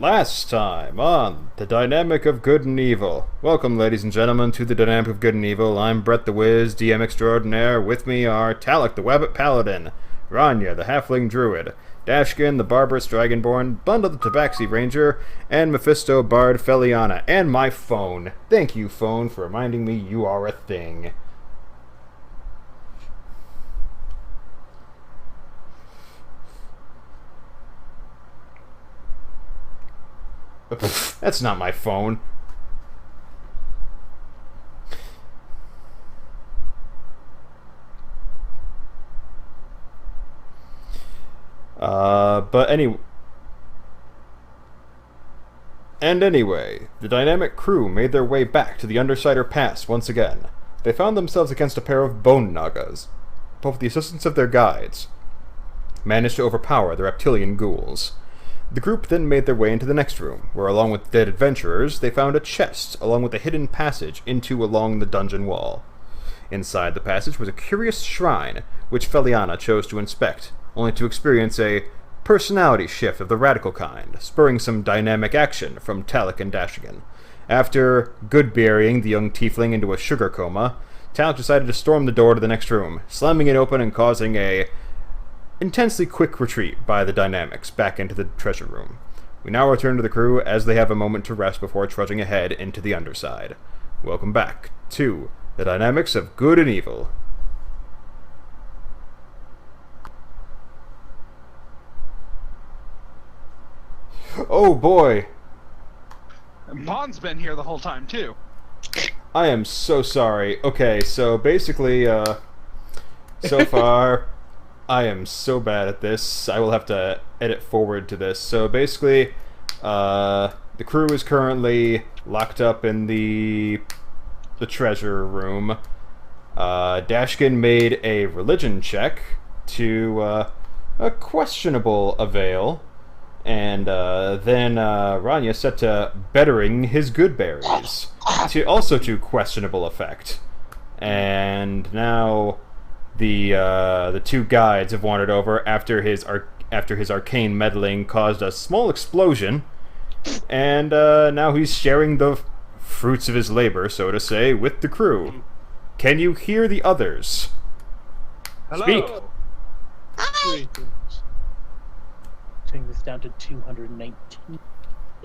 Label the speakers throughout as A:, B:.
A: Last time on The Dynamic of Good and Evil. Welcome, ladies and gentlemen, to The Dynamic of Good and Evil. I'm Brett the Wize, DM extraordinaire. With me are Talic the Wabbit, paladin, Ranya the halfling druid, Dashegen the barbarous dragonborn, Bundle the tabaxi ranger, and Mephisto bard Feliana. And my phone. Thank you, phone, for reminding me you are a thing. That's not my phone. But anyway, the dynamic crew made their way back to the Undersider Pass once again. They found themselves against a pair of bone nagas, but with the assistance of their guides, managed to overpower the reptilian ghouls. The group then made their way into the next room, where along with dead adventurers, they found a chest, along with a hidden passage along the dungeon wall. Inside the passage was a curious shrine, which Feliana chose to inspect, only to experience a personality shift of the radical kind, spurring some dynamic action from Talic and Dashegen. After good-burying the young tiefling into a sugar coma, Talic decided to storm the door to the next room, slamming it open and causing a intensely quick retreat by the Dynamics back into the treasure room. We now return to the crew as they have a moment to rest before trudging ahead into the Underside. Welcome back to The Dynamics of Good and Evil. Oh boy!
B: Bond's been here the whole time too.
A: I am so sorry. Okay, so basically, so far, I am so bad at this. I will have to edit forward to this. So basically, the crew is currently locked up in the treasure room. Dashegen made a religion check to a questionable avail, and then Ranya set to bettering his good berries to questionable effect. And now the two guides have wandered over after his arcane meddling caused a small explosion, and now he's sharing the fruits of his labor, so to say, with the crew. Can you hear the others?
B: Hello.
A: Speak.
C: Hi. Taking this down to 219.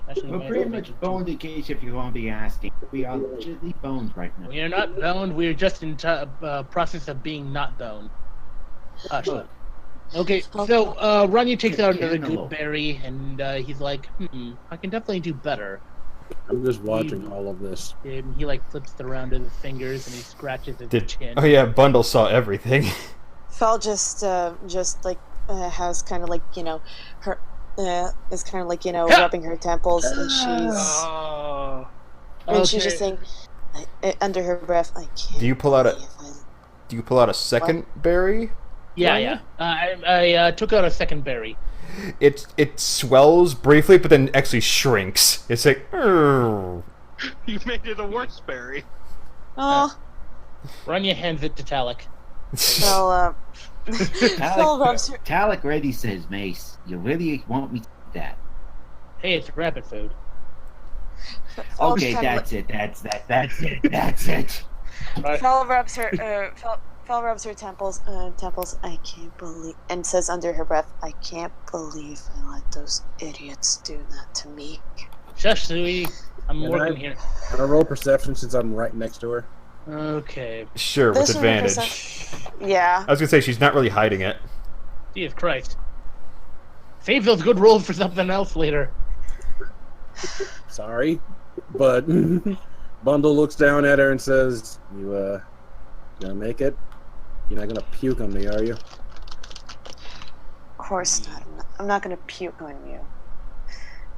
C: Actually,
D: We're pretty much boned in case if you won't be asking. We are legitimately boned right now.
C: we are not boned. We are just in process of being not boned. Hush. Okay, so Ranya takes out another good berry, and he's like, I can definitely do better.
E: I'm just watching all of this.
C: And he like flips it around to his fingers, and he scratches his chin.
A: Oh yeah, Bundle saw everything.
F: Fel just like has kind of like, you know, her is kind of like, you know, rubbing her temples, and she's just saying under her breath, I can't.
A: Do you pull out a second berry?
C: Yeah. I took out a second berry.
A: It swells briefly, but then actually shrinks. It's like, "Urgh."
B: You made it a worse berry.
F: Oh,
C: Ranya hands it to Talic.
F: well, Fel rubs her.
D: Talic ready says, Mace, you really want me to do that?
C: Hey, it's rabbit food.
D: Okay, that's it. That's it.
F: Fel rubs her. Fel rubs her temples. I can't believe, and says under her breath, I can't believe I let those idiots do that to me.
C: Shush, Sui. I'm working here.
E: Can I roll perception since I'm right next to her?
C: Okay.
A: Sure, with
F: This
A: advantage.
F: Yeah.
A: I was gonna say she's not really hiding it.
C: Jesus Christ. Save those good rolls for something else later.
E: Sorry, but Bundle looks down at her and says, "You gonna make it? You're not gonna puke on me, are you?"
F: Of course not. I'm not gonna puke on you.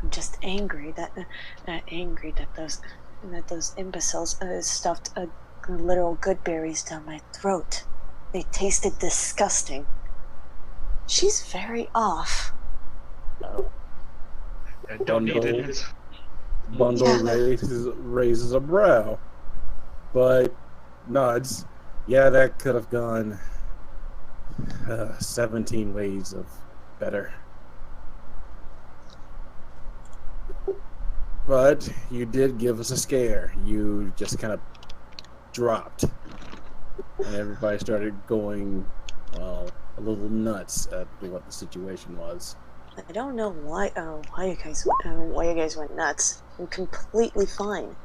F: I'm just angry that those imbeciles stuffed literal good berries down my throat. They tasted disgusting. She's very off.
B: Don't need it.
E: Bundle raises a brow, but nods. Yeah, that could have gone 17 ways of better. But you did give us a scare. You just kind of dropped. And everybody started going, well, a little nuts at what the situation was.
F: I don't know why you guys went nuts. I'm completely fine.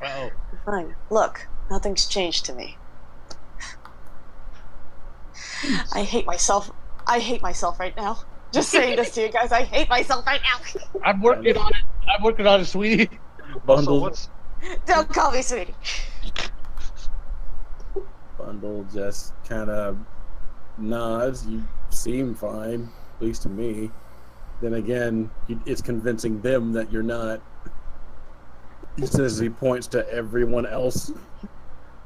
C: Oh,
F: Fine. Look, nothing's changed to me. I hate myself. I hate myself right now. Just saying this to you guys. I hate myself right now.
C: I'm working on it. I'm working on it, sweetie.
E: Bundle,
F: Don't call me sweetie.
E: Bundle just kind of nods. You seem fine, at least to me. Then again, it's convincing them that you're not. He says he points to everyone else.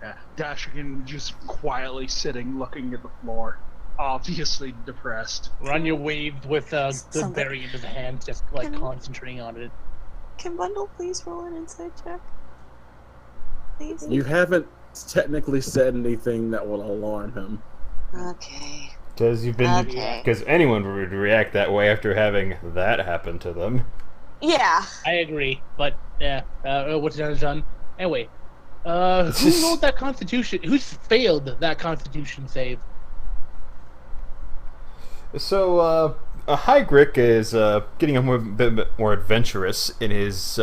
B: Yeah, Dashegen just quietly sitting, looking at the floor, obviously depressed.
C: Ranya waved with a good
F: Something-
C: berry in his hand, just like
F: Can-
C: concentrating on it.
F: Can Bundle please roll an insight check? Please.
E: You haven't technically said anything that will alarm him.
F: Okay.
A: Because you've been.
F: Okay.
A: Because anyone would react that way after having that happen to them.
F: Yeah.
C: I agree, but yeah, what's done is done. Anyway, who rolled that Constitution? Who's failed that Constitution save?
A: So, Hygrick is getting a bit more adventurous in his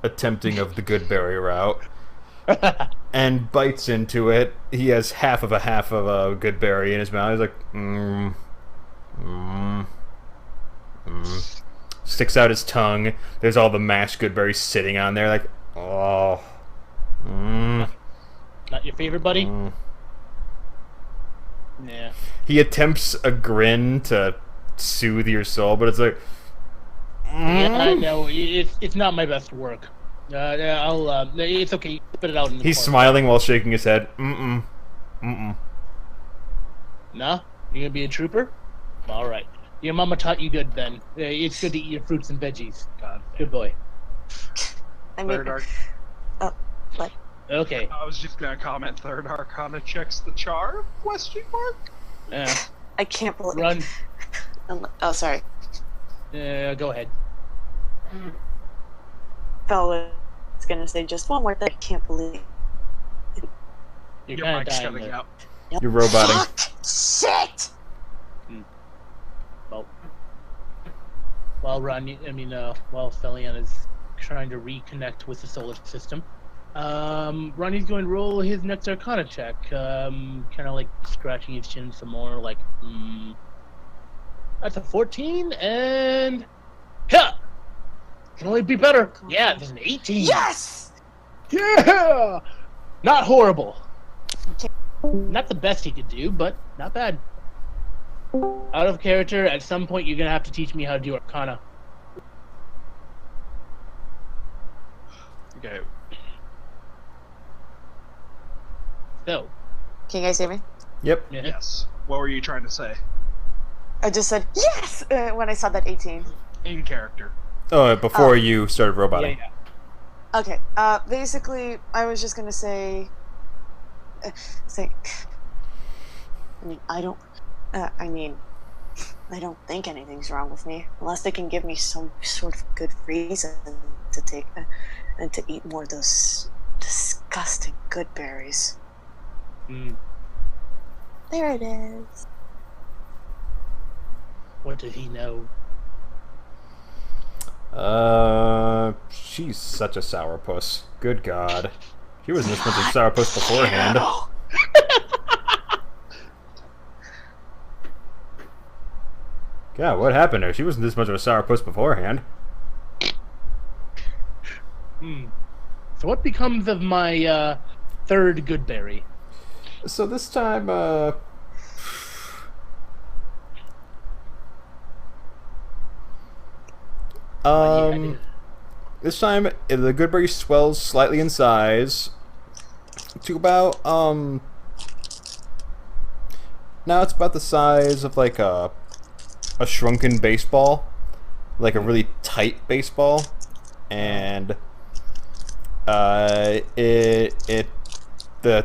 A: attempting of the Goodberry route. And bites into it. He has half of a good berry in his mouth. He's like, sticks out his tongue. There's all the mashed good berries sitting on there. Like, oh,
C: Not your favorite, buddy? Yeah.
A: He attempts a grin to soothe your soul, but it's like,
C: Yeah, I know. It's not my best work. It's okay. Spit it out in the
A: He's
C: corner.
A: smiling while shaking his head.
C: Nah? You gonna be a trooper? Alright. Your mama taught you good then. It's good to eat your fruits and veggies.
B: God.
C: Good boy.
F: I mean,
B: Third arc.
F: what?
C: Okay.
B: I was just gonna comment. Third Arcana checks the char? Question mark.
C: Yeah.
F: I can't believe.
C: Run.
F: Oh, sorry.
C: Go ahead.
F: Fella was gonna say just one more thing. I can't believe.
C: You're
B: Your
C: kind of
B: mic's
C: dying
B: cutting
C: there.
B: out.
F: Yep.
A: You're roboting.
F: Fuck! Shit!
C: While Feliana is trying to reconnect with the solar system, Ronnie's going to roll his next Arcana check, kind of like scratching his chin some more, like, That's a 14, and... Yeah! Can only be better. Yeah, there's an 18.
F: Yes!
C: Yeah! Not horrible. Not the best he could do, but not bad. Out of character, at some point you're going to have to teach me how to do Arcana.
B: Okay.
C: So,
F: Can you guys hear me?
A: Yep.
C: yeah.
B: Yes. What were you trying to say?
F: I just said yes when I saw that 18.
B: In character.
A: Oh, before
F: Oh.
A: you started roboting.
C: Yeah.
F: Okay. Basically, I was just gonna say. I don't think anything's wrong with me unless they can give me some sort of good reason to take and to eat more of those disgusting good berries. There it is.
C: What did he know?
A: She's such a sourpuss. Good God. She wasn't this much of a sourpuss beforehand. God, what happened to her? She wasn't this much of a sourpuss beforehand.
C: So what becomes of my third good berry?
A: So this time, this time the goodberry swells slightly in size to about now it's about the size of like a shrunken baseball, like a really tight baseball, and the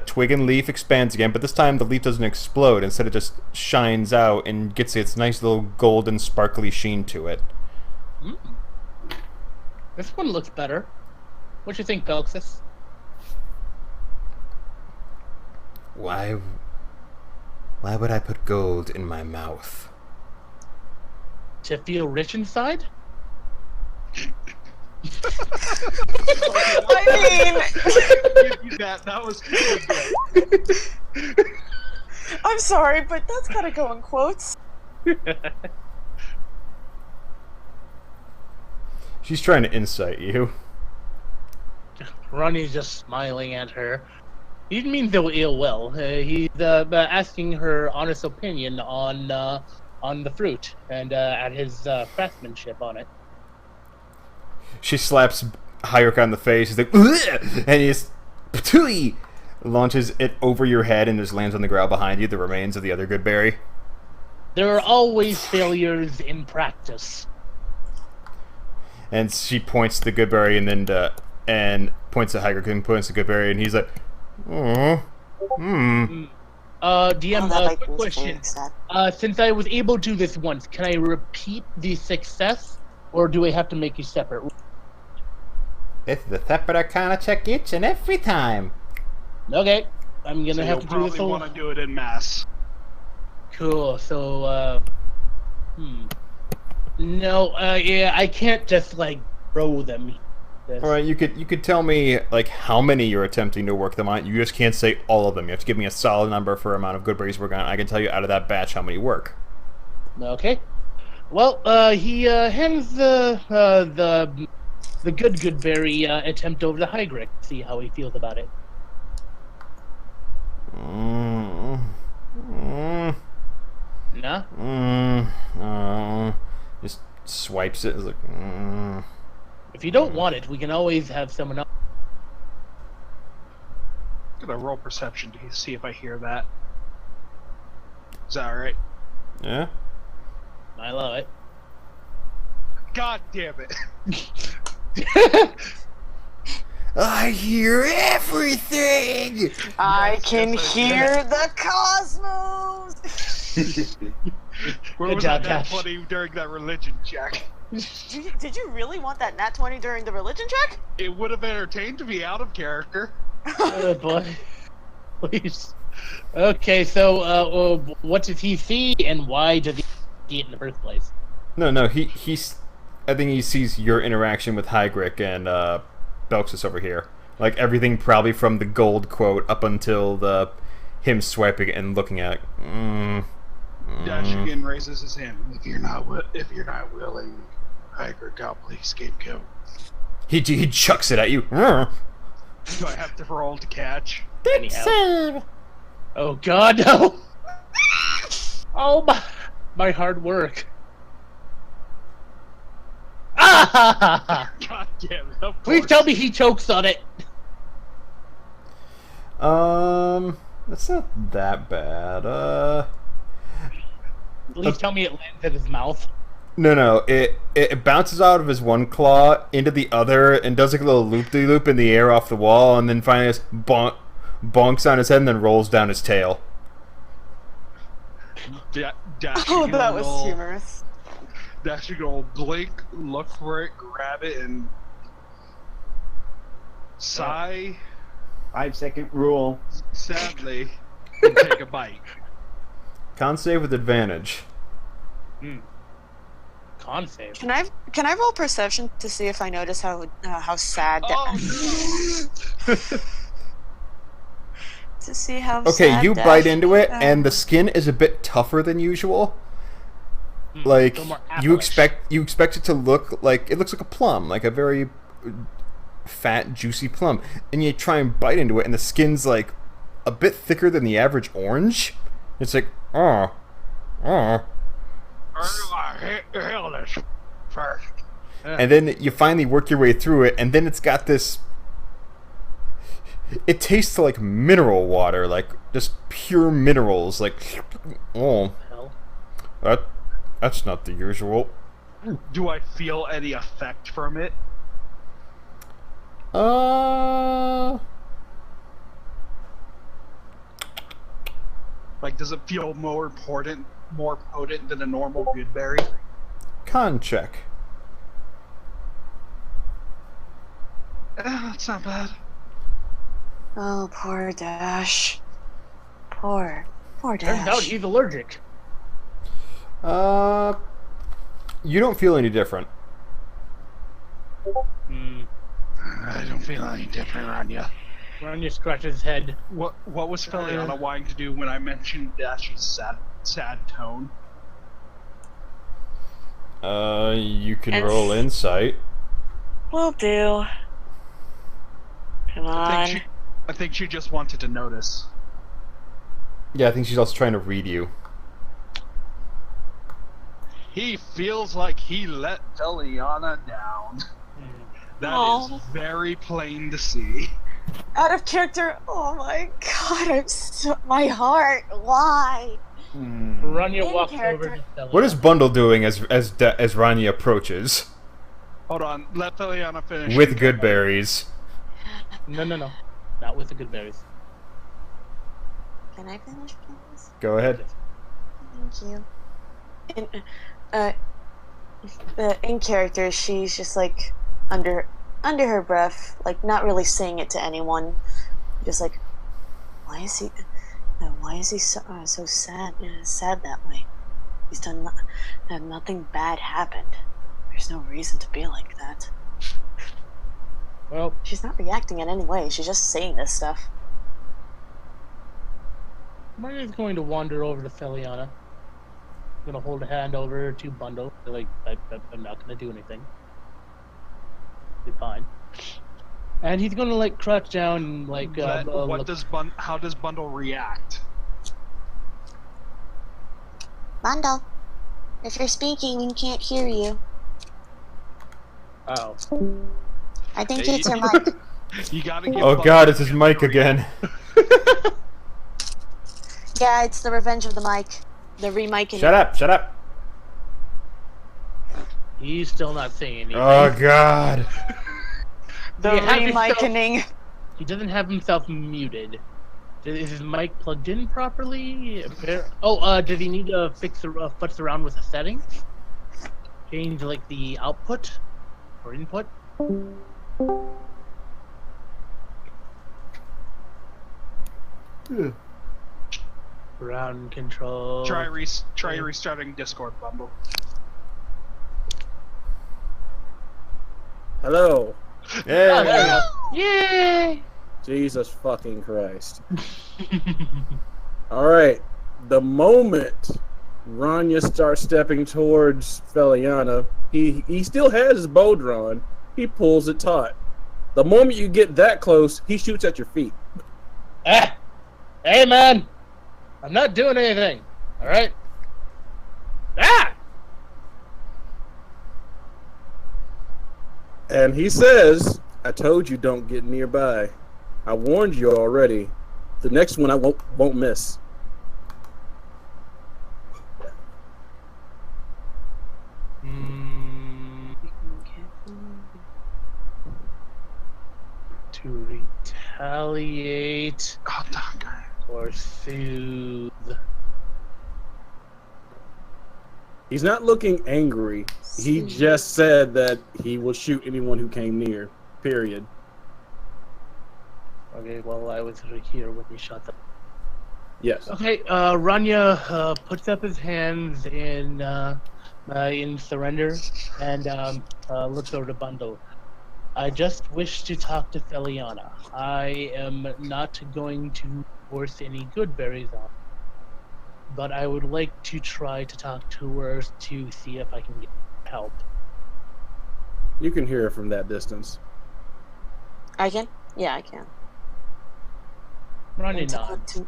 A: twig and leaf expands again, but this time the leaf doesn't explode. Instead, it just shines out and gets its nice little golden sparkly sheen to it.
C: This one looks better. What you think, Belxis?
A: Why would I put gold in my mouth?
C: To feel rich inside?
B: Give you that was good.
F: I'm sorry, but that's gotta go in quotes.
A: She's trying to incite you.
C: Ronnie's just smiling at her. He didn't mean no ill will. He's asking her honest opinion on the fruit and at his craftsmanship on it.
A: She slaps Hyrek on the face. He's like, "Ugh!" And he just patooey, launches it over your head and just lands on the ground behind you, the remains of the other good berry.
C: There are always failures in practice.
A: And she points to the good berry and then and points to Hyrek and points to the good berry, and he's like, "Oh,
C: DM, quick question. Since I was able to do this once, can I repeat the success, or do I have to make you separate?
A: It's the separate kind of check each and every time."
C: Okay, I'm gonna have to do this
B: You'll
C: whole.
B: want to do it in mass.
C: Cool. So, no, yeah, I can't just like throw them.
A: All right, you could tell me like how many you're attempting to work them on. You just can't say all of them. You have to give me a solid number for amount of good berries we're on. I can tell you out of that batch how many work.
C: Okay. Well, he hands the good berry attempt over to Hygric. See how he feels about it. Nah.
A: Just swipes it. It's like.
C: If you don't want it, we can always have someone else.
B: I'm gonna roll perception to see if I hear that. Is that alright?
A: Yeah.
C: I love it.
B: God damn it.
A: I hear everything.
F: I can
B: yes,
F: hear the cosmos.
B: Where
C: Good
B: was
C: job,
B: that
C: Cash.
B: funny during that religion check?
F: Did you really want that nat 20 during the religion check?
B: It would have entertained to be out of character.
C: Oh boy. Please. Okay, so what does he see, and why does he see it in the first place?
A: No, he's. I think he sees your interaction with Hygric and Belxis over here. Like everything, probably from the gold quote up until the him swiping and looking at.
B: Dashegen raises his hand. If you're not willing, Hygric, I'll play scapegoat.
A: He chucks it at you.
B: Do I have to roll to catch?
C: Anyhow. Oh god, no! Oh my hard work. Ah!
B: God damn it! Of
C: Please
B: course.
C: tell me he chokes on it.
A: That's not that bad.
C: Please tell me it lands in his mouth.
A: No, it bounces out of his one claw into the other and does like a little loop-de-loop in the air off the wall, and then finally just bonks on his head and then rolls down his tail.
F: Oh, that was humorous.
B: Dashegen will blink, look for it, grab it, and sigh
D: 5-second rule.
B: sadly and take a bite.
A: Con save with advantage.
C: Con save.
F: Can I roll perception to see if I notice how sad to see how
A: Okay,
F: sad
A: you bite
F: Dash-
A: into it, and the skin is a bit tougher than usual. Like
C: A little more
A: you
C: apple-ish.
A: expect it to look like it looks like a plum, like a very fat, juicy plum, and you try and bite into it, and the skin's like a bit thicker than the average orange. It's like
B: I hit this first.
A: and then you finally work your way through it, and then it's got this. It tastes like mineral water, like just pure minerals. Like, oh,
C: Hell.
A: that's not the usual.
B: Do I feel any effect from it? Like, does it feel more potent than a normal good berry?
A: Con check.
B: That's not bad.
F: Oh, poor Dash. Poor
C: Turns out
F: Dash.
C: he's allergic.
A: You don't feel any different.
B: I don't feel any different, Ranya.
C: Ranya scratches his head.
B: What was Feliana wanting to do when I mentioned Dash's sad tone?
A: You can
F: It's-
A: roll insight.
F: Will do. Come on.
B: I think she just wanted to notice.
A: Yeah, I think she's also trying to read you.
B: He feels like he let Feliana down. That
F: Aw.
B: is very plain to see.
F: Out of character. Oh my god, my heart. Why?
C: Ranya
F: In
C: walks
F: character.
C: over to Feliana.
A: What is Bundle doing as Ranya approaches?
B: Hold on, let Feliana finish.
A: With good berries.
C: No. Not with the good berries.
F: Can I finish, please?
A: Go ahead.
F: Thank you. In character, she's just like under her breath, like not really saying it to anyone. Just like, why is he so sad? Sad that way. He's done nothing bad happened. There's no reason to be like that.
C: Well,
F: She's not reacting in any way. She's just saying this stuff.
C: Ranya's going to wander over to Feliana. Gonna hold a hand over to Bundle. Like, I'm not gonna do anything. Be fine. And he's gonna like crouch down and like.
B: How does Bundle react?
F: Bundle, if you're speaking, we can't hear you.
C: Oh.
F: I think
B: Hey,
F: it's your mic.
B: You gotta give
A: Oh
B: Bundle
A: god, it's his
B: a
A: mic
B: chance to
A: again.
F: Yeah, it's the revenge of the mic. The remicing.
A: Shut up.
C: He's still not saying anything.
A: Oh god.
F: The
C: You have
F: remicing.
C: He doesn't have himself muted. Is his mic plugged in properly? Does he need to futz around with the settings? Change like the output or input? Ground control.
B: Try restarting Discord, Bundle.
E: Hello.
C: Oh, there we
A: Yeah.
C: go. Yay!
E: Jesus fucking Christ. Alright. The moment Ranya starts stepping towards Feliana, he still has his bow drawn. He pulls it taut. The moment you get that close, he shoots at your feet.
C: Ah! Hey, man! I'm not doing anything. All right. Ah!
E: And he says, I told you don't get nearby. I warned you already. The next one I won't miss.
C: To retaliate
B: Oh, darn.
C: or soothe.
E: He's not looking angry. He just said that he will shoot anyone who came near. Period.
C: Okay, well, I was right here when you shot them.
E: Yes.
C: Okay, Ranya puts up his hands in surrender and looks over to Bundle. I just wish to talk to Feliana. I am not going to force any good berries on, but I would like to try to talk to her to see if I can get help.
E: You can hear it from that distance.
F: I can? Yeah, I can.
C: Ranya nods.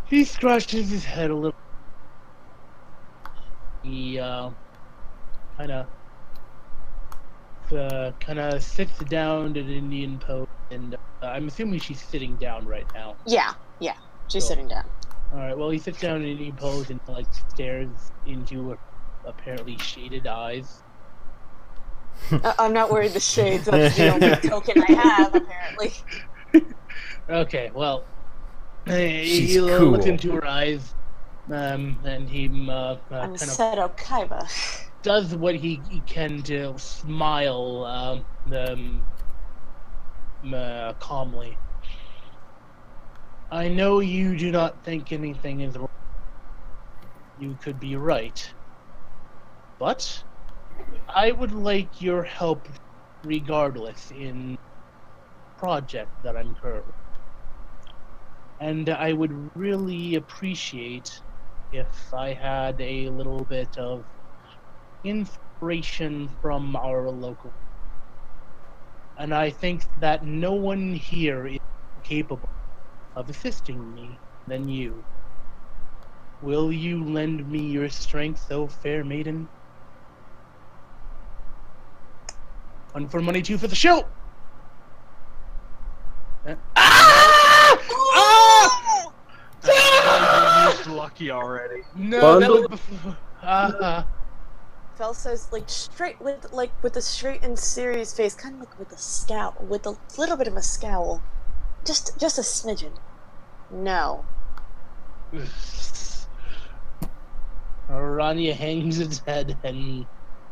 C: He scratches his head a little. He kind of sits down at an Indian pose, and I'm assuming she's sitting down right now.
F: Yeah. She's
C: Cool.
F: sitting down.
C: All right. Well, he sits down in an Indian pose and like stares into her apparently shaded eyes.
F: I'm not worried the shades. That's the only token I have, apparently.
C: Okay. Well,
A: She's
C: he looks
A: cool.
C: into her eyes, and he
F: I'm
C: kind of
F: Seto Kaiba.
C: does what he can to smile calmly. I know you do not think anything is wrong. You could be right. But I would like your help regardless in project that I'm currently. And I would really appreciate if I had a little bit of inspiration from our local. And I think that no one here is capable of assisting me than you. Will you lend me your strength, O fair maiden? 1 for money, 2 for the show!
B: He's lucky already.
C: No, that was before.
F: Fel says, like, straight with a straight and serious face, kind of like with a scowl, with a little bit of a scowl, just a smidgen. No.
C: Ranya hangs its head and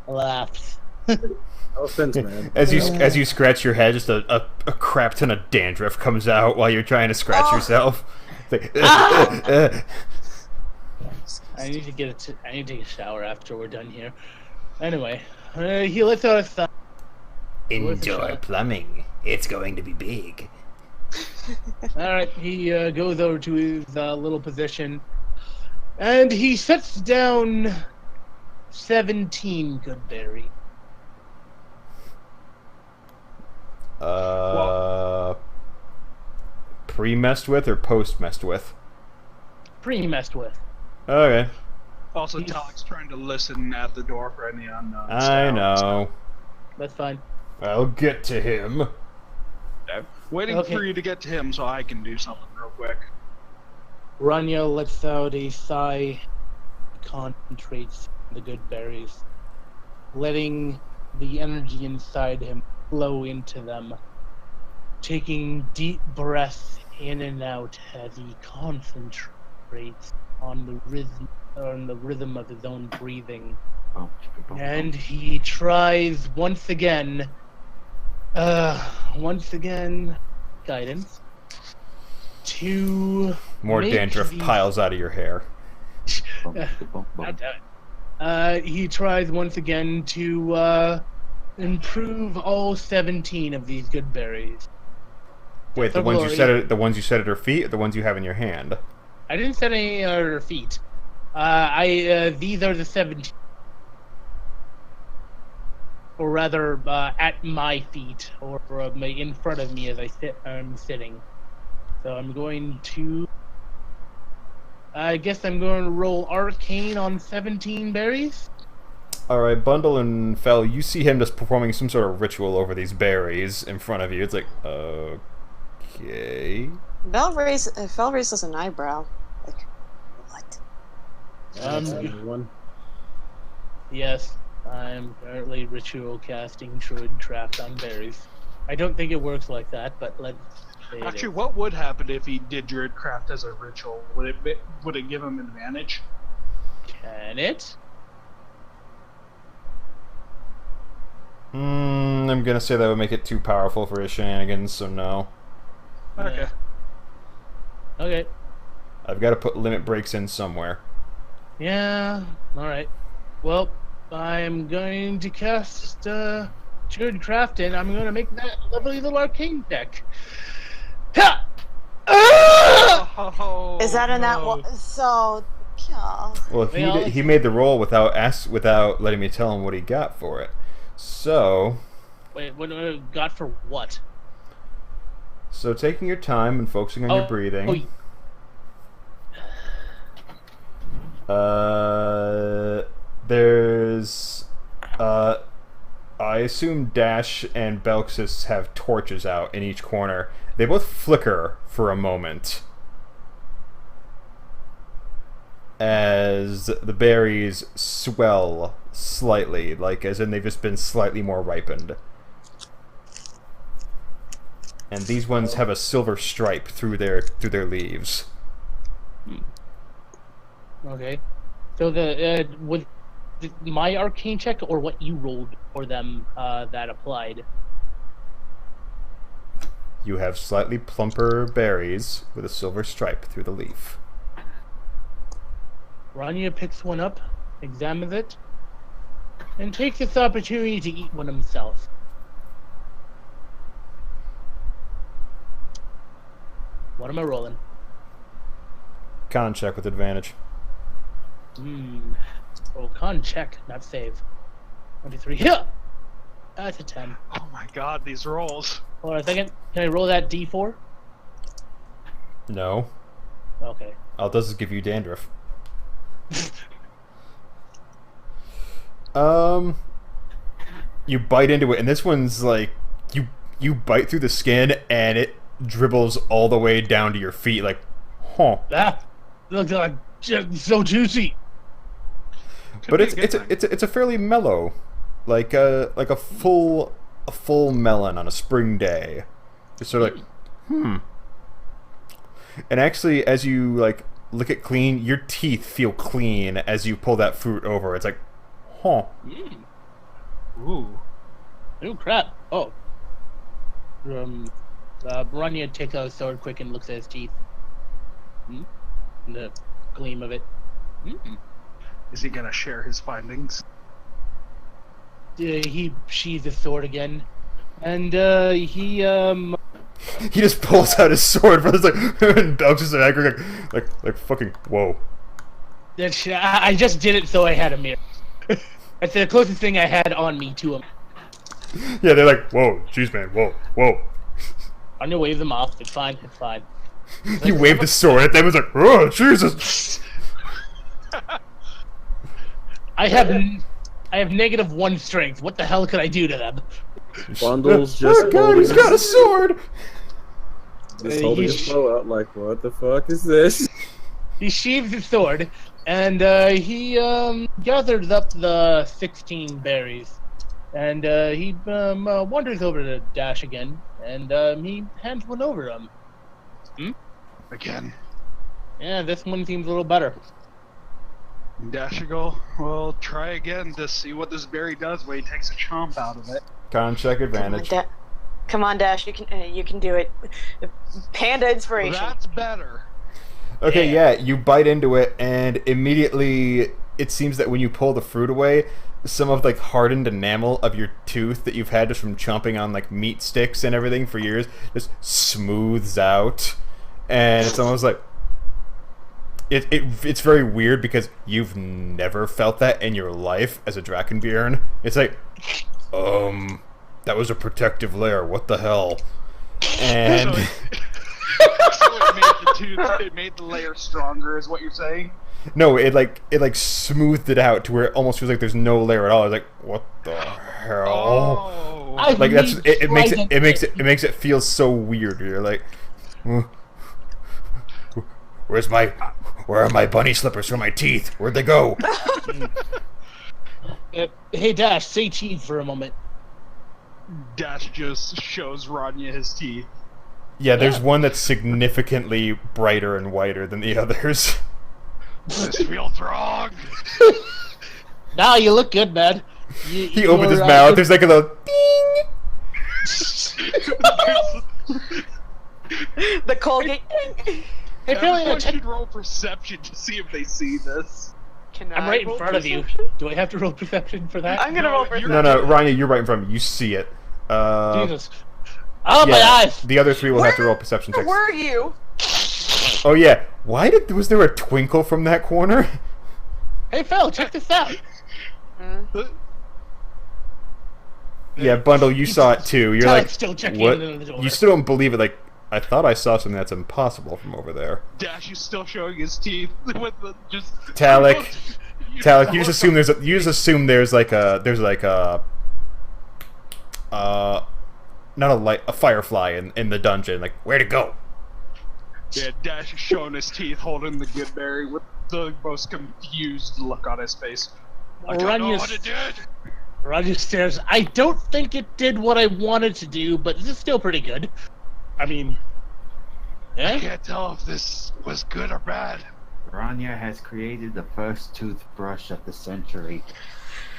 C: laughs.
E: No offense, man.
A: As you scratch your head, just a crap ton of dandruff comes out while you're trying to scratch yourself. It's like,
C: I need to take a shower after we're done here. Anyway, he lets out a thumb.
A: Enjoy plumbing. It's going to be big.
C: Alright, he goes over to his little position, and he sets down 17 good berry.
A: Pre-messed with or post-messed with?
C: Pre-messed with.
A: Okay.
B: Also, Talic's trying to listen at the door for any unknown.
A: I know.
C: That's fine.
A: I'll get to him.
B: Waiting for you to get to him so I can do something real quick.
C: Ranya lets out a sigh, concentrates on the good berries, letting the energy inside him flow into them, taking deep breaths in and out as he concentrates on the rhythm of his own breathing. And he tries once again, guidance, to
A: More dandruff piles out of your hair.
C: He tries once again to improve all 17 of these good berries.
A: Wait, the ones you set at her feet, or the ones you have in your hand?
C: I didn't set any at her feet. These are the 17. Or rather, at my feet, or in front of me as I'm sitting. So I'm going to... I guess I'm going to roll Arcane on 17 berries.
A: Alright, Bundle and Fel, you see him just performing some sort of ritual over these berries in front of you. It's like, okay...
F: Fel raises an eyebrow. Like, what?
C: Yes, I'm currently ritual casting Druid Craft on berries. I don't think it works like that, but let's say
B: Actually, what would happen if he did Druid Craft as a ritual? Would it give him advantage?
C: Can it?
A: I'm gonna say that would make it too powerful for his shenanigans, so no.
B: Okay.
C: Okay.
A: I've got to put limit breaks in somewhere.
C: Yeah, alright. Well, I'm going to cast Druid Craft, and I'm going to make that lovely little arcane deck. Ha!
B: Oh,
F: Is that in that one? So, yeah.
A: Well, he made the roll without letting me tell him what he got for it. So...
C: Wait, what got for what?
A: So taking your time and focusing on your breathing. There's I assume Dash and Belxis have torches out in each corner. They both flicker for a moment as the berries swell slightly, like as in they've just been slightly more ripened. And these ones have a silver stripe through their leaves.
C: Okay. So the my arcane check or what you rolled for them that applied?
A: You have slightly plumper berries with a silver stripe through the leaf.
C: Ranya picks one up, examines it, and takes this opportunity to eat one himself. What am I rolling?
A: Con check with advantage.
C: Oh, con check, not save. 23. Yeah! That's a 10.
B: Oh my god, these rolls.
C: Hold on a second. Can I roll that d4?
A: No.
C: Okay.
A: All it does is give you dandruff. You bite into it, and this one's like you bite through the skin, and it dribbles all the way down to your feet. Like, huh?
C: That looks like so juicy.
A: But it's a fairly mellow, like a full melon on a spring day. Just sort of like, And actually, as you like lick it clean, your teeth feel clean as you pull that fruit over. It's like, huh?
B: Ooh.
C: Oh crap! Oh. Ranya takes out his sword quick and looks at his teeth. The gleam of it.
B: Is he gonna share his findings?
C: He sheathes his sword again, and he
A: just pulls out his sword, but it's like and belches an anger, like fucking whoa.
C: I just did it so I had a mirror. That's the closest thing I had on me to him.
A: Yeah, they're like, whoa, jeez, man, whoa.
C: I'm gonna wave them off. It's fine. It's fine.
A: He waved the sword at them. It's like, oh, Jesus.
C: I have -1 strength. What the hell could I do to them?
E: Bundles just
A: oh God, he's got a sword.
E: Just holding his bow out like, what the fuck is this?
C: He sheaves his sword, and he gathers up the 16 berries, and he wanders over to Dashegen, and he hands one over him.
B: Again.
C: Yeah, this one seems a little better.
B: Dashegen will try again to see what this berry does when he takes a chomp out of it.
A: Con check advantage.
F: Come on, Dash, you can do it. Panda inspiration.
B: That's better.
A: Okay, yeah, you bite into it, and immediately it seems that when you pull the fruit away, some of like hardened enamel of your tooth that you've had just from chomping on like meat sticks and everything for years just smooths out, and it's almost like it's very weird because you've never felt that in your life as a Dragonborn. It's like, that was a protective layer. What the hell? And
B: So it made the layer stronger, is what you're saying?
A: no, it smoothed it out to where it almost feels like there's no layer at all. It's like, what the hell?
B: Oh.
A: Like that's it makes it feel so weird. You're like, where are my bunny slippers for my teeth? Where'd they go?
C: Hey Dash, say teeth for a moment.
B: Dash just shows Ranya his teeth.
A: Yeah, there's one that's significantly brighter and whiter than the others.
B: This feels wrong.
C: Now you look good, man.
A: He opens his mouth. There's like a little ding.
F: The Colgate.
C: Hey,
B: Everyone should roll perception to see if they see this.
F: Can
C: I'm
F: I
C: right in
F: roll
C: front of you.
F: perception?
C: Do I have to roll perception for that?
F: I'm gonna roll perception.
A: No, Ryan, you're right in front of me. You see it.
C: Jesus. Oh, my eyes!
A: The other three will have to roll perception checks.
F: Where were you?
A: Oh yeah. Was there a twinkle from that corner?
C: Hey, Phil, check this out.
A: Yeah, Bundle, you saw it too. You're
C: Talic's
A: like,
C: still checking
A: what?
C: into the door.
A: You still don't believe it. Like, I thought I saw something that's impossible from over there.
B: Dash is still showing his teeth with the just.
A: Talic, you just assume there's not a light, a firefly in the dungeon. Like, where'd it go?
B: Yeah, Dash is showing his teeth, holding the good berry with the most confused look on his face. I don't know what it did.
C: Roger stares. I don't think it did what I wanted to do, but this is still pretty good. I mean,
B: I can't tell if this was good or bad.
D: Ranya has created the first toothbrush of the century.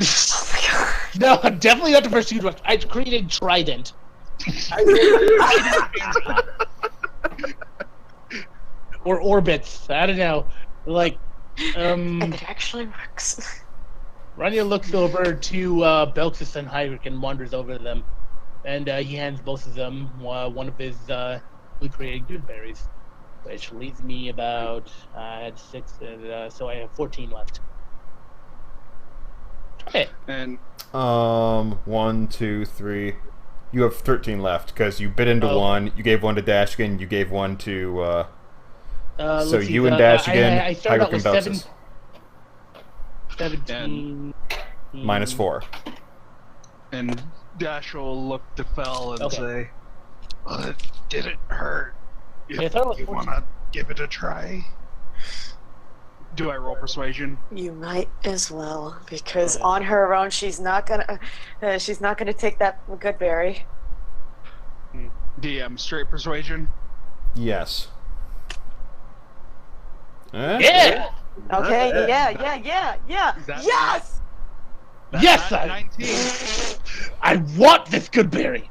F: Oh my god.
C: No, definitely not the first toothbrush. I created Trident. Or Orbits. I don't know. Like,
F: And it actually works.
C: Ranya looks over to Belkis and Heinrich and wanders over to them. And he hands both of them one of his newly created good berries. Which leaves me about, I had 6, so I have 14 left. Okay.
B: And
A: 1, 2, 3. You have 13 left because you bit into one. You gave one to Dashegen. You gave one to. So you and Dashegen.
C: I started out with
A: Belsis.
C: 17.
A: -4.
B: And Dash will look to Fel and
C: Okay.
B: say, "Well, it didn't hurt.
C: Yeah, I thought it was
B: You
C: 14.
B: wanna give it a try?" Do I roll persuasion?
F: You might as well, because on her own, she's not gonna take that good berry.
B: DM straight persuasion.
A: Yes.
C: Yeah!
F: Okay, yeah.
B: That-
F: Yes!
C: Yes!
B: 19.
C: I want this good berry!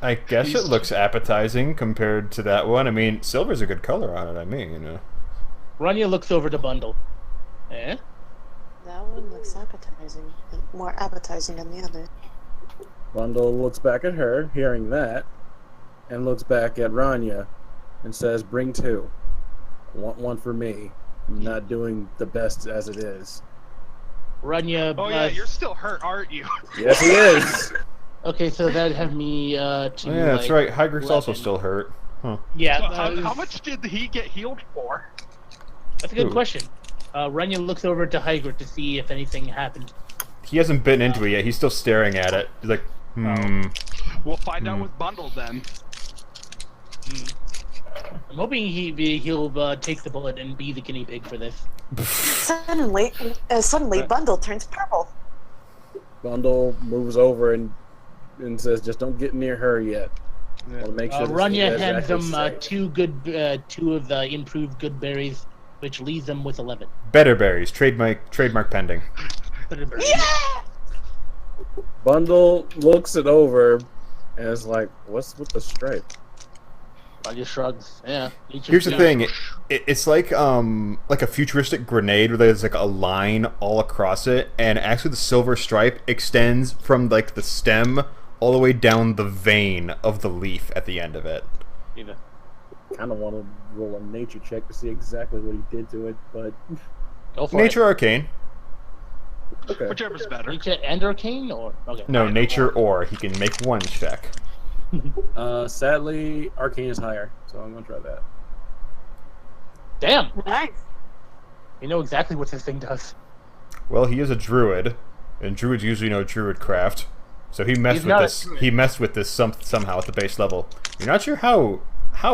A: I guess it looks appetizing compared to that one. I mean, silver's a good color on it. I mean, you know.
C: Ranya looks over to Bundle. Eh?
F: That one looks appetizing. More appetizing than the other.
E: Bundle looks back at her, hearing that, and looks back at Ranya and says, "Bring 2. I want one for me. I'm not doing the best as it is."
C: Ranya.
B: Oh yeah, you're still hurt, aren't you?
E: Yes, he is.
C: Okay, so that'd have me to.
A: Oh, yeah, that's right. Hygrick's also
C: 11.
A: still hurt. Huh.
C: Yeah.
B: So how much did he get healed for?
C: That's a good
A: Ooh.
C: question. Ranya looks over to Hygrick to see if anything happened.
A: He hasn't bitten into it yet. He's still staring at it. He's like,
B: We'll find out with Bundle then.
C: I'm hoping he'll take the bullet and be the guinea pig for this.
F: Suddenly, Bundle turns purple.
E: Bundle moves over and says, "Just don't get near her yet. I want to make sure."
C: Ranya hands him two of the improved good berries, which leaves them with 11.
A: Better berries. Trademark pending.
F: Yeah!
E: Bundle looks it over and is like, "What's with the stripe?"
C: Ranya shrugs. Yeah.
A: Here's the thing. It's like a futuristic grenade where there's like a line all across it, and actually the silver stripe extends from like the stem all the way down the vein of the leaf at the end of it.
E: Kind of want to roll a nature check to see exactly what he did to it, but
C: Go for
A: Nature Arcane.
E: okay.
B: Whichever's
C: it.
B: better.
C: Nature and arcane, or okay.
A: No, Nature or. He can make one check.
E: Sadly, Arcane is higher, so I'm gonna try that.
C: Damn.
F: Nice.
C: You know exactly what this thing does.
A: Well, he is a druid, and druids usually know druid craft. So he messed
C: He's
A: with
C: not a
A: this.
C: druid.
A: He messed with this somehow at the base level. You're not sure how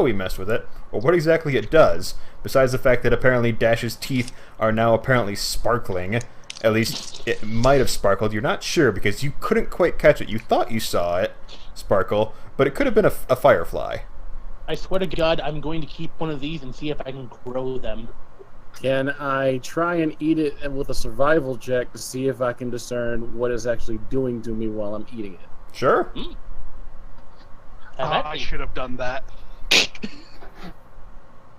A: he messed with it, or what exactly it does. Besides the fact that apparently Dash's teeth are now apparently sparkling. At least it might have sparkled. You're not sure because you couldn't quite catch it. You thought you saw it sparkle, but it could have been a firefly.
C: I swear to God, I'm going to keep one of these and see if I can grow them.
E: Can I try and eat it with a survival check to see if I can discern what it's actually doing to me while I'm eating it?
A: Sure.
B: I should have done that.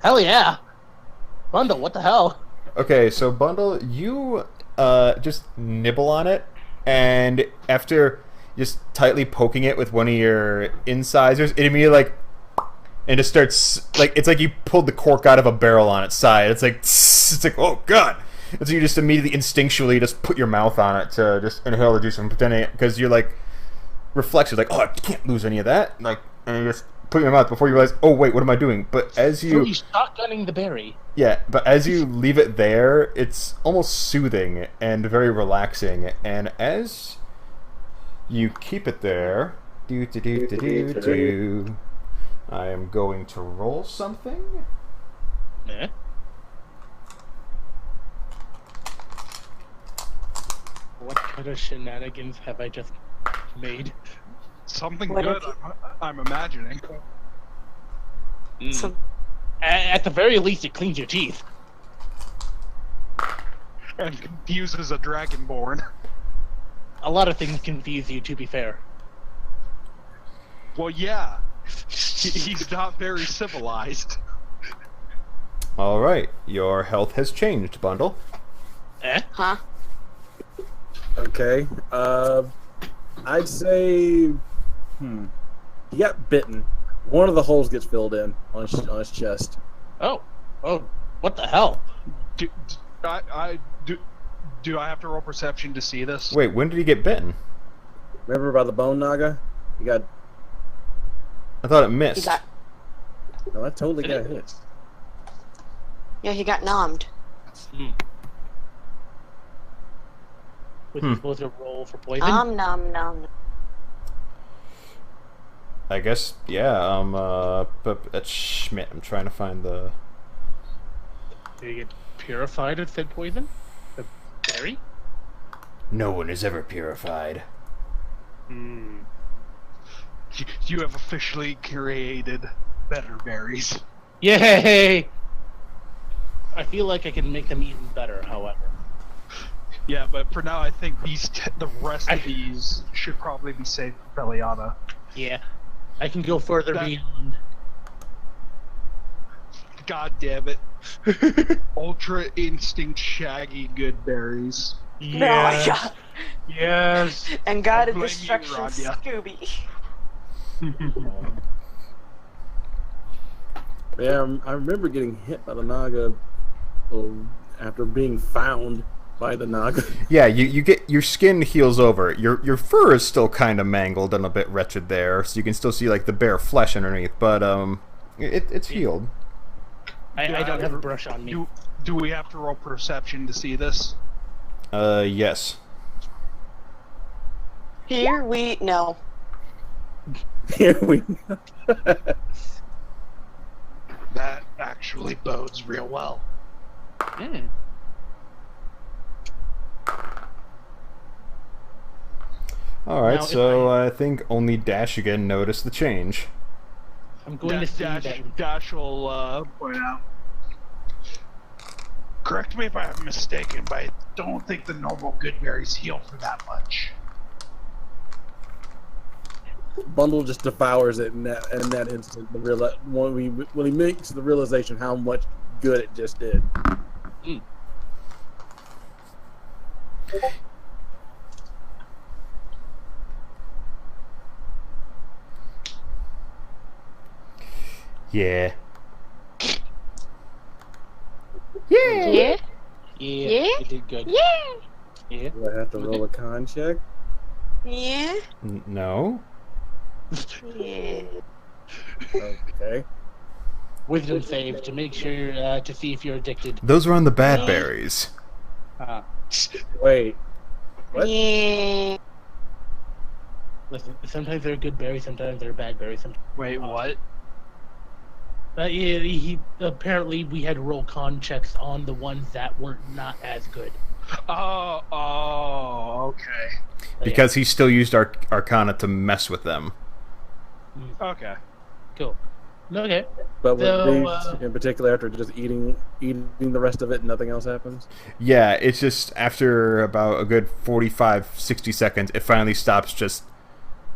C: Hell yeah. Bundle, what the hell?
A: Okay, so Bundle, you just nibble on it, and after just tightly poking it with one of your incisors, it immediately and just starts it's like you pulled the cork out of a barrel on its side. It's like oh god. And so you just immediately instinctually just put your mouth on it to just inhale the juice and pretending it, because you're like reflexes like, oh, I can't lose any of that, and you just put it in your mouth before you realize, oh wait, what am I doing? But as you
C: He's shotgunning the berry.
A: Yeah, but as you leave it there, it's almost soothing and very relaxing. And as you keep it there, I am going to roll something.
C: Eh? What kind of shenanigans have I just made?
B: Something
F: What
B: good,
F: if-
B: I'm imagining.
F: Some
C: At the very least, it cleans your teeth.
B: And confuses a dragonborn.
C: A lot of things confuse you, to be fair.
B: Well, yeah. He's not very civilized.
A: Alright, your health has changed, Bundle.
F: Huh?
E: Okay. I'd say. He got bitten. One of the holes gets filled in on his chest.
C: Oh, what the hell?
B: Do I have to roll perception to see this?
A: Wait, when did he get bitten?
E: Remember about the bone naga? He got.
A: I thought it missed.
E: No, I totally got hit.
F: Yeah, he got nommed.
C: With both a roll for poison?
F: Nom.
A: I guess, yeah, but that's Schmidt. I'm trying to find the...
C: Did he get purified of said poison? The berry?
A: No one is ever purified.
B: You have officially created better berries.
C: Yay! I feel like I can make them even better, however.
B: Yeah, but for now, I think the rest of these should probably be saved for Feliana.
C: Yeah. I can go further beyond.
B: God damn it. Ultra Instinct Shaggy good berries.
C: Yes.
F: Oh my god.
C: Yes.
F: And God
B: I
F: of
B: blame you,
F: Destruction,
B: Ranya.
F: Scooby.
E: Yeah, I remember getting hit by the naga after being found by the naga.
A: Yeah, you get your skin heals over. Your fur is still kind of mangled and a bit wretched there, so you can still see like the bare flesh underneath. But it's healed.
C: I don't have a brush on me.
B: Do we have to roll perception to see this?
A: Yes.
F: Here we no.
E: Here we go.
B: That actually bodes real well.
A: Alright,
C: Now,
A: so I think only Dashegen noticed the change.
C: I'm going to see that.
B: Dash will point out. Correct me if I'm mistaken, but I don't think the normal good berries heal for that much.
E: Bundle just devours it in that instant. When he makes the realization how much good it just did.
A: Yeah.
F: Yeah.
C: Yeah, you did good. Yeah.
E: Do I have to roll a con check?
F: Yeah.
A: No.
F: Yeah.
E: Okay.
C: Wisdom save to make sure to see if you're addicted.
A: Those are on the bad berries.
E: Wait. What?
F: Yeah.
C: Listen, sometimes they're good berries, sometimes they're bad berries.
B: Wait, what?
C: Yeah, apparently we had to roll con checks on the ones that were not as good.
B: Oh, okay.
A: Because he still used Arcana to mess with them.
B: Okay.
C: Cool. Okay.
E: But with
C: So,
E: these, in particular, after just eating the rest of it, nothing else happens?
A: Yeah, it's just after about a good 45, 60 seconds, it finally stops just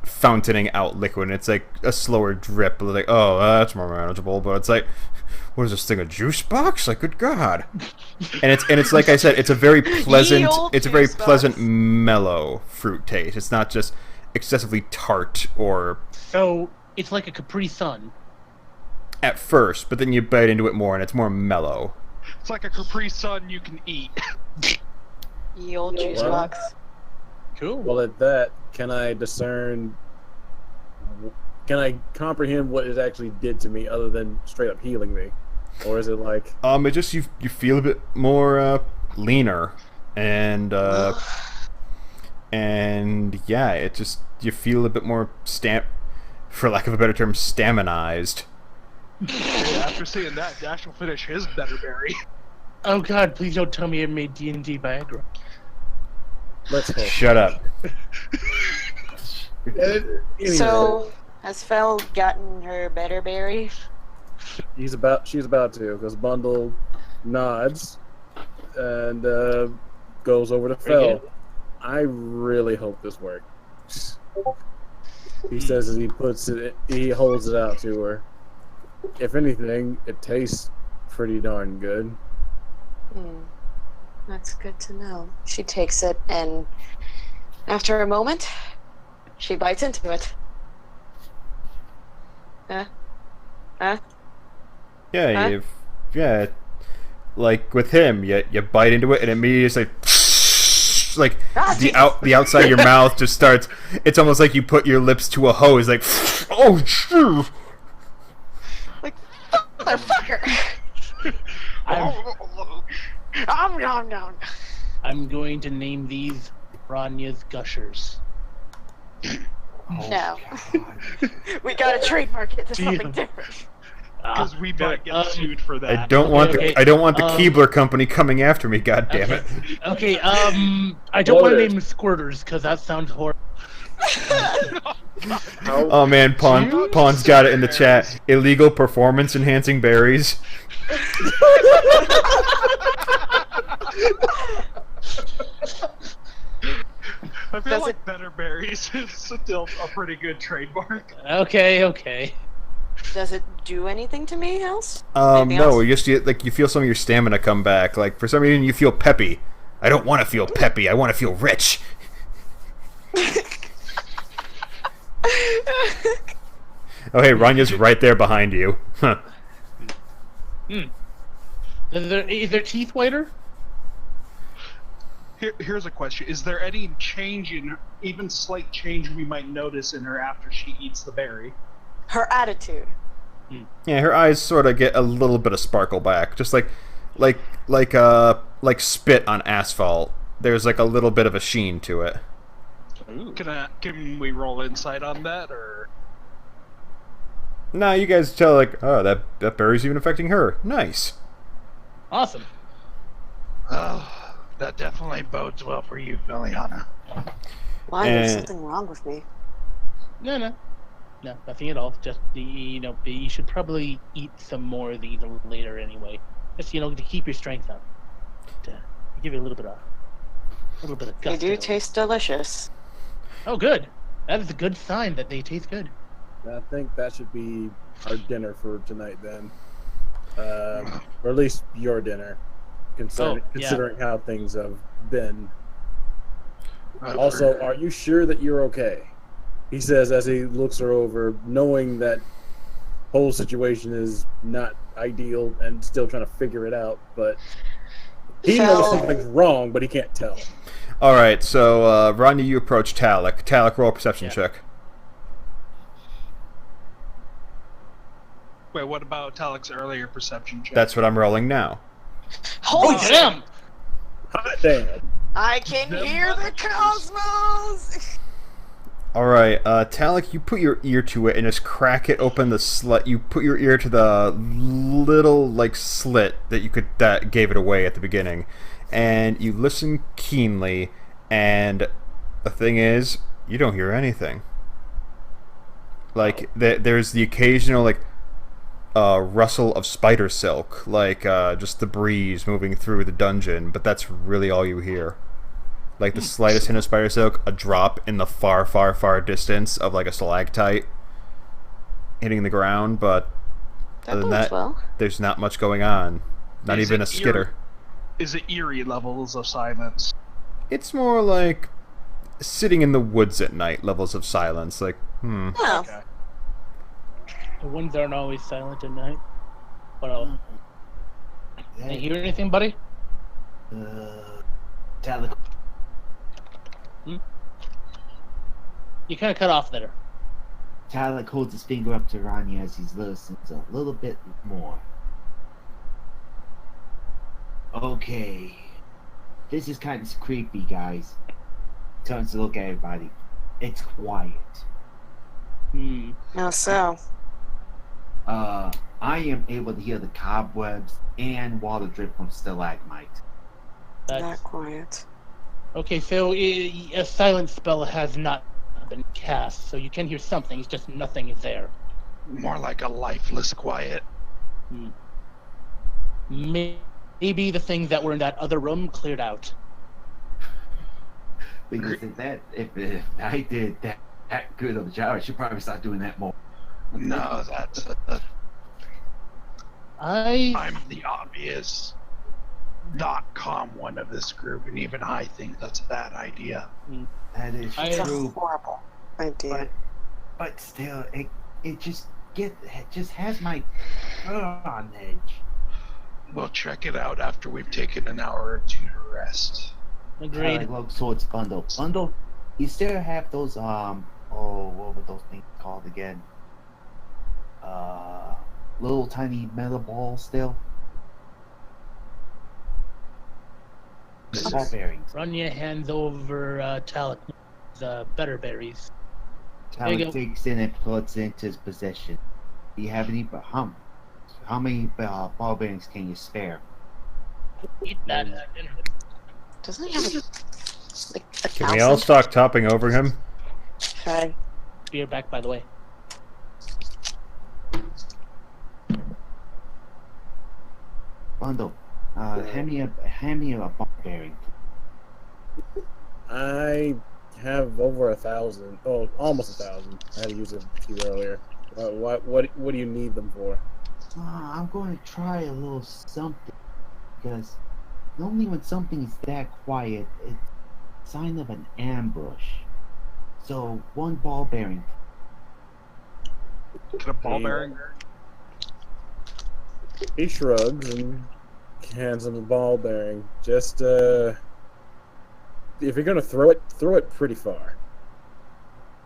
A: fountaining out liquid. It's like a slower drip. Like, oh, that's more manageable. But it's like, what is this thing, a juice box? Like, good God. And it's like I said, it's a very pleasant, mellow fruit taste. It's not just excessively tart or...
C: So, it's like a Capri Sun.
A: At first, but then you bite into it more and it's more mellow.
B: It's like a Capri Sun you can eat.
F: Ye old juice
E: Well,
F: box.
C: Cool.
E: Well, at that, can I comprehend what it actually did to me other than straight up healing me? Or is it like...
A: It just, you feel a bit more leaner and yeah, it just, you feel a bit more for lack of a better term, staminized.
B: Yeah, after seeing that, Dash will finish his better berry.
C: Oh God, please don't tell me it made D&D Viagra.
E: Let's hope.
A: Shut up.
E: Anyway,
F: So, has Fel gotten her better berry?
E: she's about to, because Bundle nods, and goes over to
C: Very
E: Fel.
C: good.
E: I really hope this works. He says as he holds it out to her. If anything, it tastes pretty darn good.
F: That's good to know. She takes it, and after a moment, she bites into it.
A: Yeah, like with him, you bite into it, and immediately it's like the outside of your mouth just starts. It's almost like you put your lips to a hose, like oh shit.
F: Like motherfucker.
C: I'm going to name these Ranya's gushers.
F: No. We gotta trademark it to something different.
B: Because we might get sued for that.
A: I don't want
C: okay.
A: the Keebler company coming after me. God damn it!
C: Okay, I don't want to name them squirters because that sounds horrible.
A: Oh man, Pawn's got it in the chat. Illegal performance enhancing berries.
B: I feel like better berries is still a pretty good trademark.
C: Okay.
F: Does it do anything to me else? Anything
A: No,
F: else?
A: you feel some of your stamina come back. Like for some reason you feel peppy. I don't want to feel peppy. I want to feel rich. Oh hey, Ranya's right there behind you. Huh.
C: Is their teeth whiter?
B: Here's a question. Is there any change even slight change we might notice in her after she eats the berry?
F: Her attitude.
A: Yeah, her eyes sort of get a little bit of sparkle back, just like spit on asphalt. There's like a little bit of a sheen to it.
B: Can we roll insight on that, or?
A: Nah, you guys tell like, oh, that berry's even affecting her. Nice.
C: Awesome.
B: Oh, that definitely bodes well for you, Feliana.
F: Why? There's something wrong with me.
C: No, nothing at all. Just you should probably eat some more of these later anyway. Just to keep your strength up. To give you a little bit of
F: They
C: gusto.
F: do taste delicious.
C: Oh, good. That is a good sign that they taste good.
E: I think that should be our dinner for tonight then. Or at least your dinner, considering how things have been. Also, are you sure that you're okay? He says as he looks her over, knowing that whole situation is not ideal and still trying to figure it out, but he knows something's wrong, but he can't tell.
A: Alright, so Ranya, you approach Talic. Talic, roll a perception check.
B: Wait, what about Talic's earlier perception check?
A: That's what I'm rolling now.
F: Holy
C: damn!
E: Hot damn.
F: I can hear the cosmos!
A: Alright, Talic, you put your ear to it and just crack it open the slit. You put your ear to the little, slit that gave it away at the beginning. And you listen keenly, and the thing is, you don't hear anything. There's the occasional, rustle of spider silk, just the breeze moving through the dungeon, but that's really all you hear. The slightest hint of spider silk, a drop in the far, far, far distance of a stalactite hitting the ground, but other than that, there's not much going on. Not even a skitter.
B: Is it eerie levels of silence?
A: It's more like sitting in the woods at night levels of silence.
F: Oh.
B: Okay.
C: The winds aren't always silent at night. What else? Can you hear anything, buddy?
D: Talic.
C: You kind of cut off there.
D: Talic holds his finger up to Ranya as he listens a little bit more. Okay. This is kind of creepy, guys. Turns to look at everybody. It's quiet.
F: How so?
D: I am able to hear the cobwebs and water drip from stalagmite.
F: Not quiet.
C: Okay, so a silent spell has not been cast, so you can hear something, it's just nothing is there.
B: More like a lifeless quiet.
C: Maybe the things that were in that other room cleared out.
D: Because if I did that good of a job, I should probably start doing that more.
B: No, that's. I'm the obvious, not calm one of this group, and even I think that's a bad idea.
D: That is
F: It's a
D: true.
F: horrible idea.
D: But still, it just has my on edge.
B: We'll check it out after we've taken an hour or two to rest.
C: Agreed.
D: Talic Swords bundle. You still have those what were those things called again? Little tiny metal balls still. The ball bearings.
C: Ranya hands over Talic better berries. There you
D: Talic
C: go.
D: takes in and puts into his possession. Do you have any? How many ball bearings can you spare?
C: Eat that dinner.
F: Doesn't he have a
A: Can we all stop topping over him?
F: Okay.
C: Beer back, by the way.
D: Bundle. Hand me a ball bearing.
E: I have over 1,000. Oh, almost 1,000. I had to use a few earlier. What do you need them for?
D: I'm going to try a little something because normally when something is that quiet, it's a sign of an ambush. So 1 ball bearing.
B: Get a ball bearing?
E: He shrugs and hands him a ball bearing. Just if you're gonna throw it pretty far.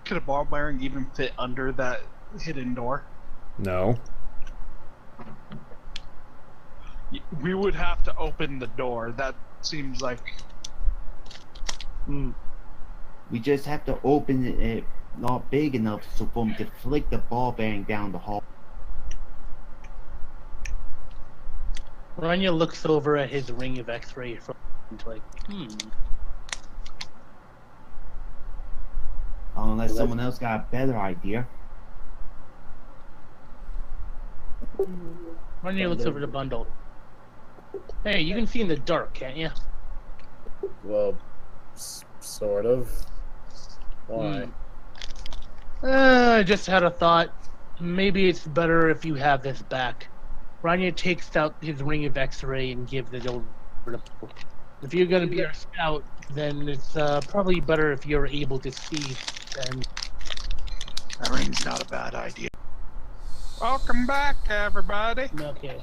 B: Could a ball bearing even fit under that hidden door?
A: No.
B: We would have to open the door. That seems like.
D: We just have to open it not big enough so for him to flick the ball bearing down the hall.
C: Ranya looks over at his ring of X-ray and like,
D: Unless someone else got a better idea.
C: Ranya looks over the bundle. Hey, you can see in the dark, can't you?
E: Well, sort of. Why?
C: I just had a thought. Maybe it's better if you have this back. Ranya takes out his ring of X-ray and gives it over to Paul. If you're going to be our scout, then it's probably better if you're able to see. And
B: That ring's not a bad idea. Welcome back, everybody.
C: okay.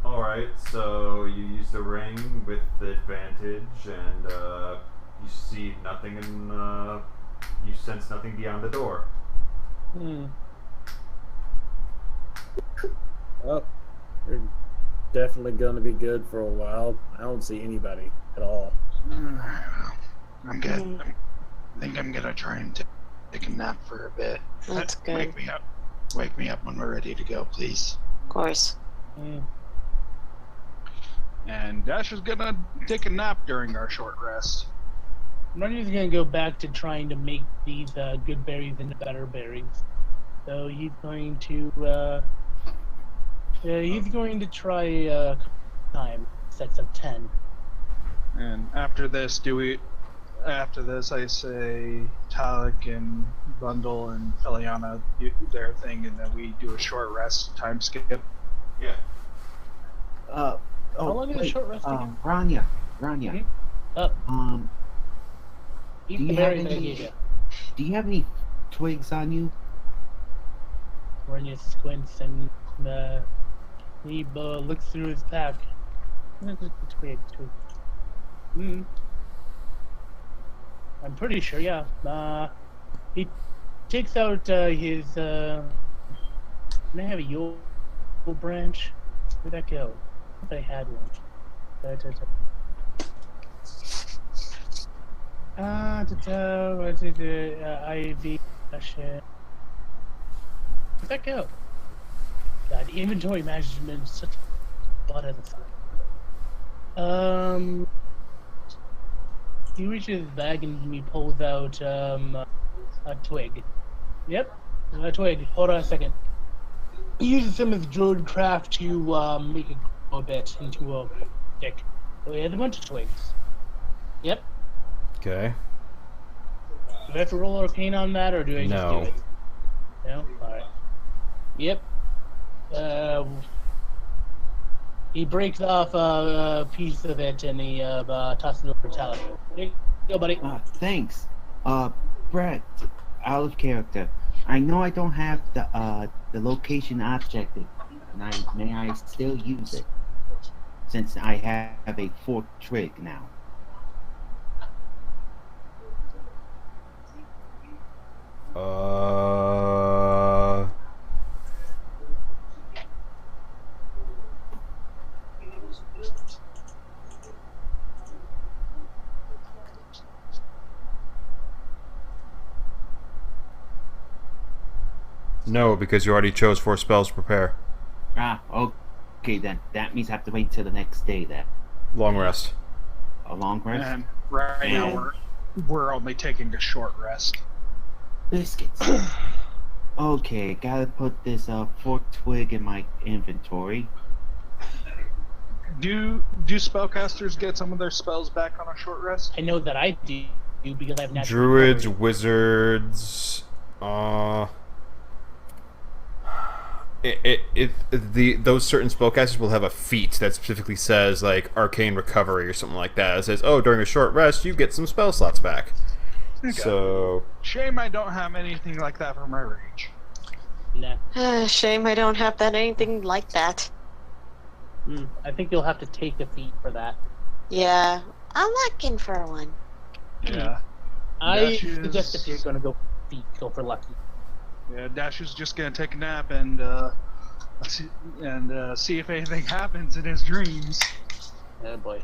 A: Alright, so you use the ring with the advantage, and you see nothing, and you sense nothing beyond the door.
E: Well, you're definitely gonna be good for a while. I don't see anybody at all.
B: I'm good. I think I'm gonna try and take a nap for a bit.
F: That's good.
B: Wake me up. Wake me up when we're ready to go, please.
F: Of course.
B: And Dash is gonna take a nap during our short rest.
C: Ranya's going to go back to trying to make these good berries into better berries. So he's going to try time sets of 10.
B: And after this, I say Talic and Bundle and Feliana do their thing, and then we do a short rest time skip.
A: Yeah.
C: How long is a short rest again?
D: Ranya.
C: Eat the berries I gave you.
D: Do you have any twigs on you?
C: Ranya squints and he looks through his pack. Twig. I'm pretty sure, yeah. He takes out his. Can I have a yule branch? Where'd that go? I thought I had one. Ivy. Where'd that go? God, inventory management is such a butt of the fun. He reaches his bag and he pulls out a twig. Yep, a twig. Hold on a second. He uses some of his druid craft to make it grow a bit into a stick. So he has a bunch of twigs. Yep.
A: Okay.
C: Do I have to roll arcane on that, or do I just
A: No.
C: do it? No? Alright. Yep. He breaks off a piece of it and he tosses it over to Talic. There you go, buddy.
D: Thanks. Brett, out of character. I know I don't have the location objective, and may I still use it since I have a forked twig now.
A: No, because you already chose 4 spells to prepare.
D: Okay then. That means I have to wait until the next day then.
A: Long rest.
D: A long rest?
B: And right now we're only taking a short rest.
D: Biscuits. Okay, gotta put this forked twig in my inventory.
B: Do spellcasters get some of their spells back on a short rest?
C: I know that I do because I have natural
A: Druids,
C: recovery.
A: wizards, those certain spellcasters will have a feat that specifically says like arcane recovery or something like that. It says, oh, during a short rest you get some spell slots back.
B: Okay.
A: So
B: Shame I don't have anything like that for my rage.
C: Nah.
F: Shame I don't have that anything like that.
C: I think you'll have to take a feat for that.
F: Yeah, I'm looking for one.
B: Yeah.
C: I
B: Dash
C: suggest
B: is-
C: if you're gonna go feat, go for lucky.
B: Yeah, Dash is just gonna take a nap and see if anything happens in his dreams.
C: Oh boy.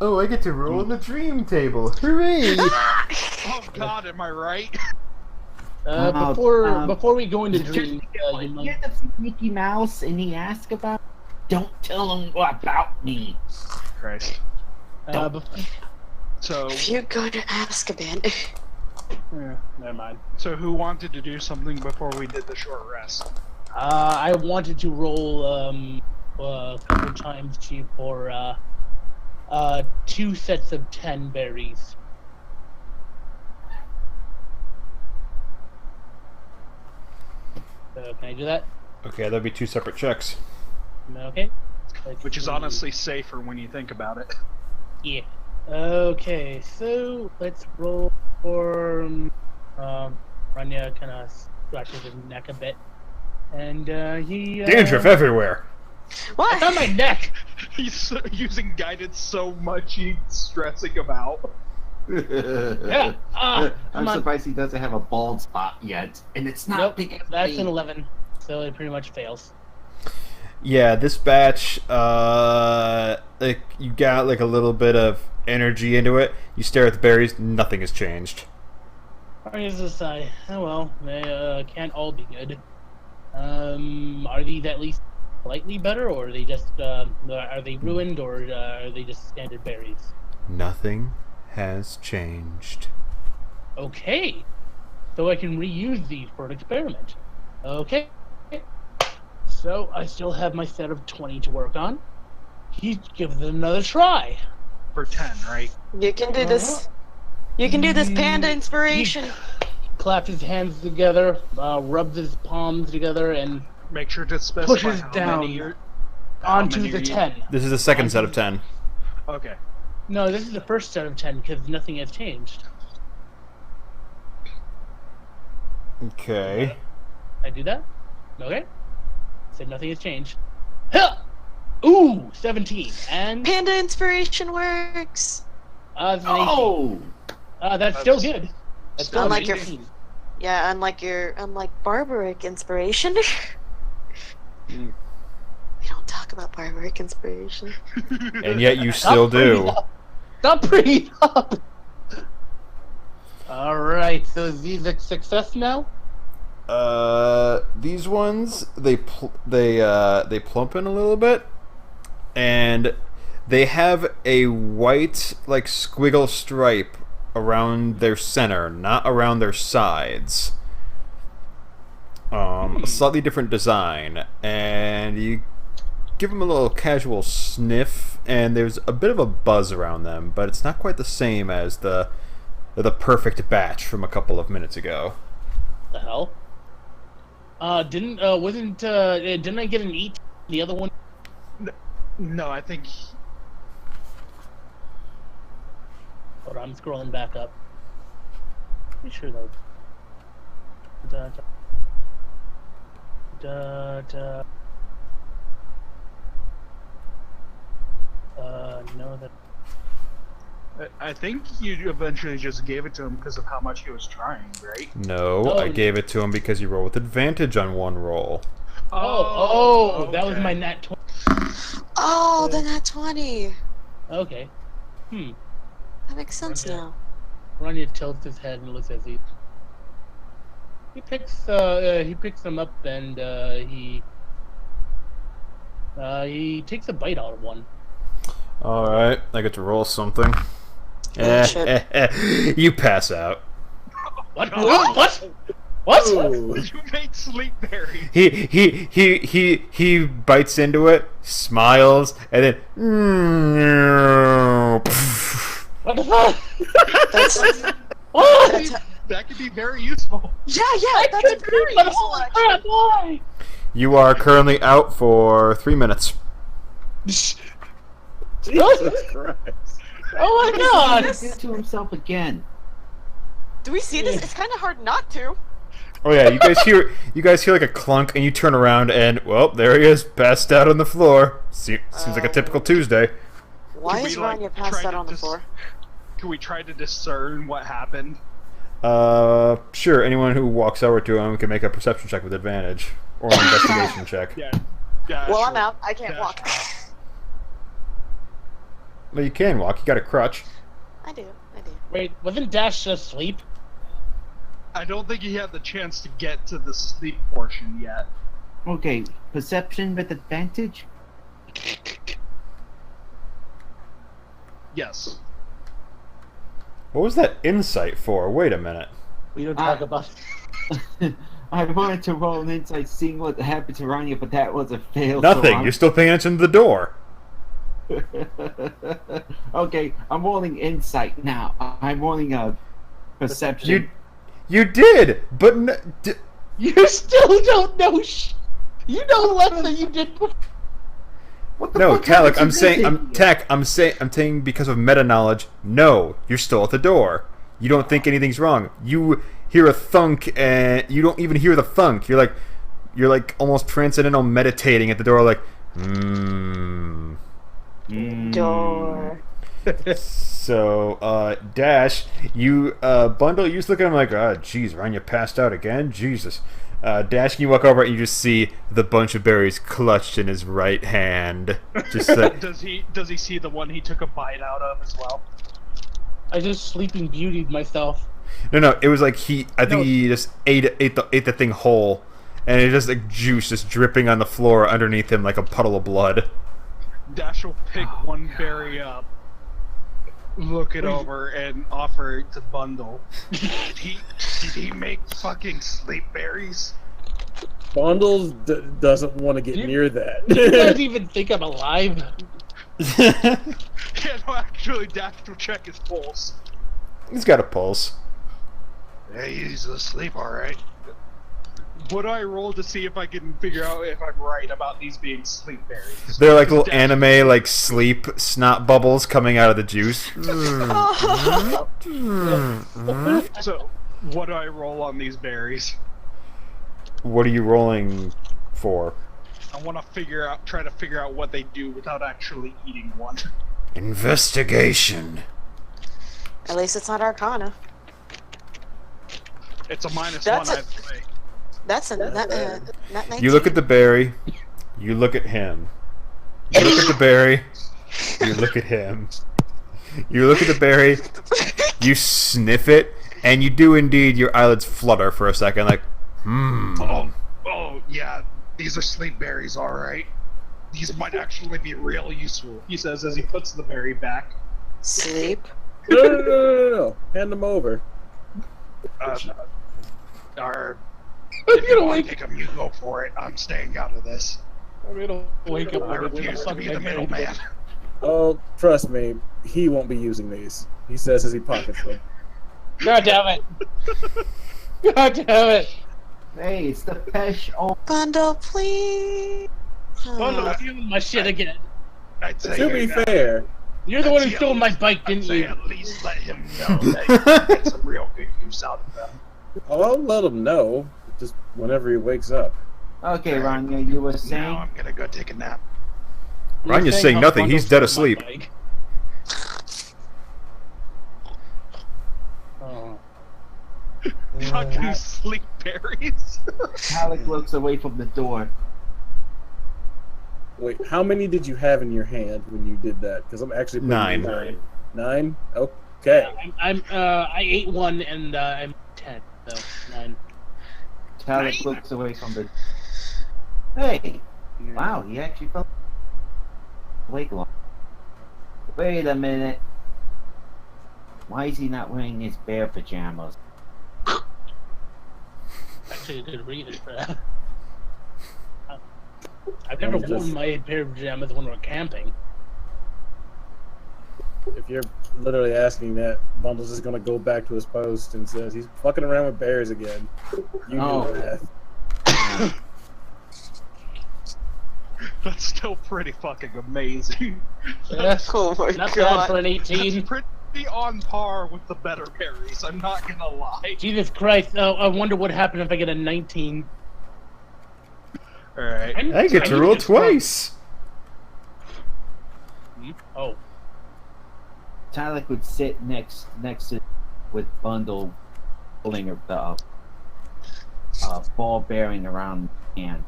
A: oh, I get to roll on the dream table. Hooray!
B: Oh God, am I right?
C: Before we go into
D: Just
C: dreams, you
D: you
C: might...
D: ever see Mickey Mouse and he asks about? Don't tell him about me.
B: Christ. So,
F: If you go to Azkaban,
C: never mind.
B: so who wanted to do something before we did the short rest?
C: I wanted to roll a couple times for 2 sets of 10 berries. So can I do that?
A: Okay, that'd be 2 separate checks.
C: Okay.
B: Which is honestly safer when you think about it.
C: Yeah. Okay, so let's roll for Ranya kind of scratches his neck a bit. And he
A: Dandruff everywhere!
F: what?
C: It's on my neck!
B: He's using guidance so much he's stressing about.
C: Yeah.
D: I'm
C: Come on.
D: surprised he doesn't have a bald spot yet, and it's not
C: Nope,
D: big enough.
C: that's an 11, so it pretty much fails.
A: Yeah, this batch, like, you got, like, a little bit of energy into it. You stare at the berries, nothing has changed.
C: Ranya's a sigh. Oh well, they can't all be good. Are these at least slightly better, or are they just, are they ruined, or are they just standard berries?
A: Nothing has changed.
C: Okay, so I can reuse these for an experiment. Okay, so I still have my set of 20 to work on. He gives it another try.
B: For 10, right?
F: You can do this. You can do this, panda inspiration.
C: Claps his hands together, rubs his palms together, and
B: Make sure to specify
C: pushes
B: how
C: down
B: many how
C: onto
B: many
C: the
B: you-
C: 10.
A: This is the second set of 10.
B: Okay.
C: No, this is the first set of 10 because nothing has changed.
A: Okay.
C: I do that? Okay. Said nothing has changed. Huh! Ooh, 17. And
F: Panda inspiration works.
C: it's an 18.
D: Oh!
C: That's still good. That's still
F: Unlike your-
C: 18.
F: Yeah, unlike barbaric inspiration. We don't talk about barbaric inspiration.
A: And yet you still do.
C: Stop bringing it up! Alright, so is these a success now?
A: These ones, they plump in a little bit, and they have a white, like, squiggle stripe around their center, not around their sides. A slightly different design, and you give them a little casual sniff, and there's a bit of a buzz around them, but it's not quite the same as the perfect batch from a couple of minutes ago.
C: The hell? Didn't I get an eat? The other one?
B: No, I think.
C: Hold on, I'm scrolling back up. Pretty sure though. No, that.
B: I think you eventually just gave it to him because of how much he was trying, right?
A: No,
C: Oh,
A: I gave it to him because you roll with advantage on one roll.
C: Oh, that was
B: okay.
C: my nat 20.
F: Oh, the nat 20.
C: Okay.
F: That makes sense
C: Okay.
F: now.
C: Ranya tilts his head and looks at you. He picks them up and he takes a bite out of one.
A: Alright, I get to roll something.
F: Bullshit.
A: You pass out.
C: What?
B: Oh.
C: What?
E: Ooh.
B: You made sleep berry.
A: He bites into it, smiles, and then
C: What the fuck?
F: That's,
C: What?
F: that's,
B: That could be very useful.
F: yeah,
C: I
F: that's a
C: could
F: very
C: be, but
F: useful
C: holy
F: action.
C: crap, why?
A: You are currently out for 3 minutes.
E: Jesus Christ.
C: Oh my
D: He
C: god!
D: did it to himself again.
F: Do we see this? It's kind of hard not to.
A: Oh yeah, you guys hear like a clunk, and you turn around, and well, there he is, passed out on the floor. Seems like a typical Tuesday.
F: Why
B: Can
F: is
B: we, like,
F: Ranya passed
B: try
F: out
B: to
F: on the floor?
B: Can we try to discern what happened?
A: Sure. Anyone who walks over to him can make a perception check with advantage, or an investigation check.
B: Yeah. Yeah.
F: Well,
B: sure.
F: I'm out. I can't
B: Yeah.
F: walk.
A: Well, you can walk. You got a crutch.
F: I do.
C: Wait, wasn't Dash asleep?
B: I don't think he had the chance to get to the sleep portion yet.
D: Okay, perception with advantage?
B: Yes.
A: What was that insight for? Wait a minute.
C: We don't talk about.
D: I wanted to roll an insight seeing what happened to Ranya, but that was a fail. so
A: Nothing.
D: I'm-
A: You're still paying attention to the door.
D: Okay, I'm rolling insight now. I'm rolling a perception.
A: You did, but
C: You still don't know You know less than you did before.
D: What the
A: no,
D: fuck happened
A: Talic.
D: to
A: I'm saying,
D: this?
A: I'm saying because of meta knowledge. No, you're still at the door. You don't think anything's wrong. You hear a thunk, and you don't even hear the thunk. You're like almost transcendental meditating at the door, like,
F: Door.
A: So, Dash, you, Bundle, you just look at him like, oh, jeez, Ranya passed out again? Jesus. Dash, you walk over and you just see the bunch of berries clutched in his right hand. Just like,
B: Does he see the one he took a bite out of as well?
C: I just sleeping beautied myself.
A: no, it was like I think he just ate the thing whole, and it just like juice just dripping on the floor underneath him like a puddle of blood.
B: Dash will pick one berry up, look it over, and offer it to Bundle. Did he make fucking sleep berries?
E: Bundles doesn't want to get near that.
C: You guys even think I'm alive?
B: Yeah, no, actually, Dash will check his pulse.
A: He's got a pulse.
B: Yeah, he's asleep, alright. What do I roll to see if I can figure out if I'm right about these being sleep berries?
A: They're like little
B: Dash-
A: anime like sleep snot bubbles coming out of the juice.
B: So, what do I roll on these berries?
A: What are you rolling for?
B: I want to try to figure out what they do without actually eating one.
A: Investigation.
F: At least it's not Arcana.
B: It's a -1
F: That's a-
B: either way.
F: That's a not 19.
A: You look at the berry. You look at him. You look at the berry. You look at him. You look at the berry. You sniff it, and you do indeed. Your eyelids flutter for a second, like,
B: Oh, yeah, these are sleep berries, alright. These might actually be real useful, he says as he puts the berry back.
F: Sleep.
E: No. Hand them over.
B: Or,
C: I'm
B: if you
C: gonna
B: want
C: wake.
B: to take them, you go for it. I'm staying out of this.
C: I'm gonna wake up
B: I
C: with
B: refuse to be the middleman.
E: Oh, trust me, he won't be using these. He says as he pockets them.
C: God damn it! God damn it!
D: Hey, it's the Pesh. Oh,
F: Bundle, please.
C: Bundle, you're stealing my shit again.
B: I'd say
E: To be fair,
C: You're the one who stole my bike, didn't you?
B: At least let him know that you can get some real good use out of them.
E: I'll let him know, just whenever he wakes up.
D: okay, Ranya, you were
B: Now
D: saying.
B: I'm gonna go take a nap.
A: Ranya's saying nothing. He's dead asleep.
C: Oh.
B: Fucking sleep berries.
D: Talic looks away from the door.
E: Wait, how many did you have in your hand when you did that? Because I'm actually putting
A: 9.
E: 9? Okay.
C: I ate one and I'm 10, so 9.
D: Talic looks away from the. Hey! Wow, he actually felt awake long. Wait a minute. Why is he not wearing his bear pajamas?
C: Actually, a good reason for that. I've never worn my pair of pajamas when we're camping.
E: If you're literally asking that, Bundle's just gonna go back to his post and says he's fucking around with bears again. You know that.
B: That's still pretty fucking amazing.
C: Yes.
F: Oh my
C: Not bad
F: god.
C: for an
B: That's
C: 18.
B: pretty on par with the better berries, I'm not gonna lie.
C: Jesus Christ, I wonder what happened if I get a 19.
B: Alright.
A: I get to roll twice.
C: Oh.
D: Talic would sit next to with Bundle pulling the ball bearing around the hand.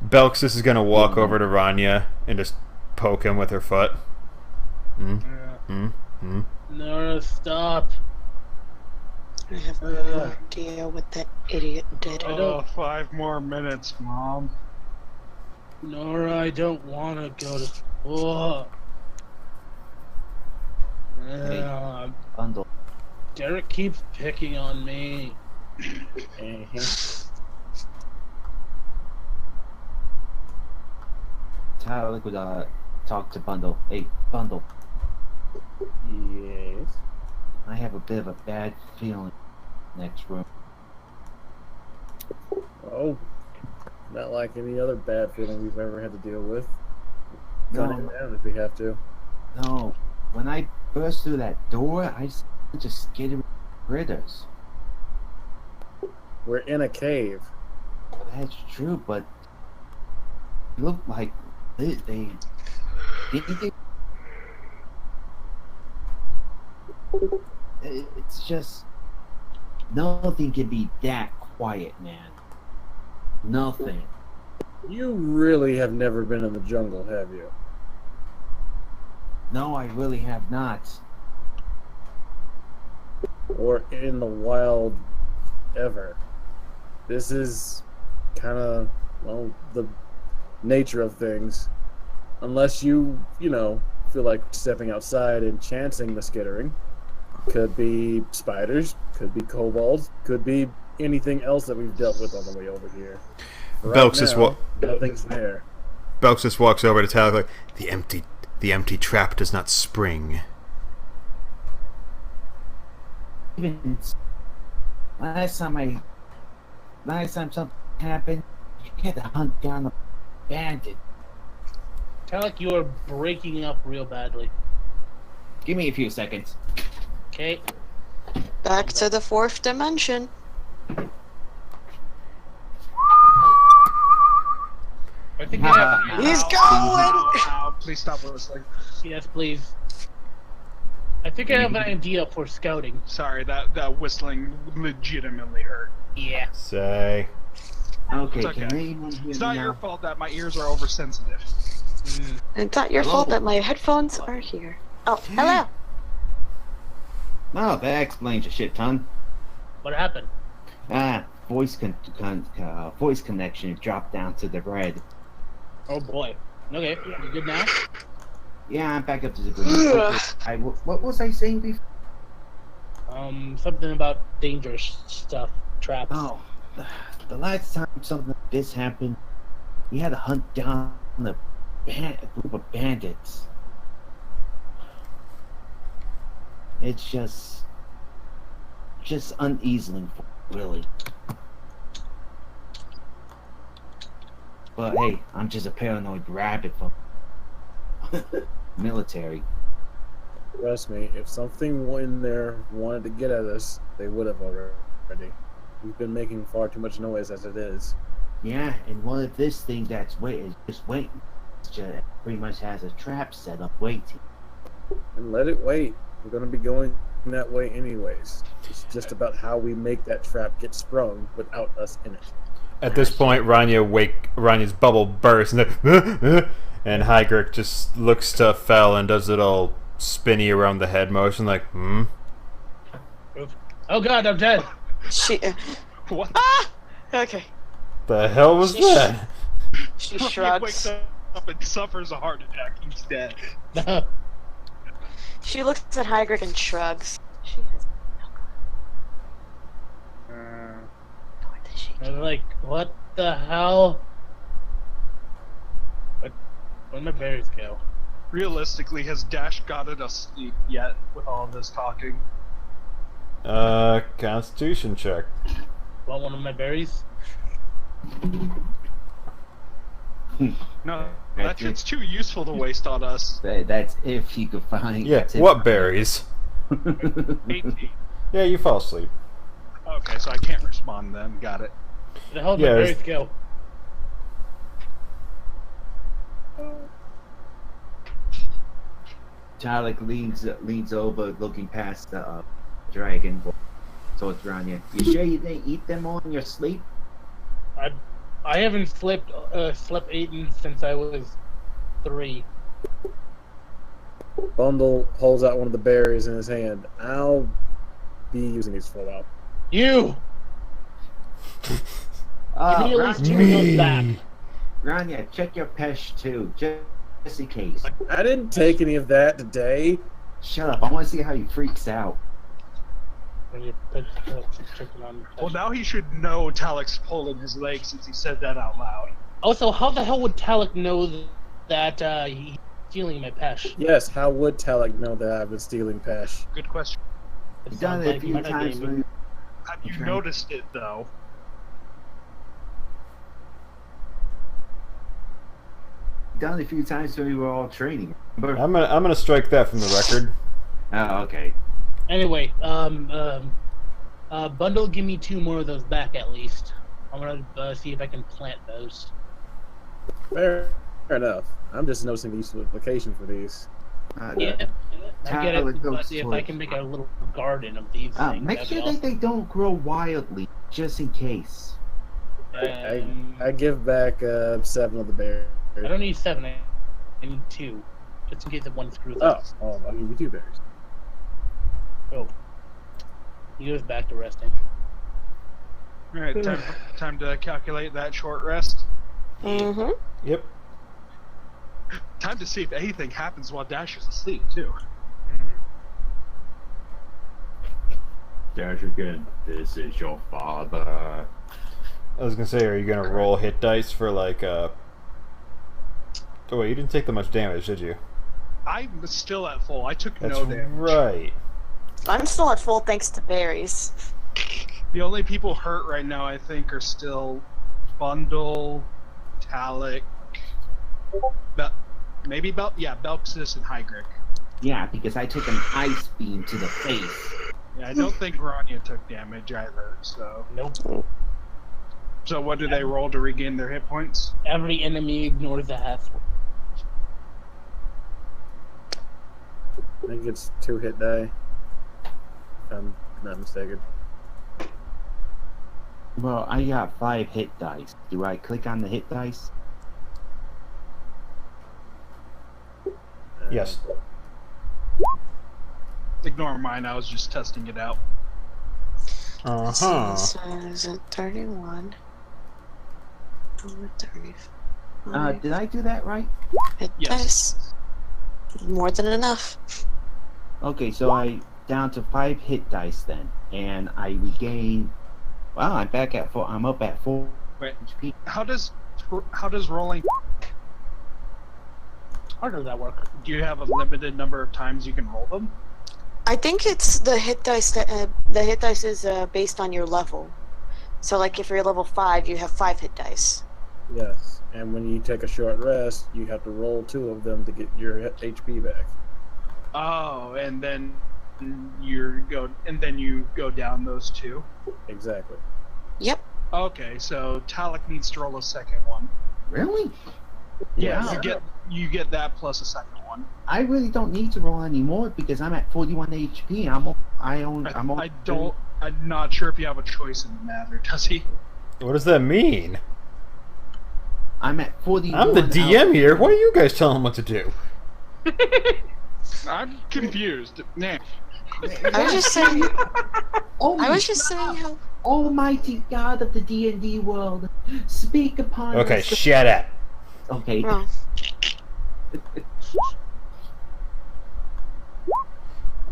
A: Belksis is gonna walk over to Ranya and just poke him with her foot.
C: No, stop.
F: I have no idea what that idiot did.
B: Oh, 5 more minutes, Mom.
C: Nora, I don't want to go to school.
D: Bundle.
C: Derek keeps picking on me.
D: Talic would talk to Bundle. Hey, Bundle.
E: Yes.
D: I have a bit of a bad feeling next room.
E: Oh, not like any other bad feeling we've ever had to deal with.
D: No.
E: Gun it down if we have to.
D: No, when I burst through that door, I saw a bunch of skittery critters.
E: We're in a cave.
D: That's true, but it looked like they it's just nothing can be that quiet, man. Nothing.
E: You really have never been in the jungle, have you?
D: No, I really have not.
E: Or in the wild ever. This is kind of, well, the nature of things. Unless you feel like stepping outside and chancing the skittering. Could be spiders, could be kobolds, could be anything else that we've dealt with on the way over here.
A: Belksis
E: nothing's there.
A: Belksis walks over to Talic like, the empty trap does not spring.
D: Even last time something happened, you had to hunt down a bandit.
C: Talic, you are breaking up real badly.
D: Give me a few seconds.
C: Okay.
F: Back to the 4th dimension.
C: I think I have.
F: He's going!
B: Ow, please stop whistling.
C: Yes, please. I think I have an idea for scouting.
B: Sorry, that whistling legitimately hurt.
C: Yeah.
A: Say.
D: Okay,
B: It's okay.
D: can anyone hear
B: It's
D: me
B: not
D: now?
B: your fault that my ears are oversensitive.
F: It's not your
D: Hello?
F: fault that my headphones are here. Oh, hello.
D: Oh, that explains a shit ton.
C: What happened?
D: Voice connection dropped down to the red.
C: Oh boy. Okay, you good now?
D: Yeah, I'm back up to the green. Okay, what was I saying before?
C: Something about dangerous stuff, traps.
D: Oh, the last time something like this happened, We had to hunt down a group of bandits. It's just uneasy, really. But hey, I'm just a paranoid rabbit from military.
E: Trust me, if something in there wanted to get at us, they would have already. We've been making far too much noise as it is.
D: Yeah, and one of this thing that's just waiting. Just pretty much has a trap set up waiting.
E: And let it wait. We're going to be going that way anyways. It's just about how we make that trap get sprung without us in it.
A: At this point, Ranya's bubble bursts, and Hygric just looks to Fel and does it all spinny around the head motion, like,
C: Oh god, I'm dead.
B: What?
F: Ah! Okay.
A: The hell was that?
F: She
B: Ranya
F: shrugs.
B: wakes up and suffers a heart attack. He's dead.
F: She looks at Hygric and shrugs. She has no clue. What does she do?
C: I'm like, what the hell? Where'd my berries go?
B: Realistically, has Dash gotten us sleep yet with all this talking?
A: Constitution check.
C: Want one of my berries?
B: No, that shit's too useful to waste on us.
D: That's if you could find.
A: Yeah, what berries?
B: 18.
A: Yeah, you fall asleep.
B: Okay, so I can't respond then. Got it.
C: Where the hell did
A: Yeah,
C: my
A: it's-
C: berries go?
D: Talic leans over, looking past the dragon towards Ranya. You sure you didn't eat them all in your sleep?
C: I haven't slept eaten since I was 3.
E: Bundle pulls out one of the berries in his hand. I'll be using these for a while.
C: You! Give me at least 2 of those back.
D: Ranya, check your pesh too, just in case.
E: I didn't take any of that today.
D: Shut up! I want to see how he freaks out.
B: Well, now he should know Talic's pulling his leg since he said that out loud.
C: Also, how the hell would Talic know that he's stealing my pesh?
E: Yes, how would Talic know that I've been stealing Pesh?
B: Good question.
D: You've done it a few times.
B: Have you noticed it, though?
D: Done it a few times when we were all training. Remember?
A: I'm gonna strike that from the record.
D: Oh, okay.
C: Anyway, Bundle, give me 2 more of those back at least. I'm gonna see if I can plant those.
E: Fair enough. I'm just noticing the useful implication for these.
C: Yeah, I get
D: Talic
C: it,
D: goes
C: but if I
D: towards-
C: can make a little garden of these things,
D: Make
C: that'd
D: sure
C: be
D: that
C: awesome.
D: they don't grow wildly, just in case.
E: I give back 7 of the berries.
C: I don't need 7, I need 2. Just in case if one screws up.
E: Oh, I'll give you 2 berries.
C: Oh. He goes back to resting.
B: Alright, time to calculate that short rest.
F: Mm-hmm.
A: Yep.
B: Time to see if anything happens while Dash is asleep, too.
D: Dashegen, this is your father.
A: I was gonna say, are you gonna roll hit dice for like Oh wait, you didn't take that much damage, did you?
B: I'm still at full. I took
A: That's
B: no damage.
A: right.
F: I'm still at full thanks to berries.
B: The only people hurt right now, I think, are still Bundle, Talic, Belksis and Hygric.
D: Yeah, because I took an ice beam to the face.
B: Yeah, I don't think Ranya took damage either, so...
C: Nope.
B: So what do they roll to regain their hit points?
C: Every enemy ignores the half.
E: I think it's 2 hit die. If I'm not mistaken.
D: Well, I got 5 hit dice. Do I click on the hit dice?
A: Yes.
B: Ignore mine, I was just testing it out.
A: Uh-huh.
F: So is it 31? Over 35.
D: Did I do that right?
F: It
B: Yes.
F: does. More than enough.
D: Okay, so I down to 5 hit dice then, and I regain. Wow, I'm back at 4. I'm up at 4
B: Wait.
D: HP.
B: How does how does rolling?
C: How does that work?
B: Do you have a limited number of times you can roll them?
F: I think it's the hit dice that the hit dice is based on your level. So like if you're level 5, you have 5 hit dice.
E: Yes, and when you take a short rest, you have to roll 2 of them to get your HP back.
B: Oh, and then you go down those 2.
E: Exactly.
F: Yep.
B: Okay, so Talic needs to roll a second one.
D: Really?
B: Yeah,
D: Yeah.
B: you get that plus a second one.
D: I really don't need to roll anymore because I'm at 41 HP.
B: I'm not sure if you have a choice in the matter, does he?
A: What does that mean?
D: I'm at 41.
A: I'm the DM here. Why are you guys telling him what to do?
B: I'm confused. Nah.
F: I was just saying.
D: Oh
F: I was just saying how.
D: Almighty God of the D&D world, speak upon
A: Okay,
D: us.
A: shut up.
D: Okay.
F: Well,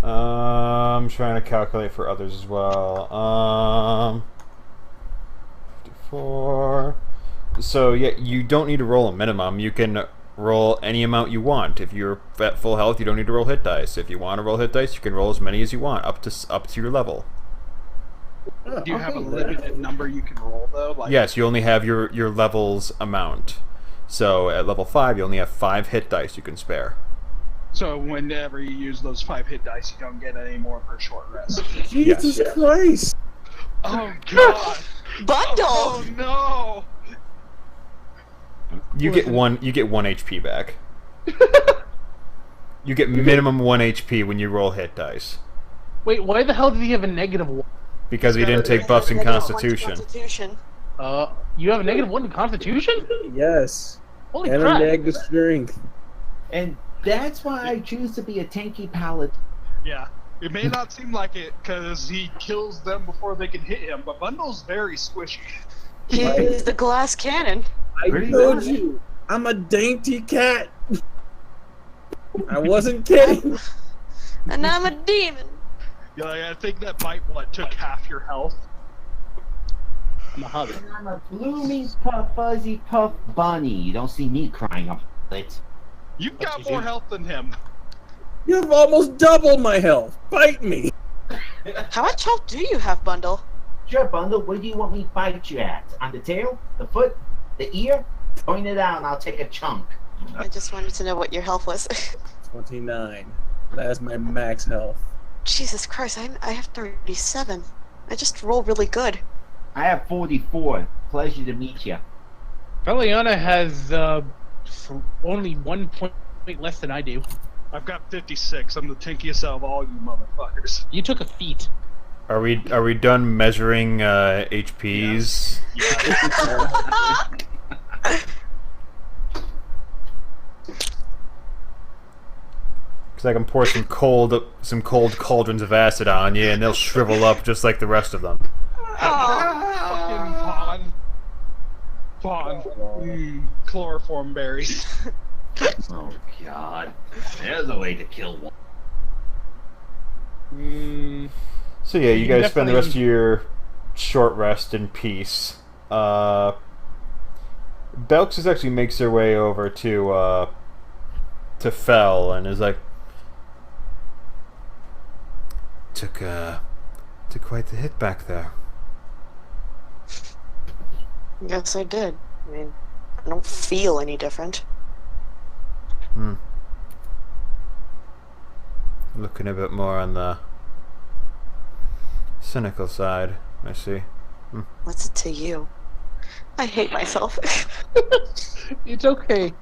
A: I'm trying to calculate for others as well. 54. So yeah, you don't need to roll a minimum. You can roll any amount you want. If you're at full health, you don't need to roll hit dice. If you want to roll hit dice, you can roll as many as you want, up to your level.
B: Do you have a limited number you can roll though? Like,
A: Yes, you only have your level's amount. So at level 5, you only have 5 hit dice you can spare.
B: So whenever you use those 5 hit dice, you don't get any more per short rest.
E: Jesus
A: Yes.
E: Christ!
B: Oh God!
F: bundle.
B: Oh no!
A: You get one HP back. You get minimum 1 HP when you roll hit dice.
C: Wait, why the hell did he have a -1?
A: Because he didn't take buffs in Constitution.
F: Constitution.
C: You have a -1 in Constitution?
E: Yes.
C: Holy
E: And
C: crap!
E: a negative strength.
D: And that's why I choose to be a tanky paladin.
B: Yeah, it may not seem like it because he kills them before they can hit him, but Bundle's very squishy.
F: He's the glass cannon.
E: I
D: Pretty
E: told
D: much.
E: you, I'm a dainty cat. I wasn't kidding.
F: And I'm a demon.
B: Yeah, like, I think that bite took half your health.
C: I'm a hobbit.
D: And I'm a blooming fuzzy puff bunny. You don't see me crying up it.
B: You've
C: But
B: got
C: you
B: more
C: do.
B: health than him.
E: You've almost doubled my health. Bite me.
F: How much health do you have, Bundle?
D: Sure, Bundle, where do you want me to bite you at? On the tail? The foot? The ear? Point it out and I'll take a chunk.
F: I just wanted to know what your health was.
E: 29. That's my max health.
F: Jesus Christ, I have 37. I just roll really good.
D: I have 44. Pleasure to meet you.
C: Feliana has only 1 point less than I do.
B: I've got 56. I'm the tinkiest out of all you motherfuckers.
C: You took a feat.
A: Are we done measuring HPs? Because I can pour some cold cauldrons of acid on you, and they'll shrivel up just like the rest of them.
B: Fucking Fawn. Chloroform berries.
D: Oh, God. There's a way to kill one.
A: So yeah, you
C: You can
A: guys spend the rest of
C: definitely-
A: your short rest in peace. Belks actually makes their way over to Fel and is like, took quite the hit back there.
F: Yes, I did. I mean, I don't feel any different.
A: Looking a bit more on the cynical side, I see.
F: What's it to you? I hate myself.
C: It's okay.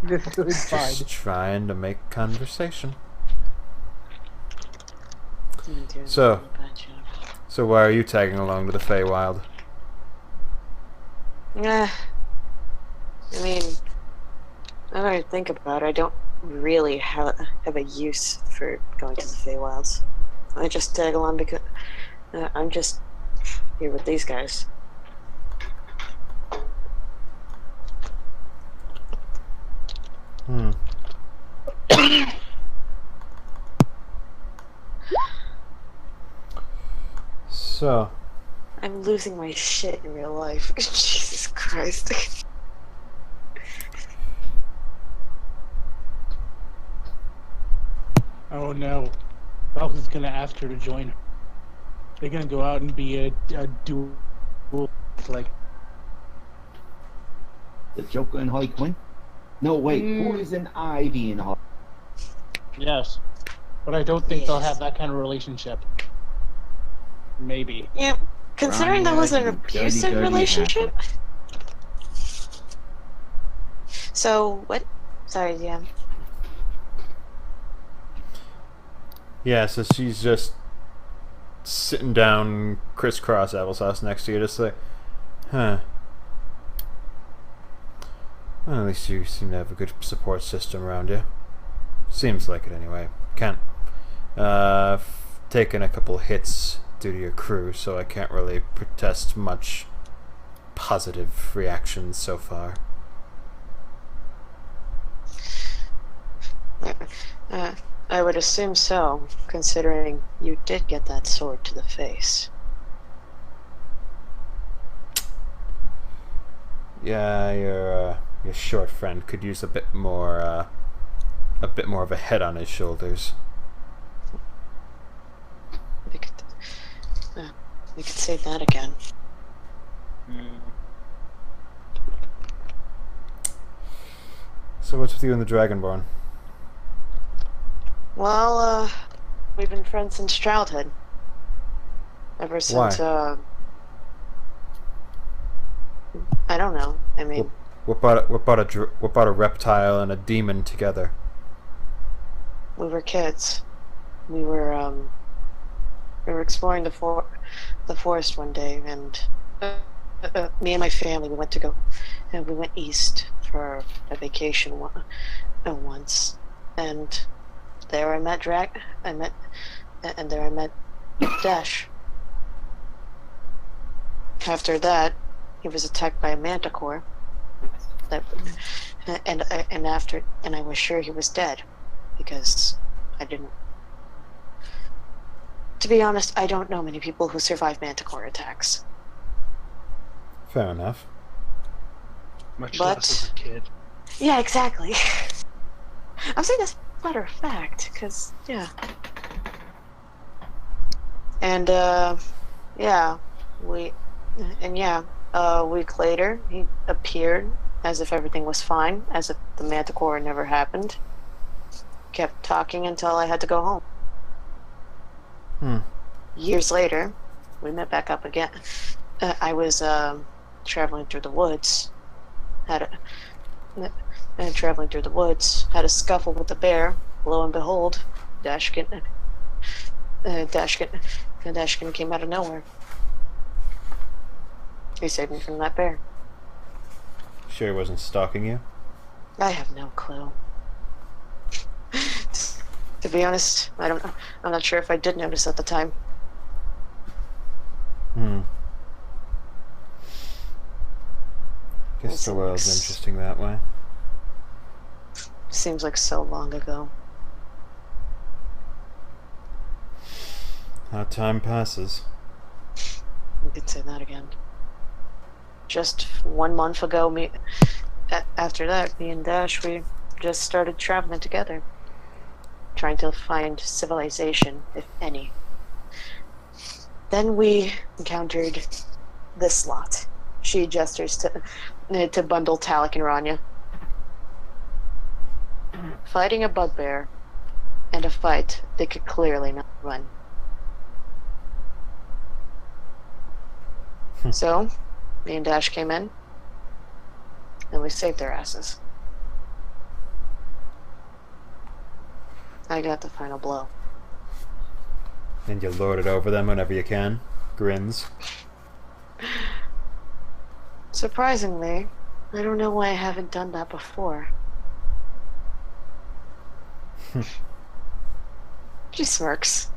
C: You're doing fine.
A: Just trying to make conversation. So why are you tagging along to the Feywild?
F: I mean, now that I think about it, I don't really have a use for going to the Feywilds. I just tag along because I'm just here with these guys.
A: So,
F: I'm losing my shit in real life. Jesus Christ.
C: Oh no. Falcon's gonna ask her to join her. They're gonna go out and be a duel. Like,
D: The Joker and Harley Quinn? No, wait. Who is an Ivy and Harley?
C: yes. But I don't think they'll
F: Yes.
C: have that kind of relationship. Maybe.
F: Yeah, considering that
D: Ranya,
F: was an
D: you
F: abusive
D: dirty
F: relationship. So what? Sorry, yeah.
A: Yeah, so she's just sitting down crisscross applesauce next to you, just like, huh. Well, at least you seem to have a good support system around you. Seems like it anyway. Can't. Taken a couple hits due to your crew, so I can't really protest much positive reactions so far.
F: I would assume so, considering you did get that sword to the face.
A: Yeah, your short friend could use a bit more of a head on his shoulders.
F: We could say that again.
A: So what's with you and the dragonborn?
F: Well, we've been friends since childhood. Ever since, I don't know. I mean,
A: What about a reptile and a demon together?
F: we were kids. We were exploring the forest one day, and me and my family we went east for a vacation once, and there I met Dash. After that, he was attacked by a manticore. And I was sure he was dead, because I didn't. To be honest, I don't know many people who survive manticore attacks.
A: Fair enough.
B: Much
F: But-
B: less as a kid.
F: Yeah, exactly. I'm saying this matter of fact, because, yeah. And, a week later, he appeared as if everything was fine, as if the manticore never happened. Kept talking until I had to go home. Years later, we met back up again. I was, traveling through the woods. Had a scuffle with the bear. Lo and behold, Dashegen came out of nowhere. He saved me from that bear.
A: Sure he wasn't stalking you?
F: I have no clue. To be honest, I don't know. I'm not sure if I did notice at the time.
A: Guess the world's interesting that way.
F: Seems like so long ago.
A: How time passes.
F: You could say that again. Just 1 month ago, after that, me and Dash, we just started traveling together. Trying to find civilization, if any. Then we encountered this lot. She gestures to bundle Talic and Ranya. Fighting a bugbear, and a fight they could clearly not run. So, me and Dash came in, and we saved their asses. I got the final blow.
A: And you lord it over them whenever you can. Grins.
F: Surprisingly, I don't know why I haven't done that before. She smirks.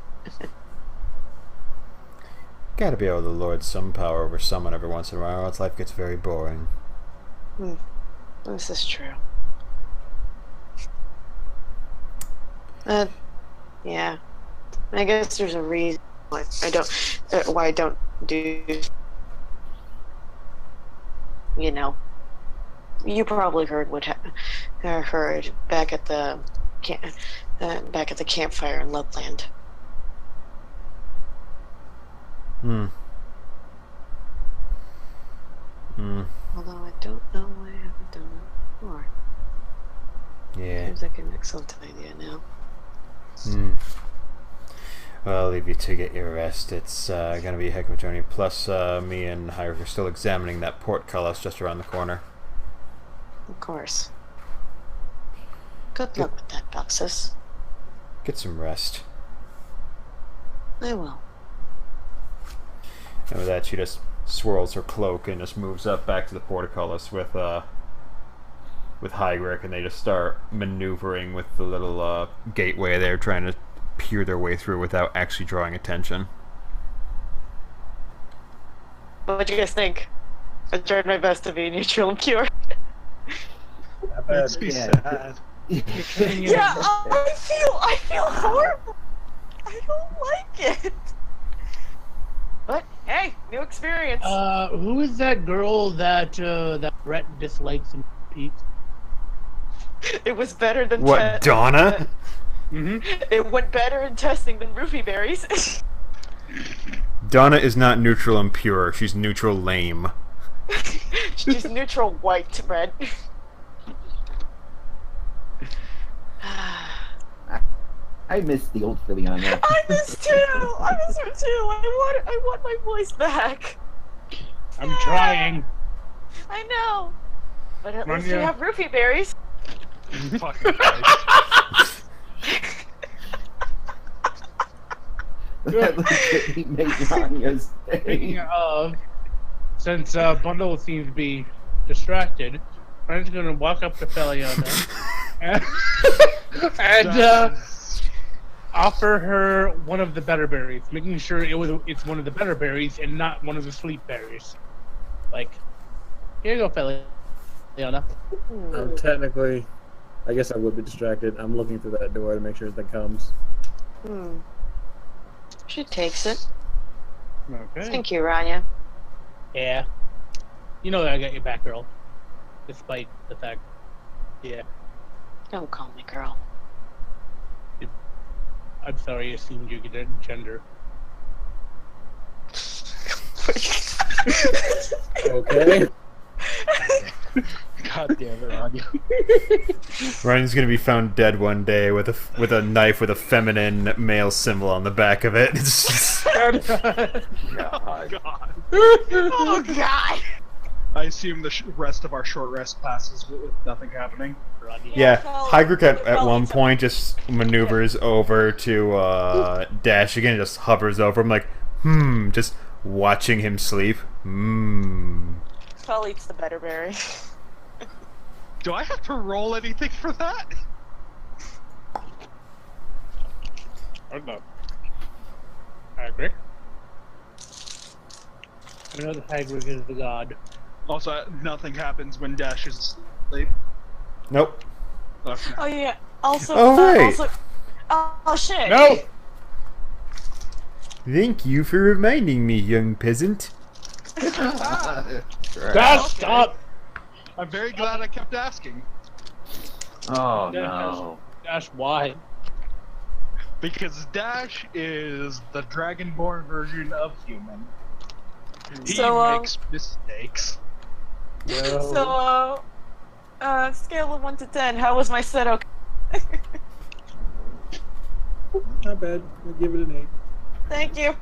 A: Gotta be able to lord some power over someone every once in a while, or else life gets very boring.
F: This is true. Yeah. I guess there's a reason why I don't do. You know, you probably heard heard back at the back at the campfire in Loveland. Although I don't know why I haven't done that before.
A: Yeah.
F: Seems like an excellent idea now.
A: Well, I'll leave you to get your rest. It's gonna be a heck of a journey. Plus, me and Hyrule are still examining that portcullis just around the corner.
F: Of course. Good luck with that, Boxus.
A: Get some rest.
F: I will.
A: And with that, she just swirls her cloak and just moves up back to the portcullis with Hygric, and they just start maneuvering with the little gateway there, trying to peer their way through without actually drawing attention.
F: What do you guys think? I tried my best to be neutral and pure.
B: Makes me sad.
F: Yeah, I feel horrible. I don't like it. But hey, new experience.
C: Who is that girl that that Brett dislikes and repeats?
F: It was better than
A: What, Donna?
F: It went better in testing than roofie berries.
A: Donna is not neutral and pure. She's neutral lame.
F: She's neutral white bread.
D: I miss the old Feliana.
F: I miss too. I miss her too. I want my voice back.
C: I'm trying.
F: I know. But at least
C: Ranya.
F: you have roofie berries.
B: Fucking Christ.
D: That legitimately made Ranya's
C: Speaking
D: day.
C: of, since Bundle seems to be distracted, I'm just gonna walk up to Feliana and offer her one of the better berries, making sure it's one of the better berries and not one of the sleep berries. Like, here you go, Feliana.
E: I'm technically, I guess I would be distracted. I'm looking through that door to make sure that comes.
F: She takes it.
C: Okay.
F: Thank you, Ranya.
C: Yeah. You know that I got your back, girl. Despite the fact. Yeah.
F: Don't call me girl.
C: I'm sorry, I assumed you get gender.
E: Okay.
B: God damn it, Ranya.
A: Ryan's gonna be found dead one day with a knife with a feminine male symbol on the back of it. It's just...
B: God.
F: Oh God!
B: I assume the rest of our short rest passes with nothing happening.
A: Yeah,
F: Well,
A: Hygric at
F: well,
A: one
F: it's a-
A: point just maneuvers over to Dashegen and just hovers over him like, just watching him sleep.
F: Fell eats the better berry.
B: Do I have to roll anything for that?
C: Or no. Hagrid. I know that Hagrid is the god.
B: Also, nothing happens when Dash is asleep.
A: Nope.
B: Okay.
F: Oh yeah. Also.
A: Oh, right.
F: Also. Oh shit.
C: No!
A: Thank you for reminding me, young peasant.
C: Dash, stop!
B: I'm very glad I kept asking.
D: Oh
C: Dash,
D: no.
C: Dash, why?
B: Because Dash is the dragonborn version of human. He
F: So,
B: makes mistakes.
F: So, scale of 1 to 10, how was my set? Okay.
E: Not bad. I'll give it an 8.
F: Thank you.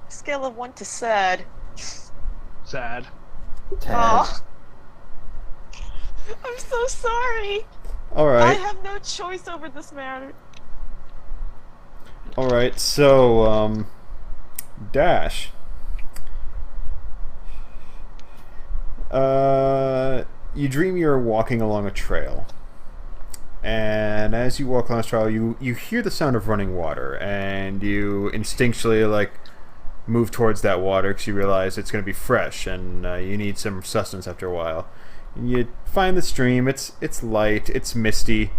F: Scale of 1 to sad.
B: Sad.
D: Tad.
F: Oh. I'm so sorry. I
A: Alright.
F: have no choice over this matter.
A: Alright, so, Dash. You dream you're walking along a trail. And as you walk along this trail, you hear the sound of running water, and you instinctually, like, move towards that water because you realize it's going to be fresh, and you need some sustenance after a while. And you find the stream, it's light, it's misty,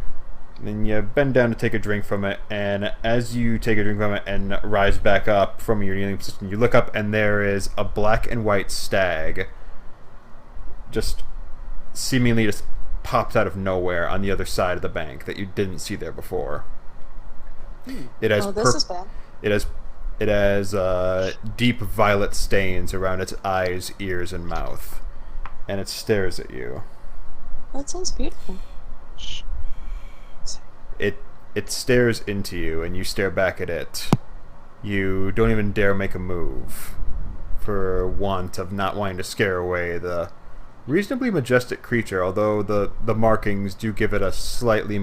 A: and you bend down to take a drink from it, and as you take a drink from it and rise back up from your kneeling position, you look up and there is a black and white stag just seemingly just popped out of nowhere on the other side of the bank that you didn't see there before. It has
F: this is bad.
A: It has deep violet stains around its eyes, ears, and mouth, and it stares at you.
F: That sounds beautiful.
A: It stares into you, and you stare back at it. You don't even dare make a move, for want of not wanting to scare away the reasonably majestic creature, although the markings do give it a slightly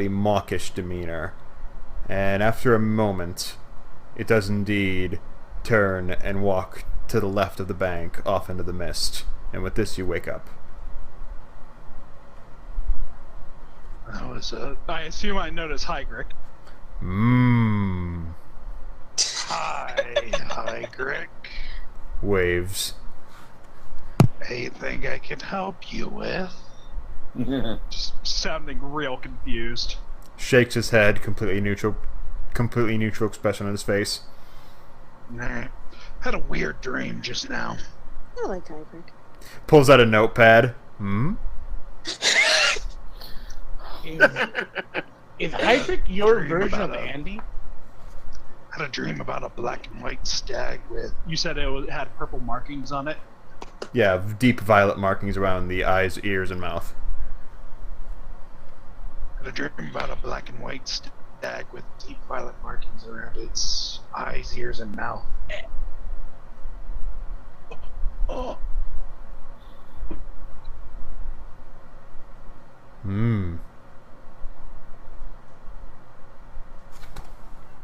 A: mawkish demeanor. And after a moment, it does indeed turn and walk to the left of the bank, off into the mist. And with this, you wake up.
B: That was I assume I noticed Hygric. Hi, Hygric.
A: Waves.
B: Anything I can help you with? Just sounding real confused.
A: Shakes his head, completely neutral expression on his face.
B: Nah. Had a weird dream just now.
F: I like Hybrid.
A: Pulls out a notepad.
C: Is Hybrid your
B: Dream
C: version of
B: about a-
C: Andy?
B: Had a dream about a black and white stag with. You said it had purple markings on it?
A: Yeah, deep violet markings around the eyes, ears, and mouth.
B: Had a dream about a black and white stag with deep violet markings around its eyes, ears, and mouth. Oh.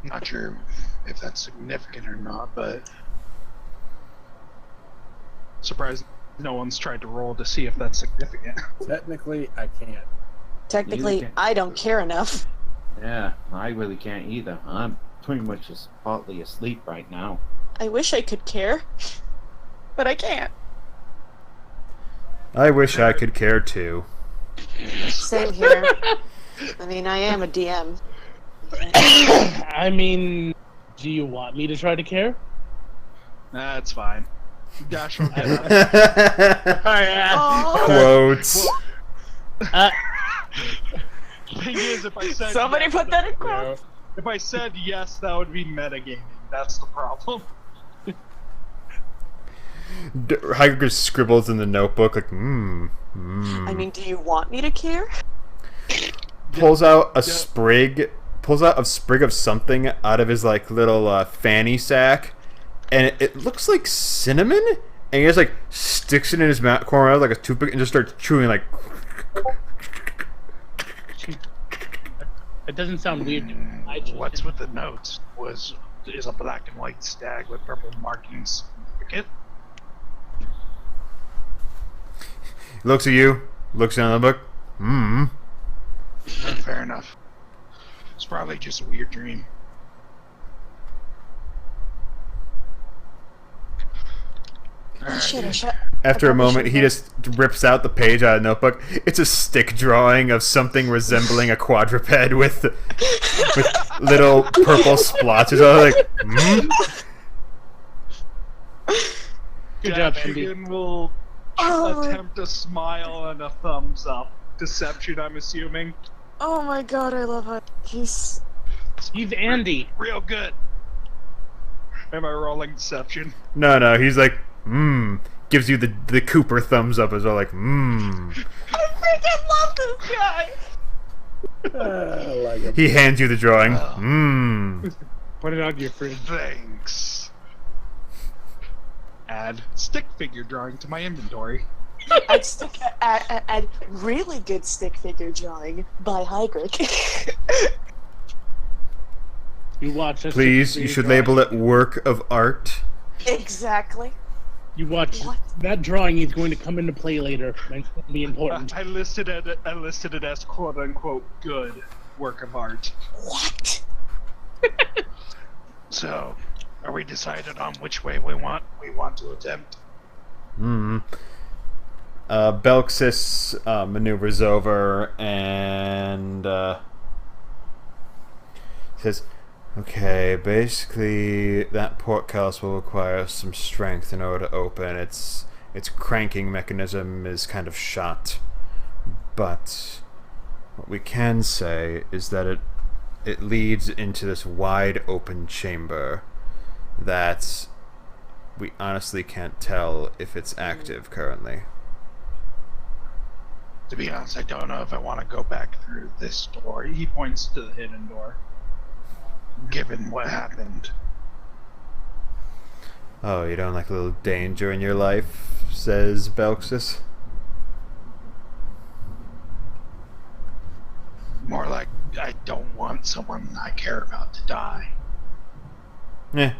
B: Not sure if that's significant or not, but surprised no one's tried to roll to see if that's significant.
E: Technically, I can't.
F: Technically,
D: Neither can-
F: I don't care enough.
D: Yeah, I really can't either. I'm pretty much just partly asleep right now.
F: I wish I could care, but I can't.
A: I wish I could care too.
F: Same here. I mean, I am a DM.
C: I mean, do you want me to try to care?
B: That's fine. Dash will get it.
F: Oh,
A: Quotes.
B: Thing is, if I said
F: somebody
B: yes,
F: put that in quotes.
B: if I said yes, that would be metagaming. That's the problem.
A: Hygric scribbles in the notebook like,
F: I mean, do you want me to care?
A: Pulls out a sprig of something out of his like little fanny sack, and it looks like cinnamon, and he just like sticks it in his mouth corner like a toothpick and just starts chewing like.
C: It doesn't sound weird to me. I just
B: What's with the notes? Is a black and white stag with purple markings. It,
A: Looks at you, looks down the book.
B: fair enough. It's probably just a weird dream.
F: Shit.
A: After a moment, he just rips out the page out of the notebook. It's a stick drawing of something resembling a quadruped with little purple splotches. I was like,
C: Good job, Andy.
B: Dashegen will attempt a smile and a thumbs up. Deception, I'm assuming.
F: Oh my god, I love how he's.
C: He's Andy.
B: Real good. Am I rolling deception?
A: No, he's like, gives you the Cooper thumbs up as well, like,
F: I freaking love this guy!
E: I like it.
A: He hands you the drawing.
C: Put it on your fridge.
B: Thanks. Add stick figure drawing to my inventory.
F: Add really good stick figure drawing by Hygric.
C: You watch this.
A: Please, you should label it work of art.
F: Exactly.
C: You watch
F: What?
C: that drawing is going to come into play later. And it's going to be important.
B: I listed it as quote unquote good work of art.
F: What?
B: So, are we decided on which way we want to attempt?
A: Belxis maneuvers over and says, okay, basically that portcullis will require some strength in order to open. Its cranking mechanism is kind of shot. But what we can say is that it leads into this wide open chamber that we honestly can't tell if it's active currently.
B: To be honest, I don't know if I want to go back through this door. He points to the hidden door. Given what happened.
A: Oh, you don't like a little danger in your life, says Belxis.
B: More like, I don't want someone I care about to die.
A: Yeah.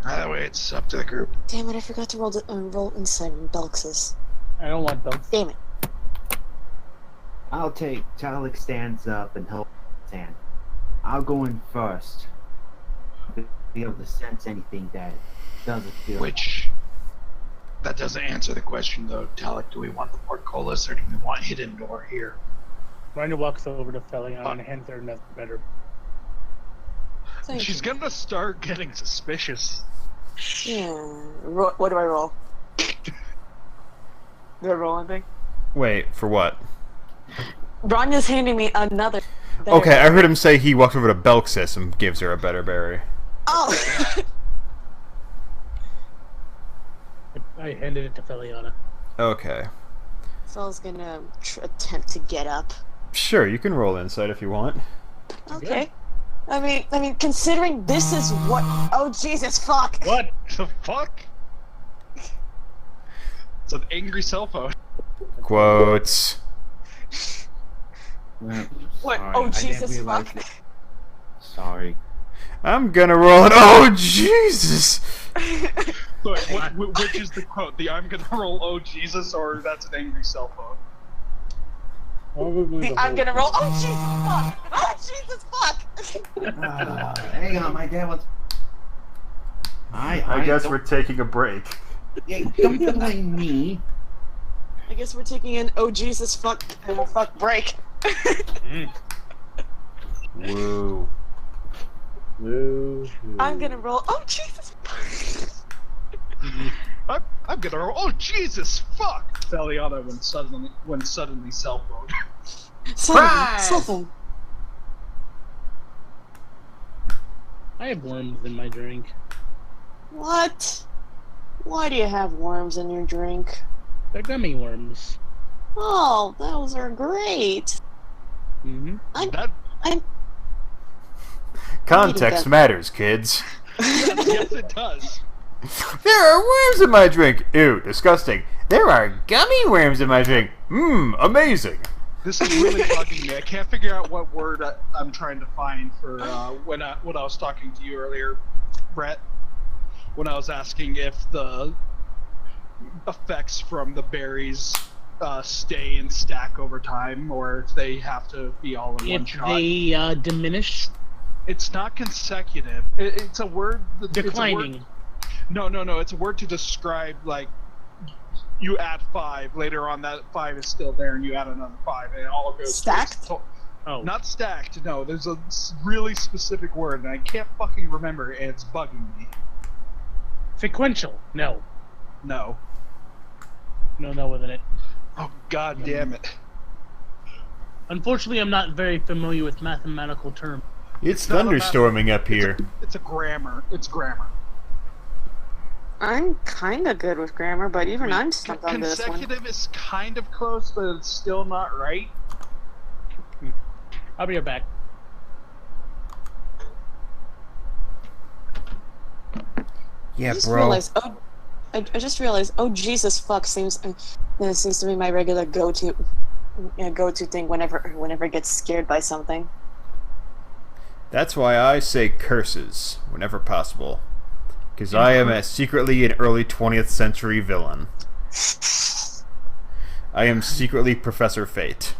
B: Either way, it's up to the group.
F: Damn it, I forgot to roll insight on Belx's.
C: I don't want Belx.
F: Damn it.
D: I'll take. Talic stands up and helps his hand. I'll go in first. Be able to sense anything that doesn't feel.
B: Which, that doesn't answer the question though. Talic, do we want the portcullis or do we want hidden door here?
C: Ranya walks over to Feliana and hands her nothing better.
F: Thank
B: She's
F: you.
B: gonna start getting suspicious.
F: Yeah. What do I roll? Do I roll anything?
A: Wait, for what?
F: Ranya's handing me another.
A: Okay, I heard him say he walked over to Belxis and gives her a better berry.
F: Oh!
C: I handed it to Feliana.
A: Okay.
F: Fel's gonna attempt to get up.
A: Sure, you can roll insight if you want.
F: Okay. I mean, considering this is what. Oh Jesus, fuck!
C: What?
B: The fuck? It's an angry cell phone.
A: Quotes.
F: What?
D: Sorry,
F: Oh
D: I didn't
F: Jesus,
D: realize
F: fuck!
D: it. Sorry.
A: I'm gonna roll an. Oh, Jesus!
B: But which is the quote? The I'm gonna roll oh Jesus or that's an angry cell phone?
C: Probably the
F: I'm
C: whole
F: gonna roll. Oh Jesus, fuck! Oh Jesus, fuck!
D: Hang on, my dad was.
A: I guess we're taking a break.
D: Yeah, don't blame me.
F: I guess we're taking an oh Jesus, fuck break.
A: Woo.
E: Woo.
F: I'm gonna roll. Oh Jesus!
B: I'm gonna roll oh Jesus fuck! Feliana when suddenly cell phone.
F: Something.
C: I have worms in my drink.
F: What? Why do you have worms in your drink?
C: They're gummy worms.
F: Oh, those are great.
C: Mm-hmm.
A: Context matters, kids.
B: Yes, it does.
A: There are worms in my drink. Ew, disgusting. There are gummy worms in my drink. Mmm, amazing.
B: This is really bugging me. I can't figure out what word I'm trying to find for when I was talking to you earlier, Brett. When I was asking if the effects from the berries stay and stack over time, or if they have to be all in one
C: If
B: shot.
C: they diminish,
B: It's not consecutive. It's a word.
C: declining.
B: No. It's a word to describe, like, you add 5, later on that 5 is still there, and you add another 5, and it all goes...
F: Stacked?
C: Oh,
B: Not stacked, no. There's a really specific word, and I can't fucking remember it, and it's bugging me.
C: sequential. No,
B: No.
C: with it.
B: Oh, god damn it.
C: Unfortunately, I'm not very familiar with mathematical terms.
A: It's
B: not a
A: thunderstorming up here.
B: It's a grammar. It's grammar.
F: I'm kind of good with grammar, but even I'm stuck on this one.
B: Consecutive is kind of close, but it's still not right.
C: I'll be right back.
A: Yeah,
F: I just
A: bro.
F: realized, I just realized, oh Jesus fuck seems to be my regular go-to thing whenever it gets scared by something.
A: That's why I say curses whenever possible. Because I am secretly an early 20th century villain. I am secretly Professor Fate.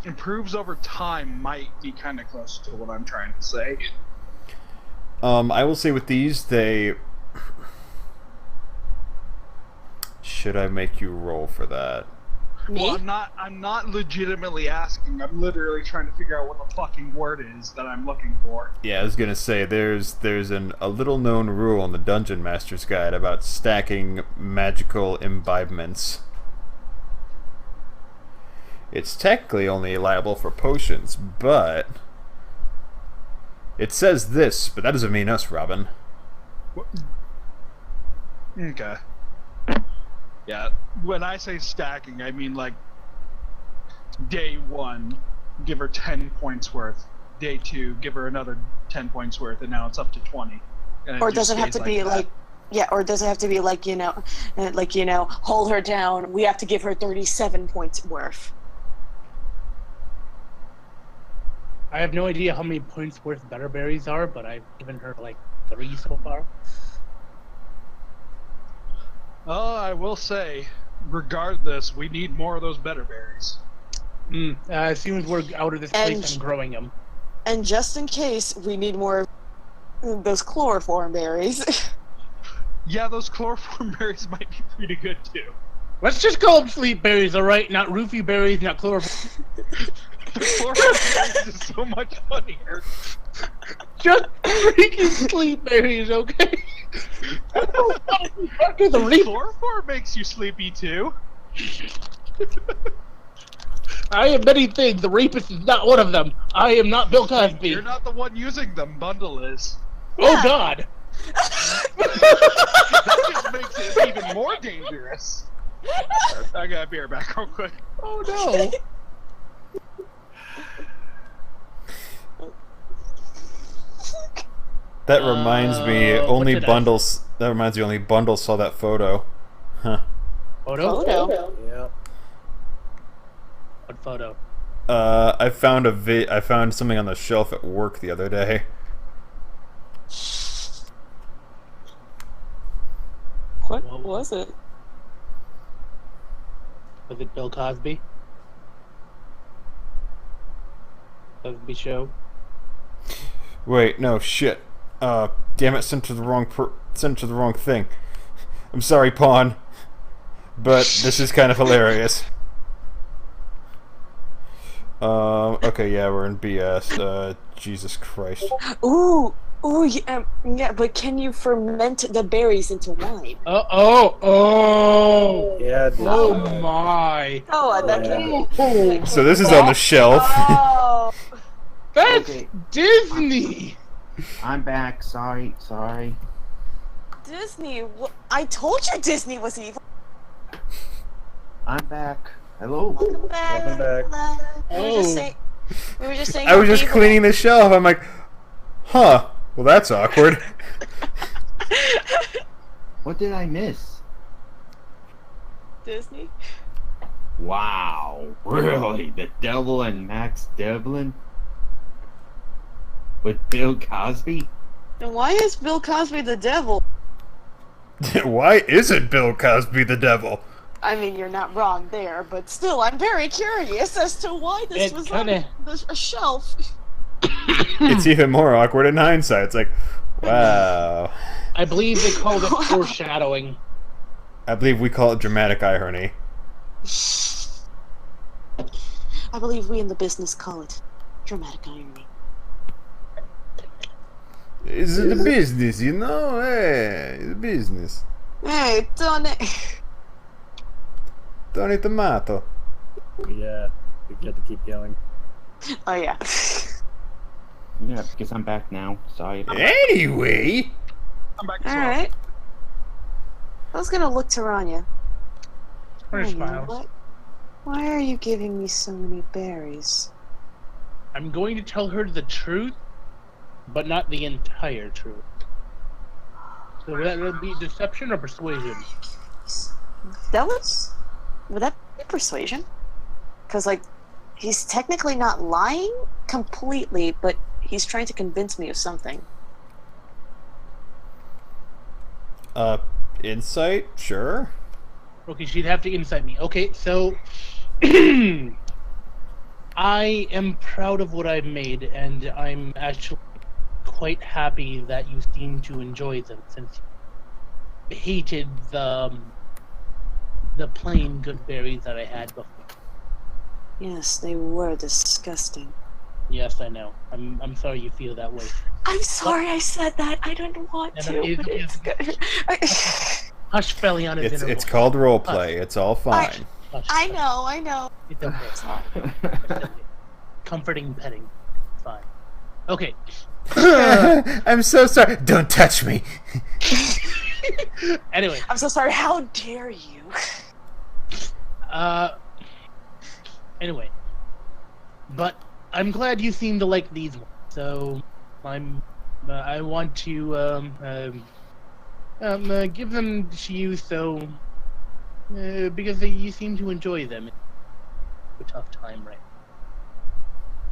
B: Improves over time might be kind of close to what I'm trying to say.
A: I will say with these, they... Should I make you roll for that?
F: Me?
B: Well, I'm not legitimately asking. I'm literally trying to figure out what the fucking word is that I'm looking for.
A: Yeah, I was gonna say there's a little known rule in the Dungeon Master's Guide about stacking magical imbibements. It's technically only liable for potions, but it says this, but that doesn't mean us, Robin.
B: Okay. Yeah, when I say stacking, I mean like day 1, give her 10 points worth. Day 2, give her another 10 points worth, and now it's up to 20. And
F: Or
B: just
F: does it have
B: stays
F: to be
B: that.
F: like, yeah, or does it have to be like, hold her down, we have to give her 37 points worth.
C: I have no idea how many points worth better berries are, but I've given her like 3 so far.
B: Oh, I will say, regardless, we need more of those better berries.
C: As soon as we're out of this place, I'm growing them.
F: And just in case, we need more of those chloroform berries.
B: Yeah, those chloroform berries might be pretty good too.
C: Let's just call them sleep berries, alright? Not roofie berries, not chloroform.
B: The chloroform berries is so much funnier.
C: Just freaking sleep berries, okay? The reaper.
B: Chloroform makes you sleepy too.
C: I am many things. The rapist is not one of them. I am not Bill Cosby.
B: You're not the one using them. Bundle is.
C: Oh God!
B: That just makes it even more dangerous. I got a beer back real quick.
C: Oh no!
A: That reminds me, only bundles. That reminds me, only bundles saw that photo. Huh.
F: Photo?
E: Yeah.
C: What photo?
A: I found something on the shelf at work the other day.
F: What was it?
C: Was it Bill Cosby? Cosby Show?
A: Wait, no, shit. Damn it, sent to the wrong thing. I'm sorry, Pawn. But this is kind of hilarious. Okay, yeah, we're in BS. Jesus Christ.
F: Ooh, yeah, but can you ferment the berries into wine?
E: Yeah.
C: Oh my!
F: Oh, that can.
A: So this is on the shelf.
F: Oh,
C: That's
D: Okay.
C: Disney!
D: I'm back. Sorry.
F: Disney! I told you Disney was evil.
D: I'm back. Hello.
F: Welcome back.
E: Welcome back.
F: We were just saying.
A: I was just
F: evil.
A: cleaning the shelf. I'm like, huh. Well, that's awkward.
D: What did I miss?
F: Disney.
D: Wow. Really? The Devil and Max Devlin? With Bill Cosby?
F: And why is Bill Cosby the devil?
A: Why isn't Bill Cosby the devil?
F: I mean, you're not wrong there, but still, I'm very curious as to why this
C: It
F: was
C: kinda-
F: on a shelf.
A: It's even more awkward in hindsight. It's like, wow.
C: I believe they called it foreshadowing.
A: I believe we call it dramatic irony.
F: I believe we in the business call it dramatic irony.
A: It's the business, you know? Hey, it's business.
F: Hey, Tony.
A: Tony Tomato.
E: Yeah. We get to keep yelling.
F: Oh yeah.
D: Yeah, because I'm back now. Sorry.
A: Anyway.
B: I'm back as
F: All
B: well.
F: right. I was gonna look to Ranya.
C: Her
F: Ranya,
C: smiles.
F: why are you giving me so many berries?
C: I'm going to tell her the truth, but not the entire truth. So would that be deception or persuasion?
F: Would that be persuasion? Because, like, he's technically not lying completely, but he's trying to convince me of something.
A: Insight? Sure.
C: Okay, she'd have to insight me. Okay, so I am proud of what I've made, and I'm actually quite happy that you seem to enjoy them, since you hated the the plain good berries that I had before.
F: Yes, they were disgusting.
C: Yes, I know. I'm sorry you feel that way.
F: I'm sorry I said that. I don't want
C: No,
F: to.
C: no,
F: But it's good.
C: Hush, Feliana's inner
A: It's
C: voice.
A: called roleplay. It's all fine.
C: Hush,
F: I
C: hush.
F: know, I know.
C: It's okay. It's okay. Comforting petting. Fine. Okay.
A: I'm so sorry. Don't touch me.
C: Anyway.
F: I'm so sorry. How dare you?
C: Anyway. But I'm glad you seem to like these ones. So I want to give them to you. So because you seem to enjoy them. A tough time, right?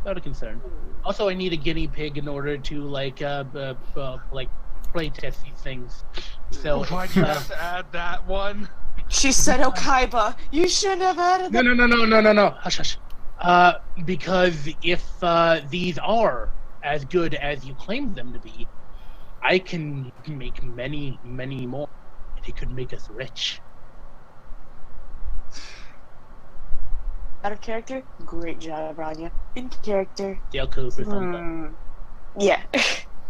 C: Not a concern. Also, I need a guinea pig in order to like play test these things. So
B: Why'd you have to add that one?
F: She said Okaiba. You shouldn't have added that.
C: No. Hush, hush. Because if these are as good as you claim them to be, I can make many, many more. And it could make us rich.
F: Out of character? Great job, Ranya. In character.
C: Dale Cooper, thumbs up.
F: Yeah.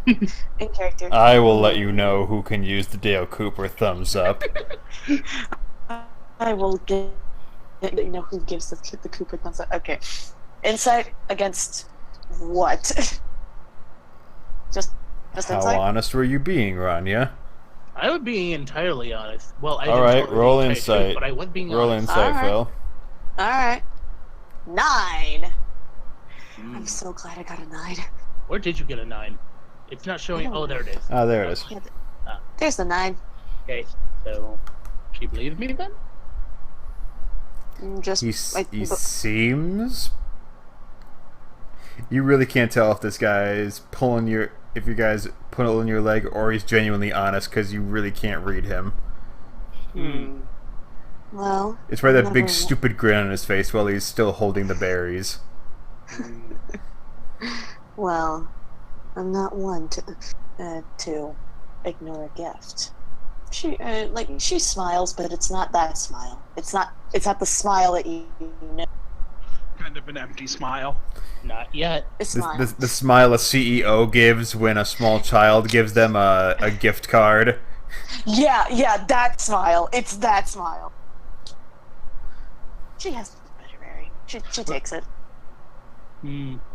F: In character.
A: I will let you know who can use the Dale Cooper thumbs up.
F: I will get you know who gives the Cooper thumbs up. Okay. Insight against what? just
A: How
F: insight?
A: honest were you being, Ranya?
C: I would be entirely honest. Well, I
A: All
C: didn't
A: right,
C: tell you
A: roll
C: the entire
A: insight.
C: truth, but I was being
A: Roll
C: honest.
A: insight,
F: Alright.
A: Phil.
F: Alright. 9.
C: Hmm.
F: I'm so glad I got a 9.
C: Where did you get a 9? It's not showing. Oh, there it is.
A: Ah, there it is.
F: Yeah, there's the 9.
C: Okay, so she believes me then?
F: Just
A: He seems. You really can't tell if this guy is pulling your. If you guys pulling your leg, or he's genuinely honest, because you really can't read him.
F: Well,
A: It's probably that big
F: never-
A: stupid grin on his face while he's still holding the berries.
F: Well, I'm not one to ignore a gift. She smiles, but it's not that smile. It's not the smile that you know.
B: Kind of an empty smile.
C: Not yet.
F: It's
A: The,
F: smile.
A: the smile a CEO gives when a small child gives them a gift card.
F: Yeah, that smile. It's that smile. She has better berry. She takes it.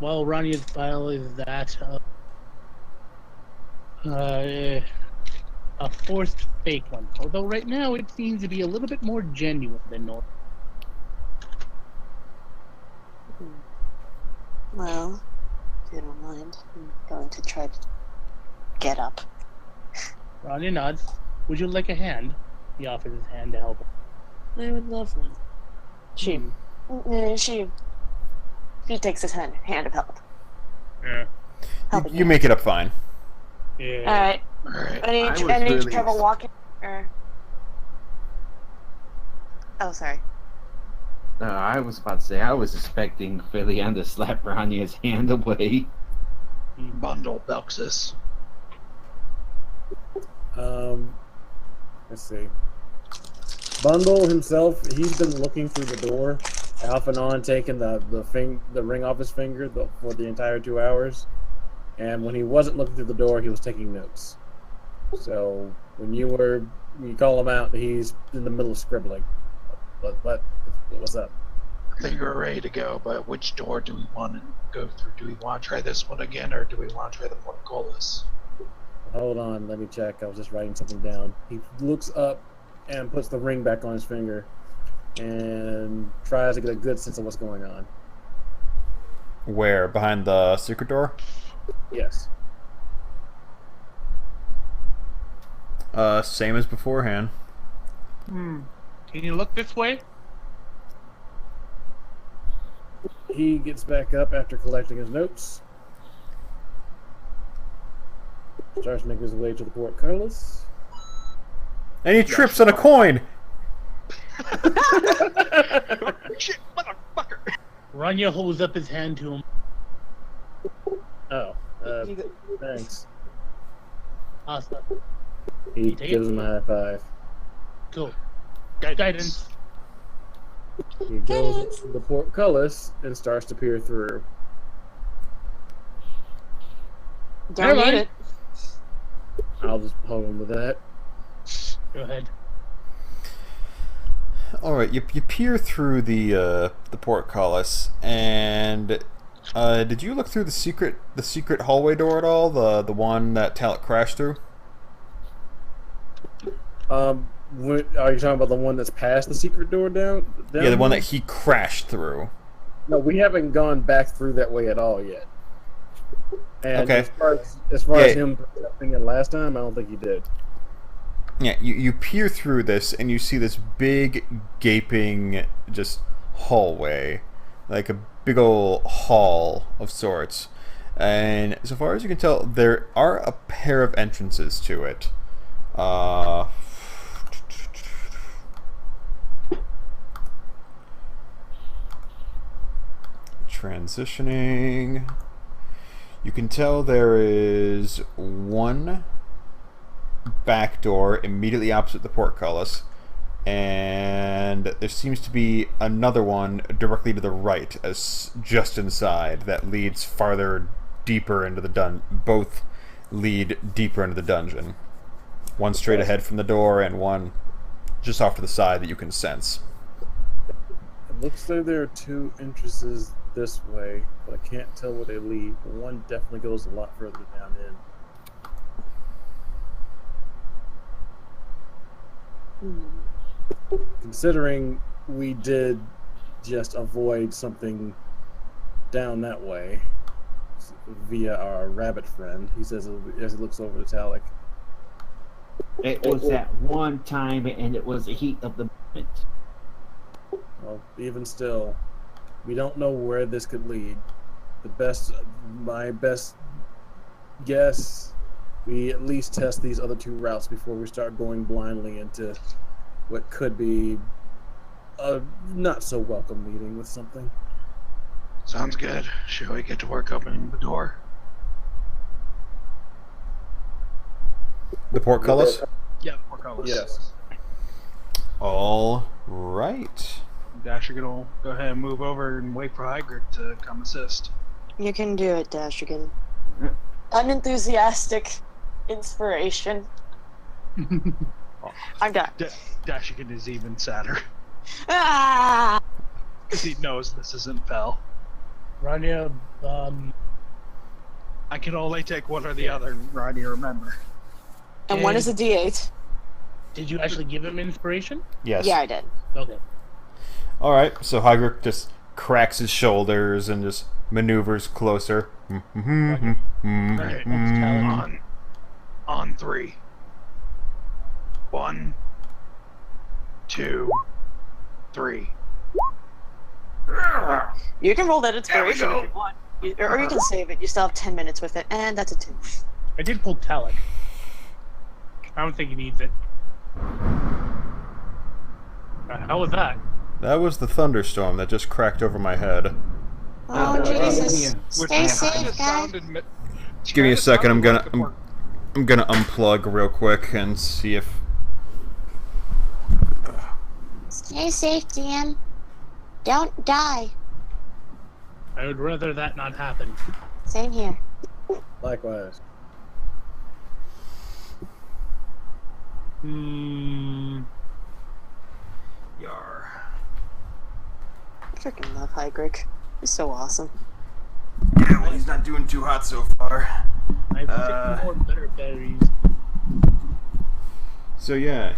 C: Well, Ranya's file is that a forced fake one. Although right now it seems to be a little bit more genuine than normal.
F: Well, if you don't mind, I'm going to try to get up.
C: Ranya nods. Would you like a hand? He offers his hand to help.
F: I would love one. She takes his hand of help.
C: Yeah.
F: Helping
A: You
F: hand.
A: make it up fine.
C: Yeah.
F: All right.
B: Alright.
F: Any
D: I was
F: trouble
D: really
F: walking? Or... Oh, sorry.
D: I was about to say, I was expecting Feliana to slap Ranya's hand away.
B: Bundle Belxis.
E: Let's see. Bundle himself, he's been looking through the door, off and on, taking the ring off his finger for the entire 2 hours. And when he wasn't looking through the door, he was taking notes. So when you call him out, he's in the middle of scribbling. What's up?
B: I think we're ready to go, but which door do we want to go through? Do we want to try this one again, or do we want to try the portcullis?
E: Hold on, let me check. I was just writing something down. He looks up and puts the ring back on his finger and tries to get a good sense of what's going on.
A: Where? Behind the secret door?
E: Yes.
A: Same as beforehand.
C: Can you look this way?
E: He gets back up after collecting his notes. Starts making his way to the portcullis.
A: And he trips on a coin!
B: Shit, motherfucker!
C: Ranya holds up his hand to him.
E: Oh, thanks.
C: Awesome.
E: He
C: You take
E: gives
C: it?
E: him a high five.
C: Cool.
B: Guidance.
C: Guidance.
E: He goes to the portcullis and starts to peer through.
F: Don't need it.
E: I'll just hold him with that.
C: Go ahead.
A: All right, you peer through the portcullis, and did you look through the secret hallway door at all? The one that Talic crashed through?
E: Are you talking about the one that's past the secret door down
A: Yeah, the one
E: there?
A: that he crashed through.
E: No, we haven't gone back through that way at all yet. And
A: Okay.
E: as far as him protecting it last time, I don't think he did.
A: Yeah, you peer through this and you see this big gaping just hallway, like a big old hall of sorts. And so far as you can tell, there are a pair of entrances to it. Transitioning. You can tell there is one back door immediately opposite the portcullis, and there seems to be another one directly to the right, as just inside, that leads farther deeper into the both lead deeper into the dungeon. One straight ahead from the door, and one just off to the side that you can sense.
E: It looks like there are two entrances this way, but I can't tell where they lead. One definitely goes a lot further down in. Considering we did just avoid something down that way via our rabbit friend, he says as he looks over to Talic.
D: It was that one time, and it was the heat of the moment.
E: Well, even still, we don't know where this could lead. My best guess, we at least test these other two routes before we start going blindly into what could be a not so welcome meeting with something.
B: Sounds good. Shall we get to work opening the door?
A: The portcullis?
B: Yeah, portcullis.
E: Yes.
A: All right.
B: Dashegen will go ahead and move over and wait for Hygric to come assist.
F: You can do it, Dashegen. Unenthusiastic inspiration. I'm done.
B: Dashegen is even sadder.
F: Ah!
B: Because he knows this isn't Fel.
C: Ranya,
B: I can only take one or the other, Ranya, remember.
F: And one is a D8.
C: did you actually give him inspiration?
A: Yes.
F: Yeah, I did.
C: Okay.
A: All right. So Hygric just cracks his shoulders and just maneuvers closer.
B: Alright,
C: Talent.
B: on 3. 1, 2, 3.
F: You can roll that inspiration if you want. Or you can save it. You still have 10 minutes with it. And that's a 2.
C: I did pull Talic. I don't think he needs it. How was that?
A: That was the thunderstorm that just cracked over my head.
F: Oh, Jesus.
B: Which
F: Stay safe, guys.
A: Give me a second. I'm gonna unplug real quick and see if.
F: Stay safe, DM. Don't die.
C: I would rather that not happen.
F: Same here.
E: Likewise.
A: Yar.
F: I freaking love Hygric. He's so awesome.
A: Yeah, well, he's not doing too hot so far.
C: I've picked more better berries.
A: So yeah,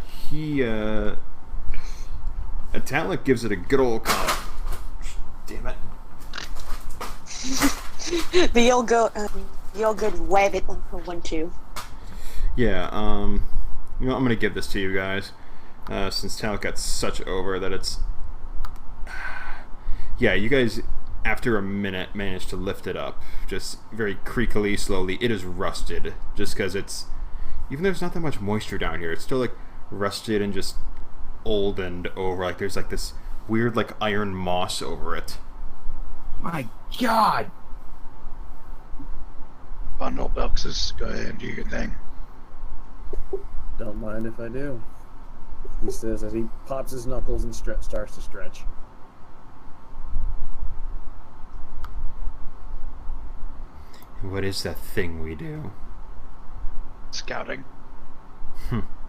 A: Talic gives it a good old damn it.
F: The old good wabbit for 1-2.
A: Yeah, you know, I'm gonna give this to you guys, since Talic got such over that it's. Yeah, you guys, after a minute, managed to lift it up, just very creakily, slowly. It is rusted, just because it's. Even though there's not that much moisture down here, it's still like rusted and just old and over. Like there's like this weird like iron moss over it.
D: My God!
B: Bundle boxes. Go ahead and do your thing.
E: Don't mind if I do. He says as he pops his knuckles and starts to stretch.
A: What is that thing we do?
B: Scouting.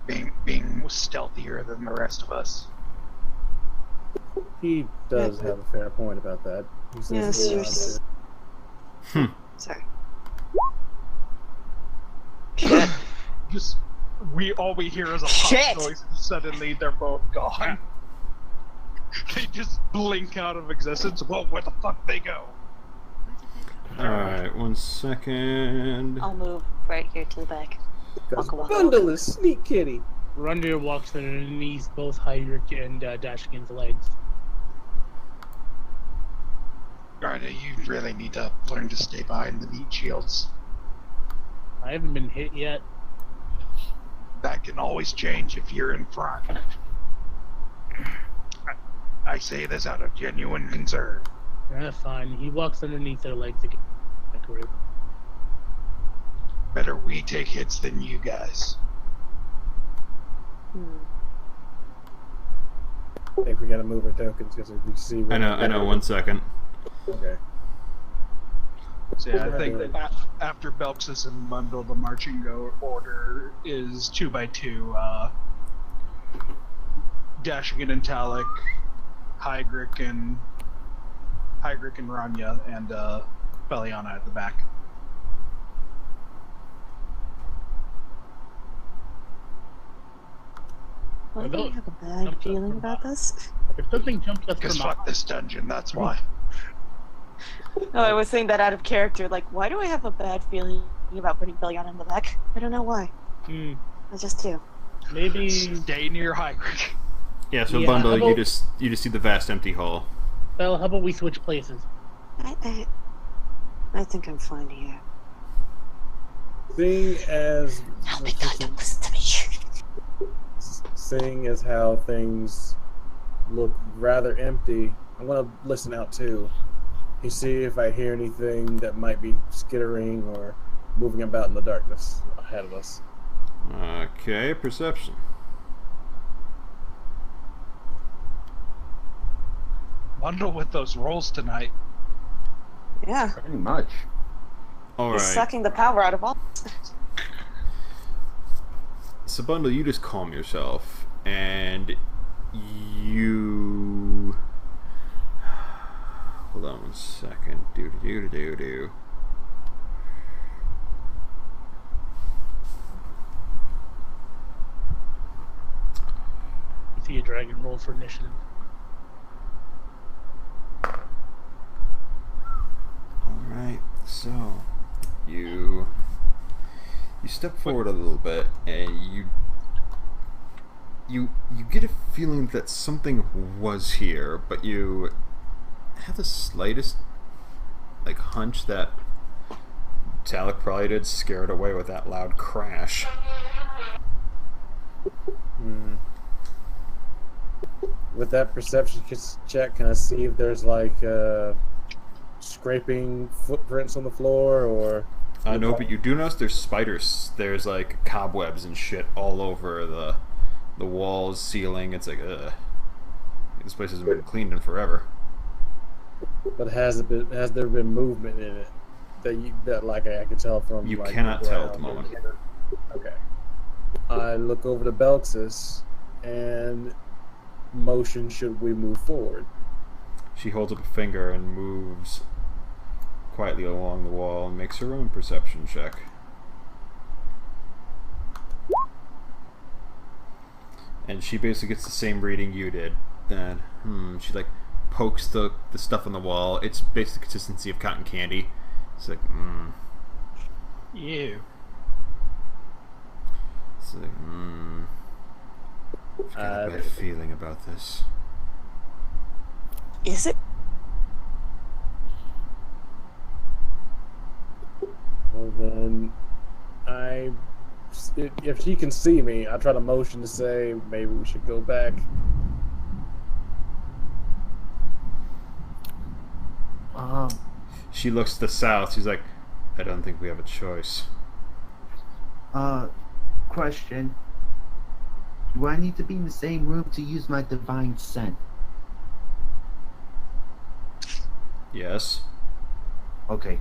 B: Being stealthier than the rest of us.
E: He does have a fair point about that. He says
F: Yes,
E: he
F: sorry.
B: Just all we hear is a
F: Shit!
B: pop noise, and suddenly they're both gone. They just blink out of existence. Whoa, where the fuck they go?
A: Alright, 1 second.
F: I'll move right here to the back.
E: Because
F: Waka waka.
E: Bundle is sneak kitty.
C: Ranya walks underneath both Hydric and Dashegen's legs.
B: Ranya, you really need to learn to stay behind the meat shields.
C: I haven't been hit yet.
B: That can always change if you're in front. I say this out of genuine concern.
C: Fine. He walks underneath their legs again. Group.
B: Better we take hits than you guys.
E: I think we gotta move our tokens because we see.
A: I know, 1 second.
E: Okay.
B: So yeah, I think that after Belksis and Bundle, the marching order is 2 by 2. Dashegen and Talic, Hydric and Ranya, and Feliana at the back.
F: Why do I have a bad feeling about this?
C: If something jumps us
B: Because
C: from
B: fuck this dungeon, that's why.
F: No, I was saying that out of character. Like, why do I have a bad feeling about putting Feliana in the back? I don't know why. I just do.
C: Maybe
B: Stay near Hydric.
A: Yeah, so
C: Yeah,
A: Bundle,
C: how
A: you
C: about-
A: just see the vast empty hall.
C: Well, how about we switch places?
F: I think I'm fine here.
E: Seeing as
F: Don't listen to me.
E: seeing as how things look rather empty, I'm gonna listen out too. You see if I hear anything that might be skittering or moving about in the darkness ahead of us.
A: Okay, perception.
B: Bundle with those rolls tonight.
F: Yeah,
D: Pretty much.
A: Alright.
F: he's sucking the power out of all.
A: So Bundle, you just calm yourself, and you... Hold on 1 second. Do.
C: See a dragon roll for initiative.
A: Alright, so you step forward a little bit, and you get a feeling that something was here, but you have the slightest hunch that Talic probably did scare it away with that loud crash.
E: With that perception check, can I see if there's scraping footprints on the floor or?
A: No, but you do notice there's spiders. There's cobwebs and shit all over the walls, ceiling. It's ugh. This place hasn't been cleaned in forever.
E: But has there been movement in it that I could tell from?
A: You
E: the
A: cannot tell at the
E: ground?
A: moment.
E: Okay. I look over to Belksis and motion should we move forward.
A: She holds up a finger and moves quietly along the wall and makes her own perception check. And she basically gets the same reading you did. Then, she pokes the stuff on the wall. It's basically the consistency of cotton candy. It's
B: Ew.
A: It's I've got a bad feeling about this.
F: Is it?
E: Well then, if she can see me, I try to motion to say maybe we should go back.
A: She looks to the south. She's like, I don't think we have a choice.
D: Question. Do I need to be in the same room to use my divine scent?
A: Yes.
D: Okay.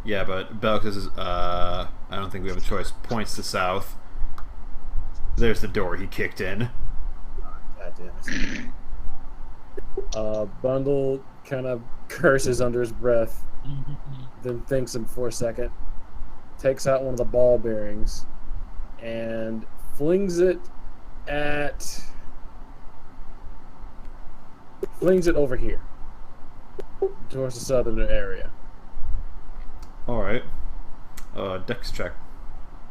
A: Yeah, but Belk says, I don't think we have a choice. Points to south. There's the door he kicked in.
E: God damn it. Bundle kind of curses under his breath, then thinks him for a second, takes out one of the ball bearings, and flings it over here, towards the southern area.
A: Alright. Dex check.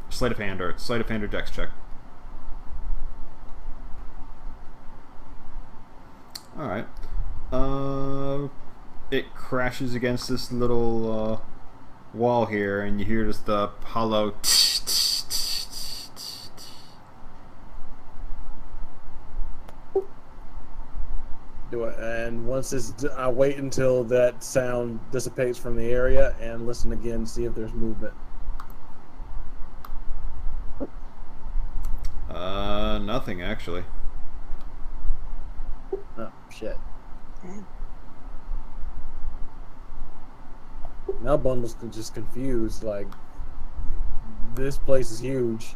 A: Sleight of hand or dex check. Alright. It crashes against this little wall here, and you hear just the hollow
E: And once it's, I wait until that sound dissipates from the area and listen again, see if there's movement.
A: Nothing actually.
E: Oh, shit.
F: Damn.
E: Now Bundle's just confused, like, this place is huge,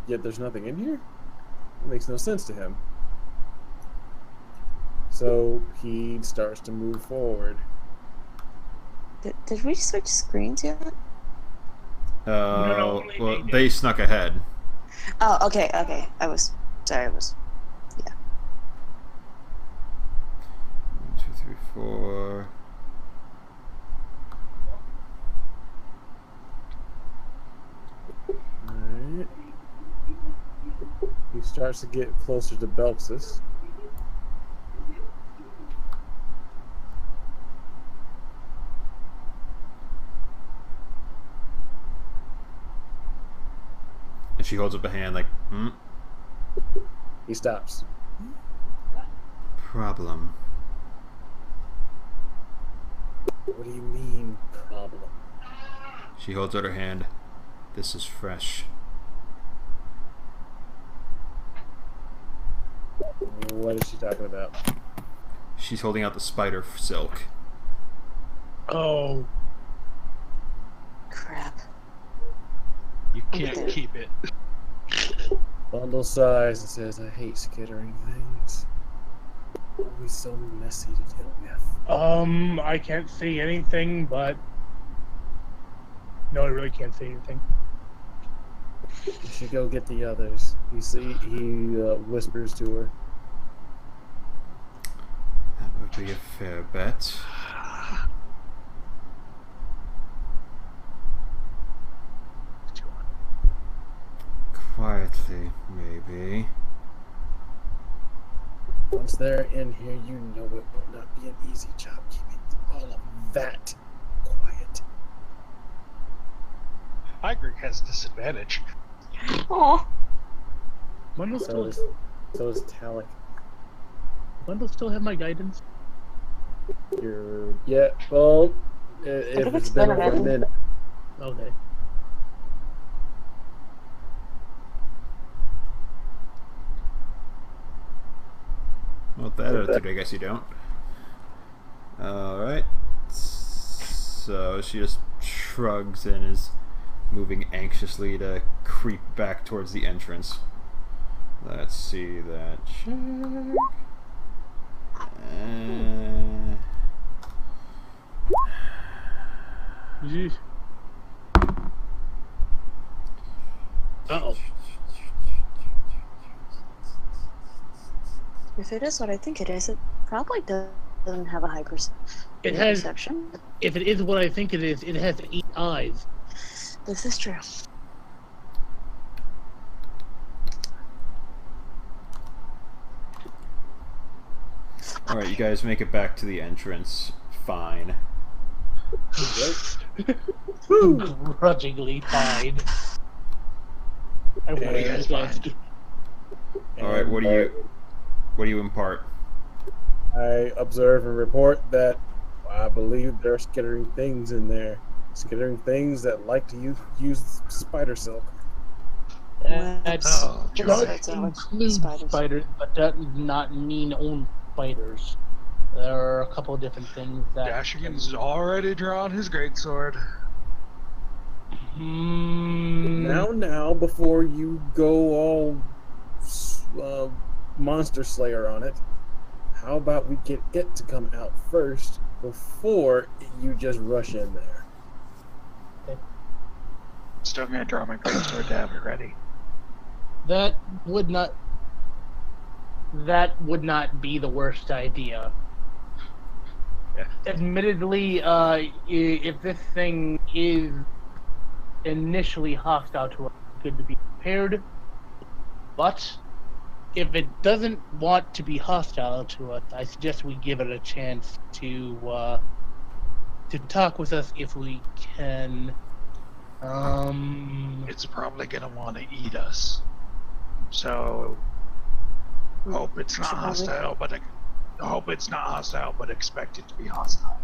E: yet there's nothing in here? It makes no sense to him. So he starts to move forward.
F: Did we switch screens yet?
C: No,
A: Well, they snuck ahead.
F: Oh, okay. I was. Yeah.
A: 1, 2, 3, 4.
E: Alright. He starts to get closer to Belxus.
A: And she holds up a hand like,
E: He stops.
A: Problem.
E: What do you mean, problem?
A: She holds out her hand. This is fresh.
E: What is she talking about?
A: She's holding out the spider silk.
C: Oh,
F: Crap.
B: You can't keep it.
E: Bundle sighs and says, I hate skittering things. Always so messy to deal with.
C: I can't see anything, but no, I really can't see anything.
E: You should go get the others. He whispers to her.
A: That would be a fair bet. Quietly, maybe.
E: Once they're in here, you know it will not be an easy job keeping all of that quiet.
B: Hygrid has disadvantage.
F: Oh.
C: Bundle
E: So
C: still,
E: is Talic.
C: Bundle still have my guidance.
E: Well, if
F: think
E: it's
F: it's
E: been
F: been a
E: over a minute.
C: Okay.
A: Well, with that attitude, I guess you don't. Alright. So she just shrugs and is moving anxiously to creep back towards the entrance. Let's see that check.
C: Yeesh. Uh-oh.
F: If it is what I think it is, it probably doesn't have a high
C: It has,
F: perception.
C: if it is what I think it is, it has 8 eyes.
F: This is true.
A: Alright, you guys make it back to the entrance. Fine.
C: Grudgingly fine. I want
E: Yeah,
C: you guys to.
A: Alright, what do you impart?
E: I observe and report that I believe there are skittering things in there. Skittering things that like to use spider silk.
C: That's
B: Oh,
C: does
F: God.
C: include
F: Spiders.
C: spiders, but that does not mean only spiders. There are a couple of different things that.
B: Dashigan's already drawn his greatsword.
E: Now, before you go all monster slayer on it, how about we get it to come out first before you just rush in there?
B: Still gonna draw my greatsword to have it ready.
C: That would not be the worst idea.
B: Yeah.
C: Admittedly, if this thing is initially hostile to us, it's good to be prepared. But if it doesn't want to be hostile to us, I suggest we give it a chance to talk with us if we can.
B: It's probably gonna want to eat us. So hope it's not hostile, but expect it to be hostile.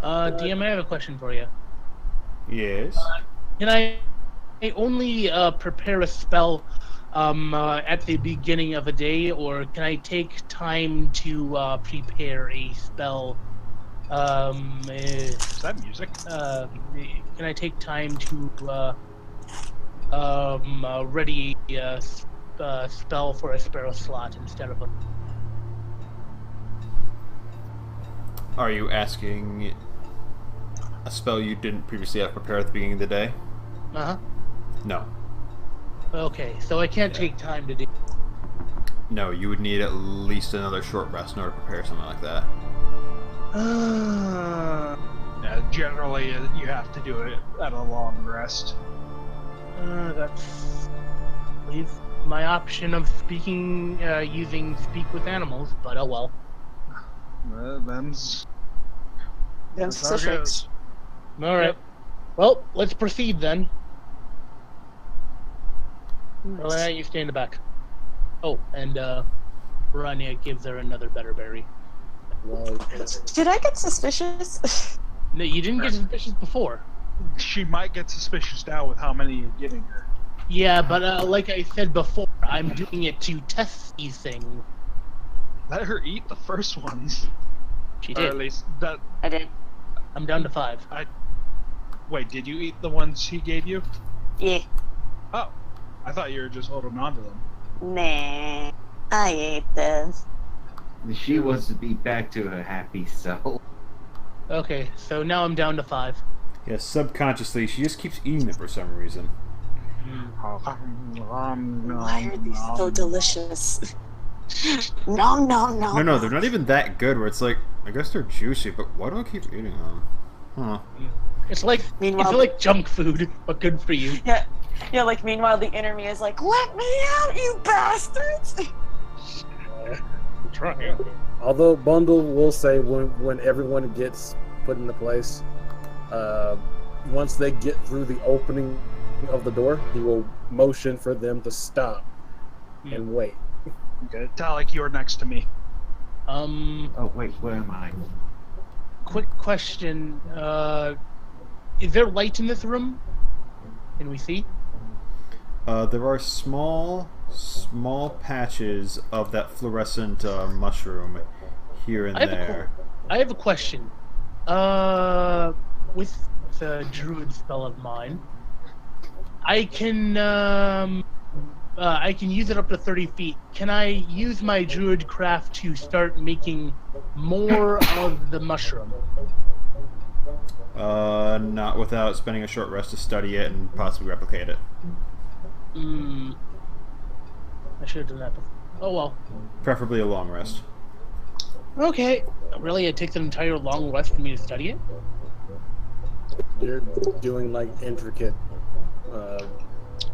C: DM, I have a question for you.
A: Yes.
C: Can I only prepare a spell at the beginning of a day, or can I take time to prepare a spell?
B: Is that music?
C: Can I take time to ready a spell for a sparrow slot instead of a...
A: Are you asking a spell you didn't previously have prepared at the beginning of the day?
C: Uh-huh.
A: No.
C: Okay, so I can't take time to do...
A: No, you would need at least another short rest in order to prepare something like that.
B: Generally, you have to do it at a long rest.
C: That's... leave my option of speaking, using speak with animals, but oh well.
B: Them's
F: Then
B: how it
F: specifics.
B: goes.
C: Alright.
B: Yep.
C: Well, let's proceed then.
F: Nice.
C: Well, you stay in the back. Oh, and Ranya gives her another better berry.
E: Well,
F: Did I get suspicious?
C: No, you didn't get suspicious before.
B: She might get suspicious now with how many you're giving her.
C: Yeah, but like I said before, I'm doing it to test these things.
B: Let her eat the first ones.
C: She
B: Or at
C: did.
B: least that.
F: I did.
C: I'm down to 5.
B: Wait, did you eat the ones she gave you?
F: Yeah.
B: Oh, I thought you were just holding on to them.
F: Nah. I ate them.
D: She wants to be back to her happy self.
C: Okay, so now I'm down to 5.
A: Yeah, subconsciously, she just keeps eating them for some reason.
F: Why are these so delicious? Nom nom nom.
A: No, they're not even that good where it's like, I guess they're juicy, but why do I keep eating them? Huh.
C: It's like junk food, but good for you.
F: Yeah, like meanwhile the enemy is like, let me out, you bastards!
E: although Bundle will say when everyone gets put into place, once they get through the opening of the door, he will motion for them to stop and wait.
B: Okay, Talic, you're next to me.
D: Oh, wait, where am I?
C: Quick question. Is there light in this room? Can we see?
A: There are small patches of that fluorescent mushroom here and there.
C: I have a question. With the druid spell of mine, I can use it up to 30 feet. Can I use my druid craft to start making more of the mushroom?
A: Not without spending a short rest to study it and possibly replicate it.
C: I should have done that before. Oh well.
A: Preferably a long rest.
C: Okay. Really, it takes an entire long rest for me to study it?
E: You're doing like intricate,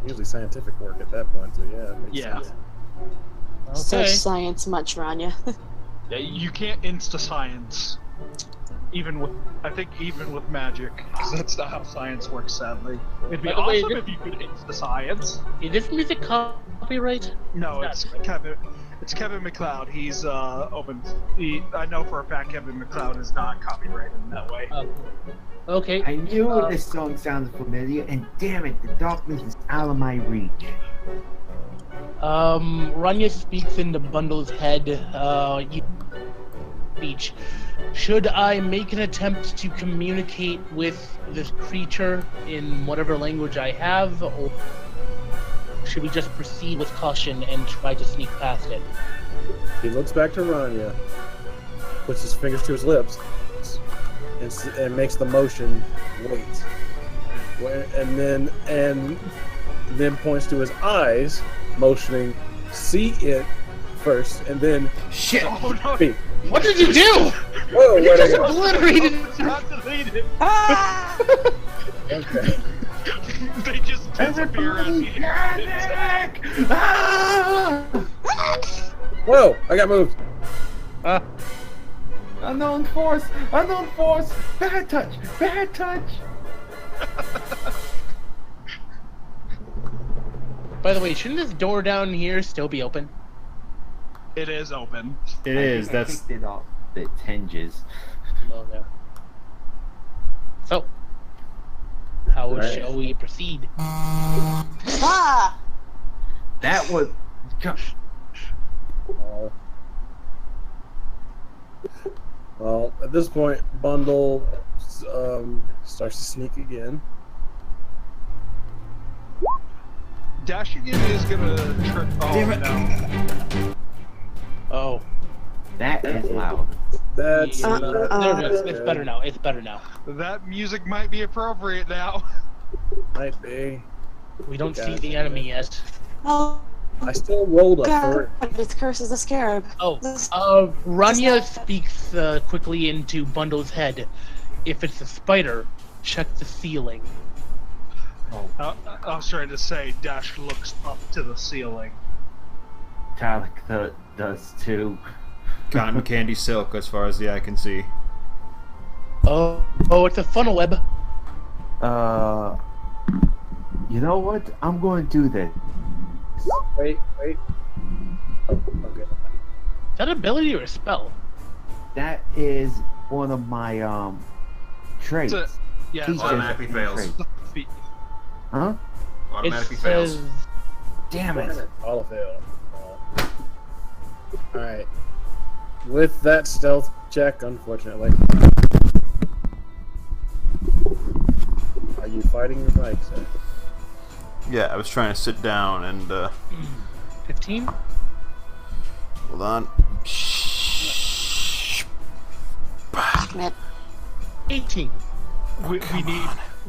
E: usually scientific work at that point, so yeah. It makes sense.
F: So
C: Okay.
F: science much, Ranya.
B: Yeah, you can't insta-science. Even with magic, because that's not how science works, sadly. It'd be
C: By the way,
B: awesome if you could insta-science.
C: Is this music copyright?
B: No,
C: It's
B: it's
C: not.
B: Kevin MacLeod. He's open. I know for a fact Kevin MacLeod is not copyrighted in that way.
C: Okay.
D: I knew this song sounded familiar, and damn it, the darkness is out of my reach.
C: Ranya speaks into Bundle's head. Speech. Should I make an attempt to communicate with this creature in whatever language I have, or should we just proceed with caution and try to sneak past it?
E: He looks back to Ranya, puts his fingers to his lips, and makes the motion, wait. And then points to his eyes, motioning, see it first, and then
A: Shit!
B: Oh no!
E: speak.
C: What did you do?
E: Whoa,
C: You
E: where'd I
C: just
E: go?
C: obliterated it.
B: It's not deleted.
F: Ah!
E: Okay.
B: They just disappear as you
D: Panic! Ah!
E: Whoa, I got moved.
D: Unknown force! Unknown force! Bad touch! Bad touch!
C: By the way, shouldn't this door down here still be open?
B: It is open.
A: It is.
D: I
A: That's
D: kicked it off the hinges.
C: Oh, no. So, how
E: Right.
C: shall we proceed?
F: Ah!
D: That was.
E: Well, at this point, Bundle starts to sneak again.
B: Dashegen is gonna trip. Oh
A: Damn it.
B: no!
C: Oh,
D: That is loud.
E: That's
C: yeah.
E: not
C: No, it's
E: good.
C: better now. It's better now.
B: That music might be appropriate now.
E: Might be.
C: We don't see
E: Gotcha.
C: the enemy yet.
F: Oh,
E: I still rolled a
F: God.
E: 3.
F: This curse is a scarab.
C: Oh,
F: This-
C: Ranya speaks quickly into Bundle's head. If it's a spider, check the ceiling.
B: I was trying to say, Dash looks up to the ceiling.
D: Talic does too.
A: cotton candy silk as far as the eye can see.
C: Oh, it's a funnel web.
D: You know what? I'm going to do this.
E: Wait. Oh, okay.
C: Is that ability or a spell?
D: That is one of my traits.
B: It's a- yeah,
D: Features
B: it's
A: Automatically
D: of my
A: fails.
D: trait.
B: feet.
D: Huh?
A: Automatically
C: it
A: fails.
C: says
D: Damn it!
E: All failed. Alright. With that stealth check, unfortunately. Are you fighting your bike, sir?
A: Yeah, I was trying to sit down and
C: 15.
A: hold on.
F: Damn it.
C: 18.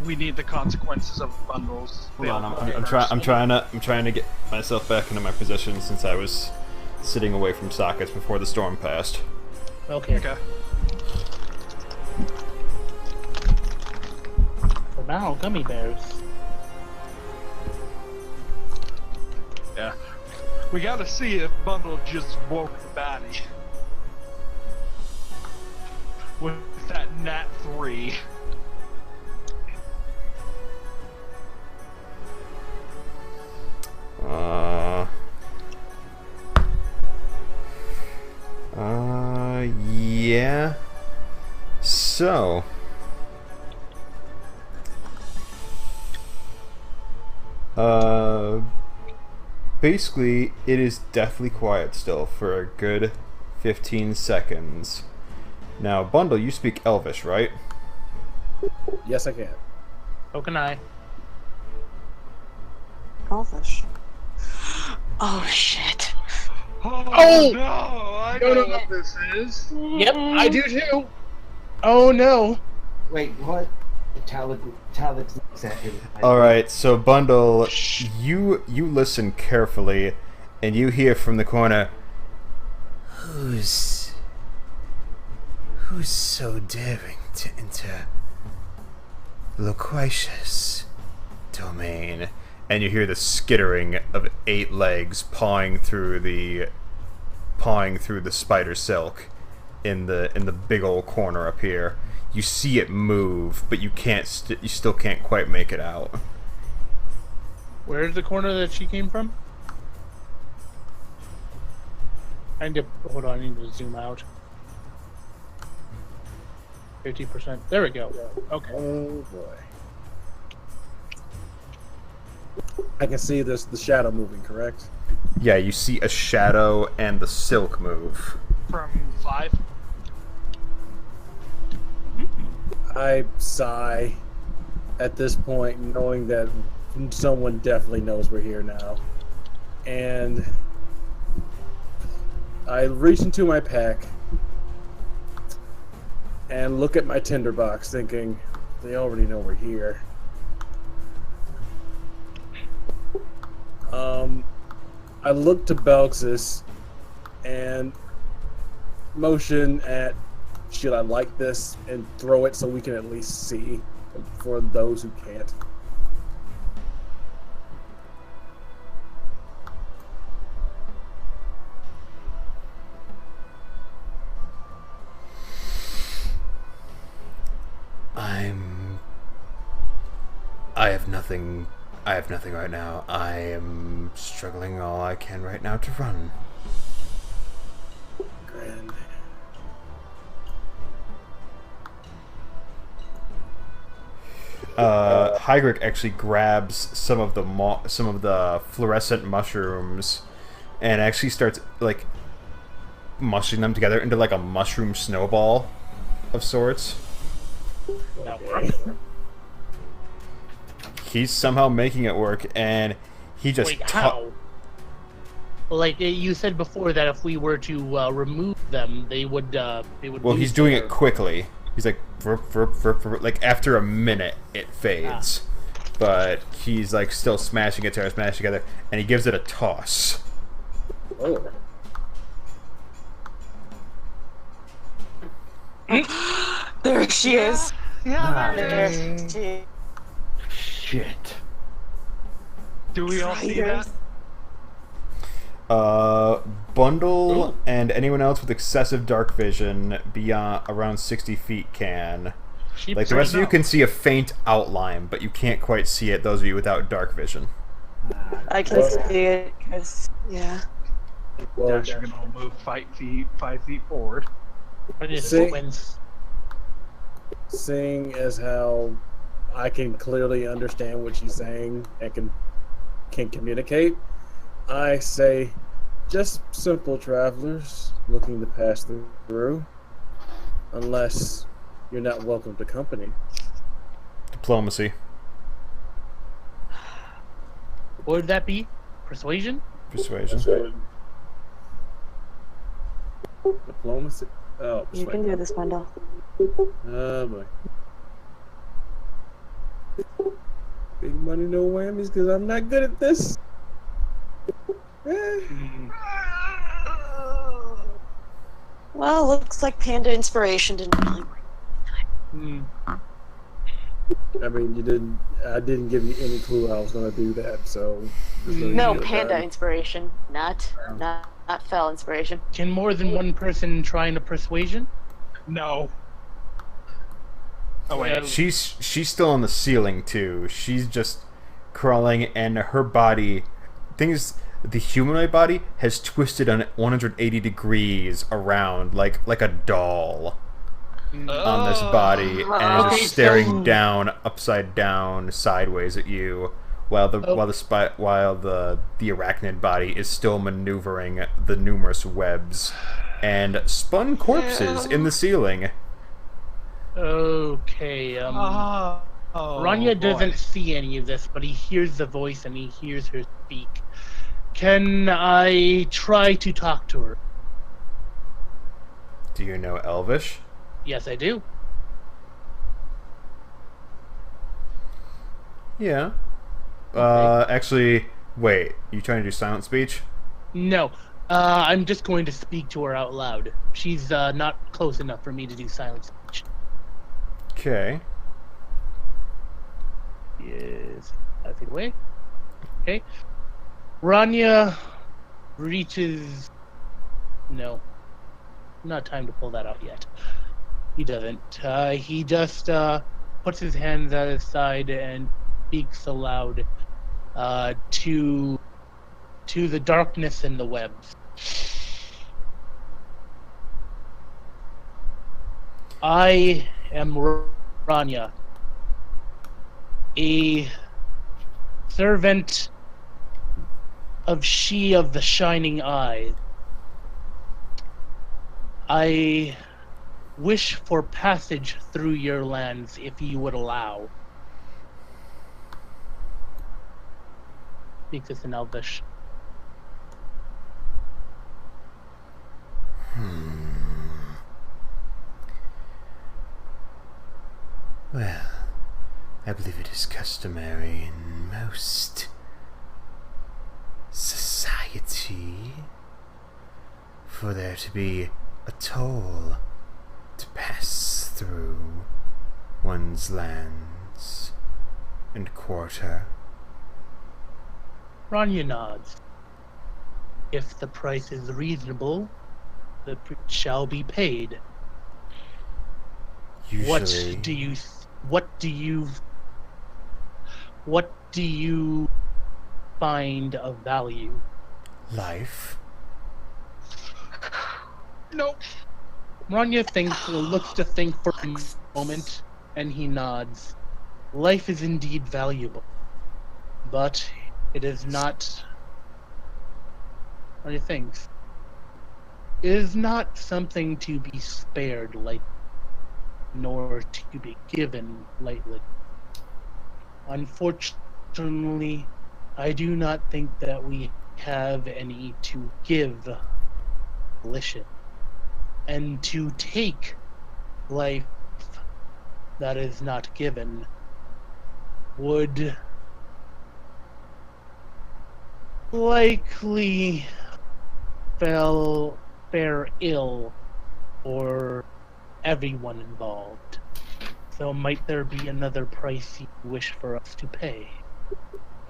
B: We need the consequences of bundles.
A: Hold on, I'm trying to get myself back into my position since I was sitting away from sockets before the storm passed.
C: Okay.
B: Okay.
C: For now, gummy bears.
B: Yeah. We gotta see if Bundle just woke the baddie. With that nat 3.
A: Yeah. So. Basically, it is deathly quiet still for a good 15 seconds. Now, Bundle, you speak Elvish, right?
E: Yes, I can.
C: So can I.
F: Elvish. Oh shit.
B: Oh no! I know
C: No.
B: what this is.
C: Yep, I do too. Oh no.
D: Wait, what? Talic looks at him.
A: Alright, so Bundle, you listen carefully, and you hear from the corner, Who's so daring to enter Loquacious domain? And you hear the skittering of 8 legs pawing through the spider silk in the big old corner up here. You see it move, but you still can't quite make it out.
C: Where's the corner that she came from? Hold on, I need to zoom out. 50%. There we go. Okay.
E: Oh boy. I can see the shadow moving, correct?
A: Yeah, you see a shadow and the silk move.
B: From 5.
E: I sigh at this point, knowing that someone definitely knows we're here now. And I reach into my pack and look at my tinderbox, thinking, they already know we're here. I look to Belxis and motion at, should I like this, and throw it so we can at least see for those who can't.
A: I have nothing right now. I am struggling all I can right now to run.
E: Grand.
A: Hygric actually grabs some of the fluorescent mushrooms and actually starts like mushing them together into like a mushroom snowball of sorts.
E: Okay.
A: He's somehow making it work, and he just
C: Wait, how? Like you said before that if we were to remove them, they would.
A: Well, he's doing it quickly. He's like, verp, verp, verp, verp. Like after a minute, it fades, but he's like still smashing it together, and he gives it a toss.
E: Oh.
F: There she is.
B: Yeah, there
F: There
B: it is.
F: she.
D: Shit.
B: Do we all see that?
A: Bundle and anyone else with excessive dark vision beyond around 60 feet can. Like the rest of you can see a faint outline, but you can't quite see it. Those of you without dark vision.
F: I can see it because
E: Well,
B: Dashegen will move 5 feet forward.
C: But it's
E: See?
C: wins.
E: seeing as how I can clearly understand what she's saying and can communicate, I say, just simple travelers looking to pass through, unless you're not welcome to company.
A: Diplomacy.
C: What would that be? Persuasion?
A: Persuasion.
E: Diplomacy? Oh,
F: you can do this, Wendell.
E: oh boy. Big money, no whammies, because I'm not good at this.
F: Well, looks like Panda Inspiration didn't really work.
E: I mean, I didn't give you any clue I was going to do that, so.
F: No, Panda Inspiration, not Fell Inspiration.
C: Can more than one person try in a persuasion?
B: No. Oh wait.
A: She's still on the ceiling too. She's just crawling, and her body, the humanoid body has twisted on 180 degrees around like a doll on this body, and is just staring down, upside down, sideways at you, while the arachnid body is still maneuvering the numerous webs and spun corpses in the ceiling.
C: Okay, Ranya doesn't see any of this, but he hears the voice and he hears her speak. Can I try to talk to her?
A: Do you know Elvish?
C: Yes, I do.
A: Yeah. Actually, wait. You trying to do silent speech?
C: No. I'm just going to speak to her out loud. She's not close enough for me to do silent speech.
A: Okay.
C: Yes. 5 feet away. Okay. Ranya reaches... No. Not time to pull that out yet. He doesn't. He just puts his hands at his side and speaks aloud to the darkness and the webs. I am Ranya, a servant of She of the Shining Eyes. I wish for passage through your lands if you would allow. Speaks this in Elvish.
A: Well, I believe it is customary in most society for there to be a toll to pass through one's lands and quarter.
C: Ranya nods. If the price is reasonable, it shall be paid.
A: Usually,
C: What do you find of value?
A: life.
B: Nope.
C: Ranya looks to think for a moment, and he nods. Life is indeed valuable, but it is not. Ranya thinks. It is not something to be spared lightly, nor to be given lightly. Unfortunately, I do not think that we have any to give volition. And to take life that is not given would likely fare ill for everyone involved. So might there be another price you wish for us to pay?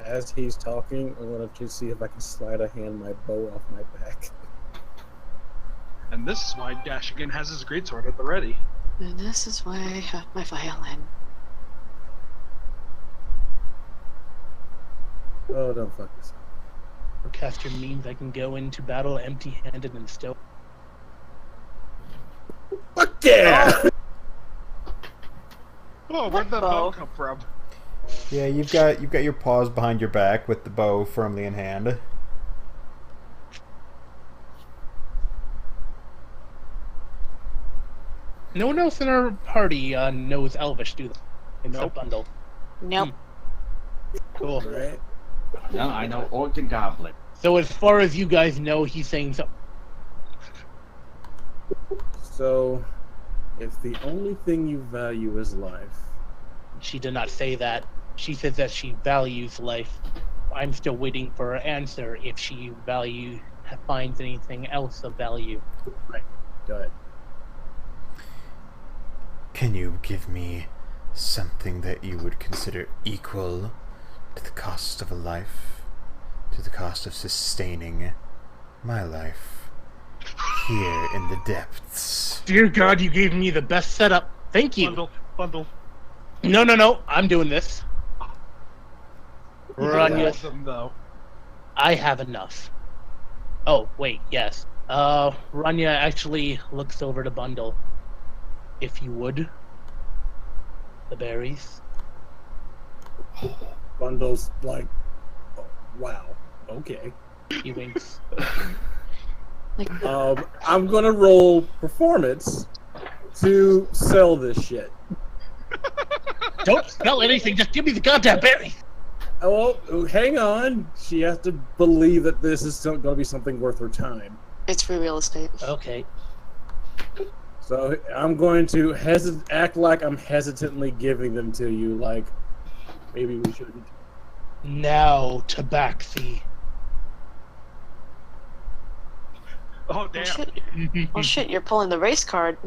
E: As he's talking, I'm going to see if I can sleight of hand my bow off my back.
B: And this is why Dashegen has his greatsword at the ready.
F: And this is why I have my violin.
E: Oh, don't fuck this up.
C: Forecaster means I can go into battle empty-handed and still.
E: Fuck yeah!
B: Oh, where'd that bow come from?
A: Yeah, you've got your paws behind your back with the bow firmly in hand.
C: No one else in our party knows Elvish, do they? Except
B: Nope.
C: Bundle.
F: Nope.
C: Cool.
E: Right?
D: No, I know Orc and Goblin.
C: So as far as you guys know, he's saying so.
E: So, if the only thing you value is life,
C: She did not say that. She says that she values life. I'm still waiting for her answer if she finds anything else of value.
E: go ahead.
A: Can you give me something that you would consider equal to the cost of a life? To the cost of sustaining my life here in the depths?
C: Dear God, you gave me the best setup. Thank you.
B: Bundle.
C: No. I'm doing this. Ranya,
B: Them, though.
C: I have enough. Oh, wait, yes. Ranya actually looks over to Bundle. If you would. The berries.
E: Bundles like, oh, wow, okay.
C: He winks.
F: Like,
E: I'm gonna roll performance to sell this shit.
C: Don't smell anything, just give me the goddamn berries!
E: Oh, hang on. She has to believe that this is still gonna be something worth her time.
F: it's free real estate.
C: Okay.
E: So I'm going to act like I'm hesitantly giving them to you, like maybe we shouldn't.
C: Now, Tabaxi.
B: Oh,
F: Oh
B: damn.
F: shit. Oh shit, you're pulling the race card.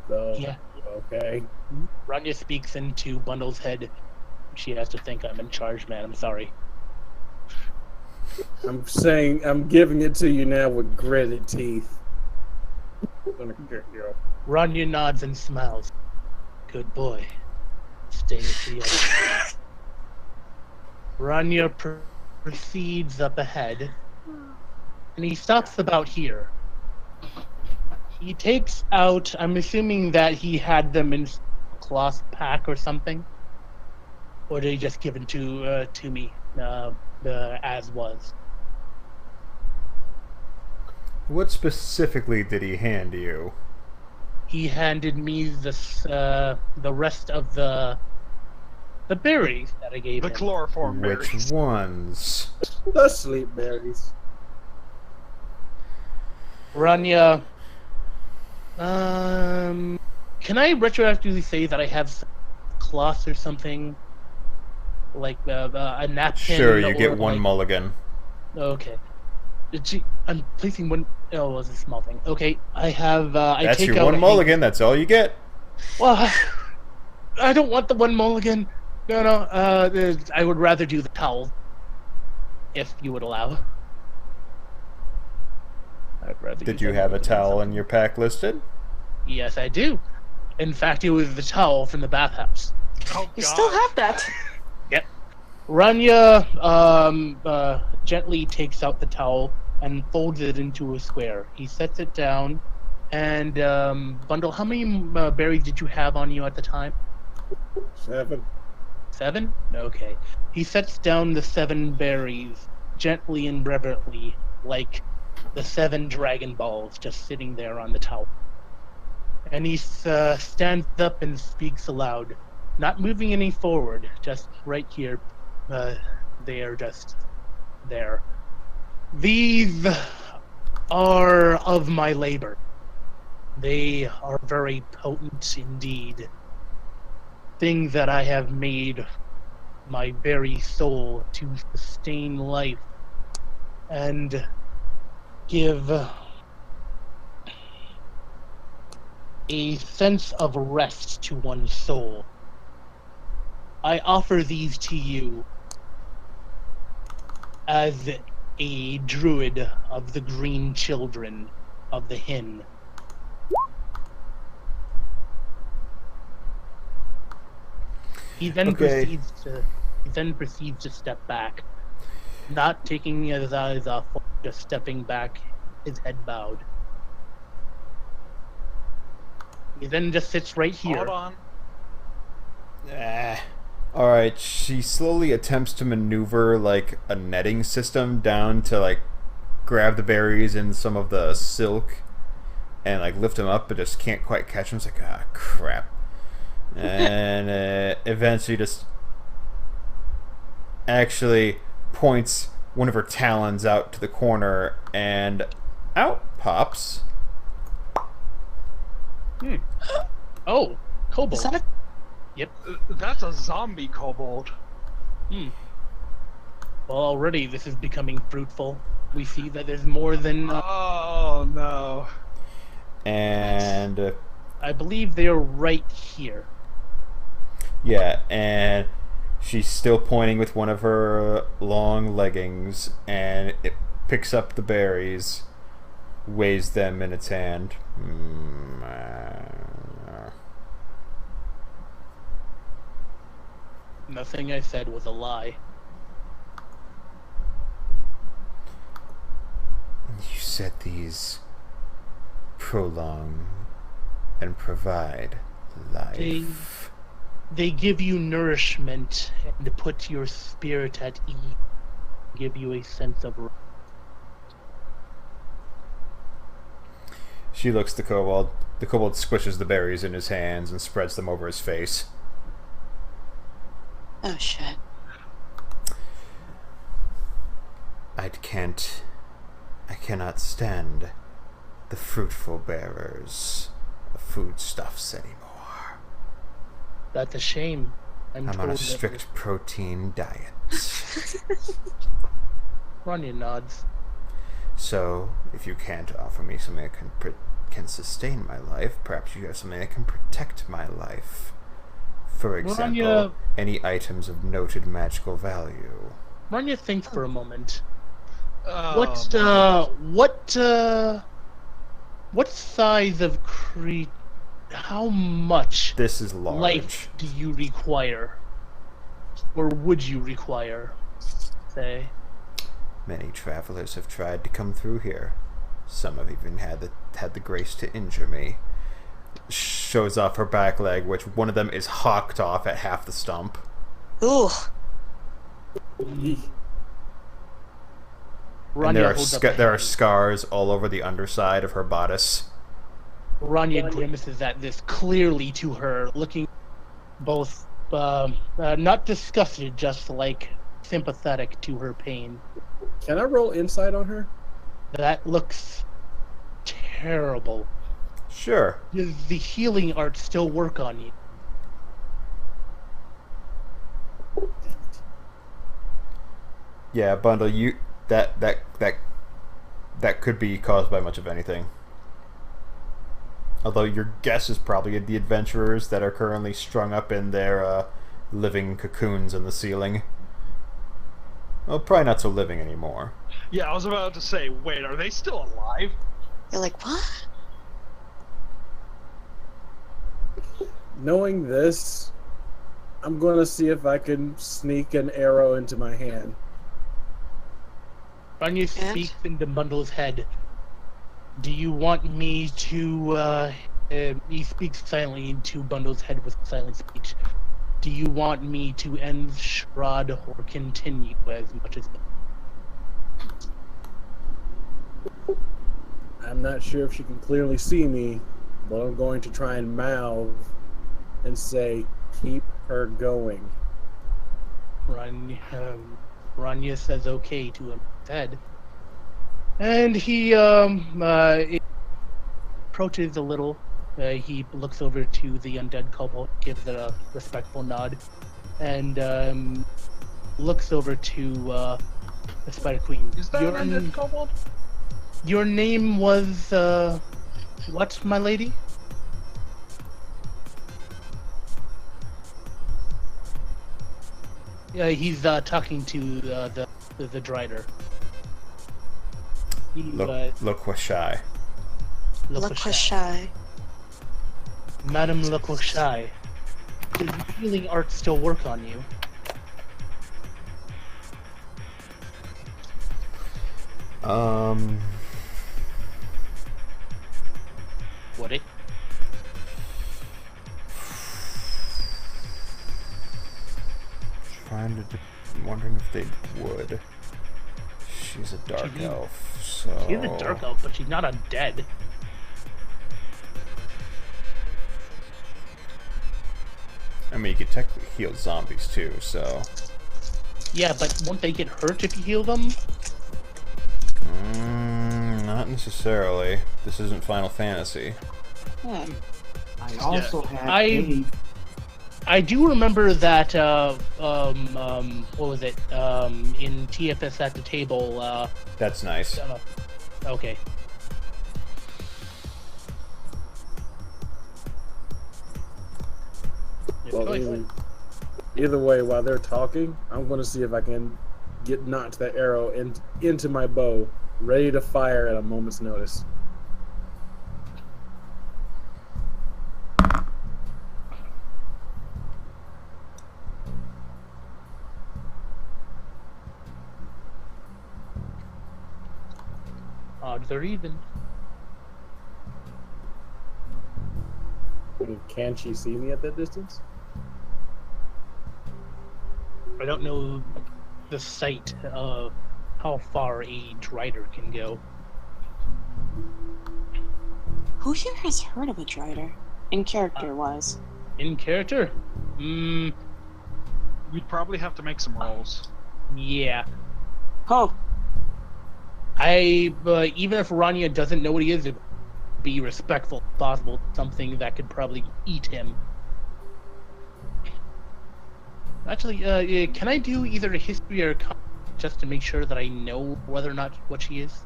E: So,
C: Yeah.
E: okay.
C: Ranya speaks into Bundle's head. She has to think I'm in charge, man. I'm sorry.
E: I'm saying I'm giving it to you now with gritted teeth. Gonna get you.
C: Ranya nods and smiles. Good boy. Stay with the others. Ranya proceeds up ahead, and he stops about here. He takes out, I'm assuming that he had them in cloth pack or something, or did he just give it to me, as was?
A: What specifically did he hand you?
C: He handed me the rest of the berries that I gave
B: The
C: him.
B: chloroform berries.
A: Which ones?
E: The sleep berries.
C: Ranya, can I retroactively say that I have some cloth or something? Like a napkin?
A: Sure, you
C: or
A: get one
C: like...
A: mulligan.
C: Okay. I'm placing one... Oh, it was a small thing. Okay, I have... I
A: That's
C: take
A: your
C: out
A: one
C: a
A: mulligan, that's all you get.
C: Well, I don't want the one mulligan. No, I would rather do the towel. If you would allow. I'd rather
A: Did
C: use
A: you
C: that
A: have a
C: mulligan
A: towel
C: than
A: in your pack listed?
C: Yes, I do. In fact, it was the towel from the bathhouse.
B: Oh,
F: You
B: God.
F: still have that.
C: Yep. Ranya gently takes out the towel and folds it into a square. He sets it down, and Bundle, how many berries did you have on you at the time?
E: 7.
C: 7? Okay. He sets down the 7 berries gently and reverently, like the 7 Dragon Balls just sitting there on the towel. And he stands up and speaks aloud, not moving any forward, just right here. They are just there. These are of my labor. They are very potent indeed. Things that I have made my very soul to sustain life and give a sense of rest to one's soul. I offer these to you as a druid of the green children of the Hin. He then proceeds to step back, not taking his eyes off, just stepping back, his head bowed. He then just sits right here.
B: Hold on.
A: Alright, she slowly attempts to maneuver like a netting system down to like grab the berries and some of the silk and like lift them up, but just can't quite catch them. It's like, ah, crap. And eventually just actually points one of her talons out to the corner, and out pops.
C: Oh, kobold.
F: Is that a...
C: Yep.
B: That's a zombie kobold.
C: Well, already this is becoming fruitful. We see that there's more than...
B: Oh, no.
A: And
C: I believe they're right here.
A: yeah, and she's still pointing with one of her long leggings, and it picks up the berries, weighs them in its hand.
C: Nothing I said was a lie.
A: You said these prolong and provide life.
C: They give you nourishment and put your spirit at ease. Give you a sense of...
A: She looks at the kobold. The kobold squishes the berries in his hands and spreads them over his face.
F: Oh, shit.
A: I cannot stand the fruitful bearers of foodstuffs anymore.
C: That's a shame.
A: I'm on a strict protein diet.
C: Ranya nods.
A: So, if you can't offer me something that can sustain my life, perhaps you have something that can protect my life. For example, any items of noted magical value.
C: Ranya thinks for a moment.
B: Oh,
C: What size of how much
A: This is large.
C: life do you require? Or would you require, say?
A: Many travelers have tried to come through here. Some have even had the grace to injure me. Shows off her back leg, which one of them is hawked off at half the stump.
F: Ooh.
A: And there
C: holds up
A: there
C: a
A: are scars all over the underside of her bodice.
C: Ranya grimaces at this clearly to her, looking both not disgusted, just like sympathetic to her pain.
E: Can I roll insight on her?
C: That looks terrible.
A: Sure.
C: Does the healing art still work on you?
A: Yeah, Bundle, that could be caused by much of anything. Although your guess is probably the adventurers that are currently strung up in their living cocoons in the ceiling. Well, probably not so living anymore.
B: Yeah, I was about to say, wait, are they still alive?
F: You're like, what?
E: Knowing this, I'm going to see if I can sneak an arrow into my hand.
C: Ranya speaks into Bundle's head. Do you want me to, he speaks silently into Bundle's head with silent speech. Do you want me to end Shroud or continue as much as
E: I'm not sure if she can clearly see me, but I'm going to try and mouth and say, keep her going.
C: Ranya says okay to him head. And he approaches a little. He looks over to the undead kobold, gives it a respectful nod, and looks over to the Spider Queen.
B: Is that an undead kobold?
C: Your name was what, my lady? Yeah, he's talking to the Drider.
A: Look was shy.
F: Look was shy.
C: Madam Look was shy. Does the healing art still work on you? Would it?
A: I'm wondering if they would. She's a dark elf, so...
C: She's a dark elf, but she's not undead.
A: I mean, you could technically heal zombies too, so...
C: Yeah, but won't they get hurt if you heal them?
A: Not necessarily. This isn't Final Fantasy.
F: Hmm.
D: I also had
C: I do remember that, what was it, in TFS at the table,
A: That's nice.
C: Okay.
E: Well, either way, while they're talking, I'm going to see if I can get knocked that arrow into my bow, ready to fire at a moment's notice.
C: Odds are even.
E: Can she see me at that distance?
C: I don't know the sight of how far a Drider can go.
F: Who here has heard of a Drider? In character-wise.
C: In character?
B: We'd probably have to make some rolls.
C: Yeah.
F: Oh.
C: Even if Ranya doesn't know what he is, be respectful if possible. Something that could probably eat him. Actually, can I do either a history or a just to make sure that I know whether or not what she is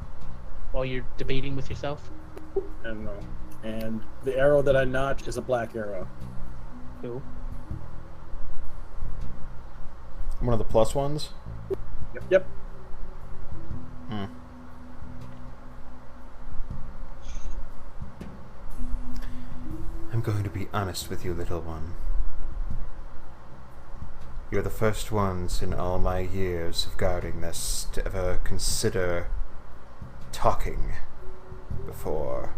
C: while you're debating with yourself?
E: And and the arrow that I notch is a black arrow.
C: Cool.
A: One of the plus ones?
E: Yep.
A: I'm going to be honest with you, little one. You're the first ones in all my years of guarding this to ever consider talking before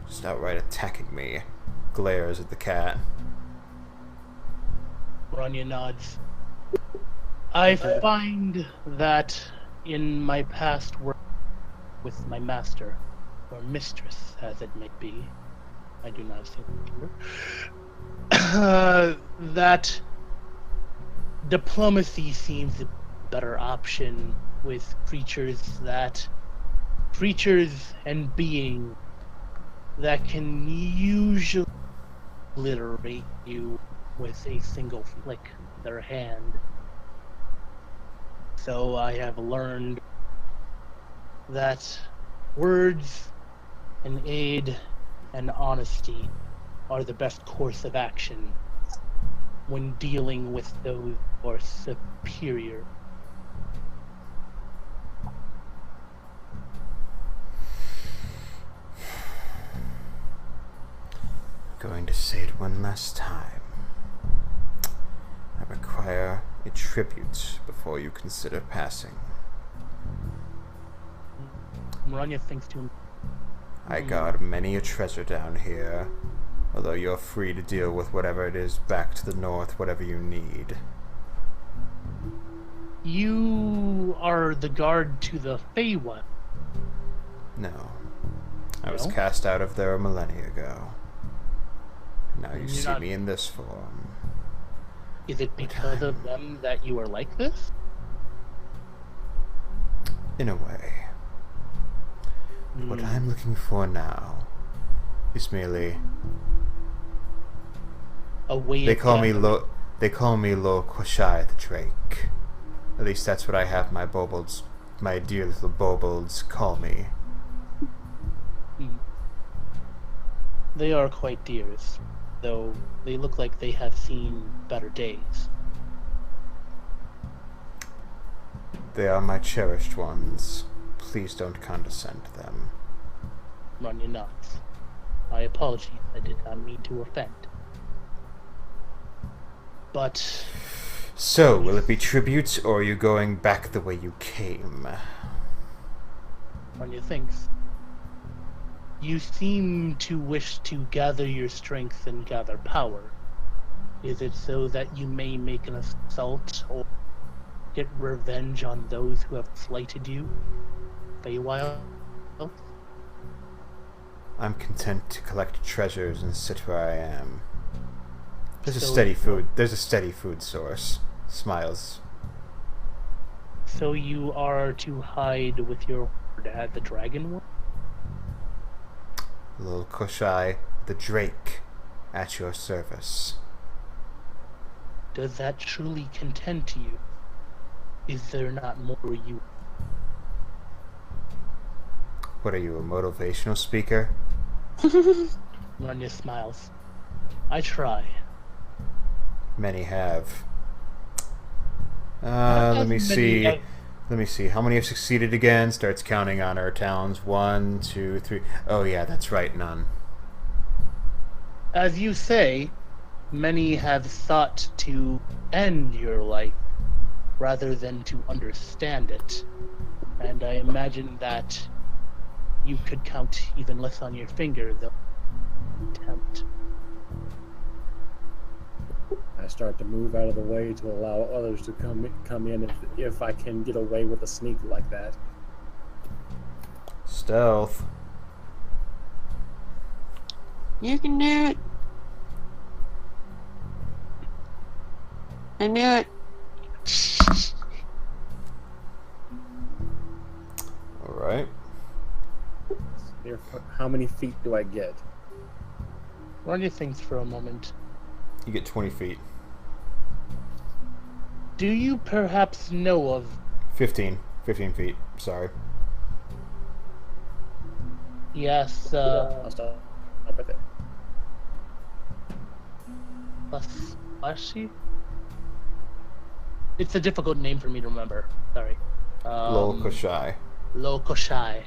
A: just outright attacking me. Glares at the cat.
C: Ranya nods. I find that in my past work with my master, or mistress, as it may be. I do not say that diplomacy seems a better option with creatures and beings that can usually obliterate you with a single flick of their hand. So I have learned that words and aid and honesty are the best course of action when dealing with those who are superior.
A: Going to say it one last time. I require a tribute before you consider passing.
C: Ranya thinks to him.
A: I guard many a treasure down here, although you're free to deal with whatever it is back to the north, whatever you need.
C: You are the guard to the Feywild.
A: No. I was
C: No?
A: cast out of there a millennia ago. Now you
C: You're
A: see
C: not-
A: me in this form.
C: Is it because of them that you are like this?
A: In a way. What I'm looking for now is merely...
C: A way
A: They
C: of
A: call me
C: gathering-
A: Lo Quashai the Drake. At least that's what I have my bobolds, my dear little bobolds call me.
C: They are quite dears, though they look like they have seen better days.
A: They are my cherished ones. Please don't condescend to them.
C: Ranya nods. My apologies, I did not mean to offend. But
A: So, will it be tribute, or are you going back the way you came?
C: Ranya thinks. You seem to wish to gather your strength and gather power. Is it so that you may make an assault or get revenge on those who have slighted you? Feywild?
A: I'm content to collect treasures and sit where I am. There's a
C: So-
A: steady food source. Smiles.
C: So you are to hide with your horde at the dragon?
A: Little Koshai the Drake at your service.
C: Does that truly content you? Is there not more you?
A: What are you, a motivational speaker?
C: Ranya smiles. I try.
A: Many have.
C: Not
A: Let
C: as
A: me
C: many
A: see.
C: as-
A: Let me see. How many have succeeded again? Starts counting on our talons. 1, 2, 3. Oh yeah, that's right, none.
C: As you say, many have sought to end your life rather than to understand it. And I imagine that you could count even less on your finger the attempt.
E: I start to move out of the way to allow others to come in if I can get away with a sneak like that.
A: Stealth.
F: You can do it. I knew it.
A: Alright.
E: How many feet do I get?
C: Ranya thinks for a moment.
A: You get 20 feet.
C: Do you perhaps know of
A: 15. 15 feet. Sorry.
C: yes,
E: I'll stop right there.
C: Flashy? It's a difficult name for me to remember. Sorry.
A: Lol Koshai
C: Lo Koshai.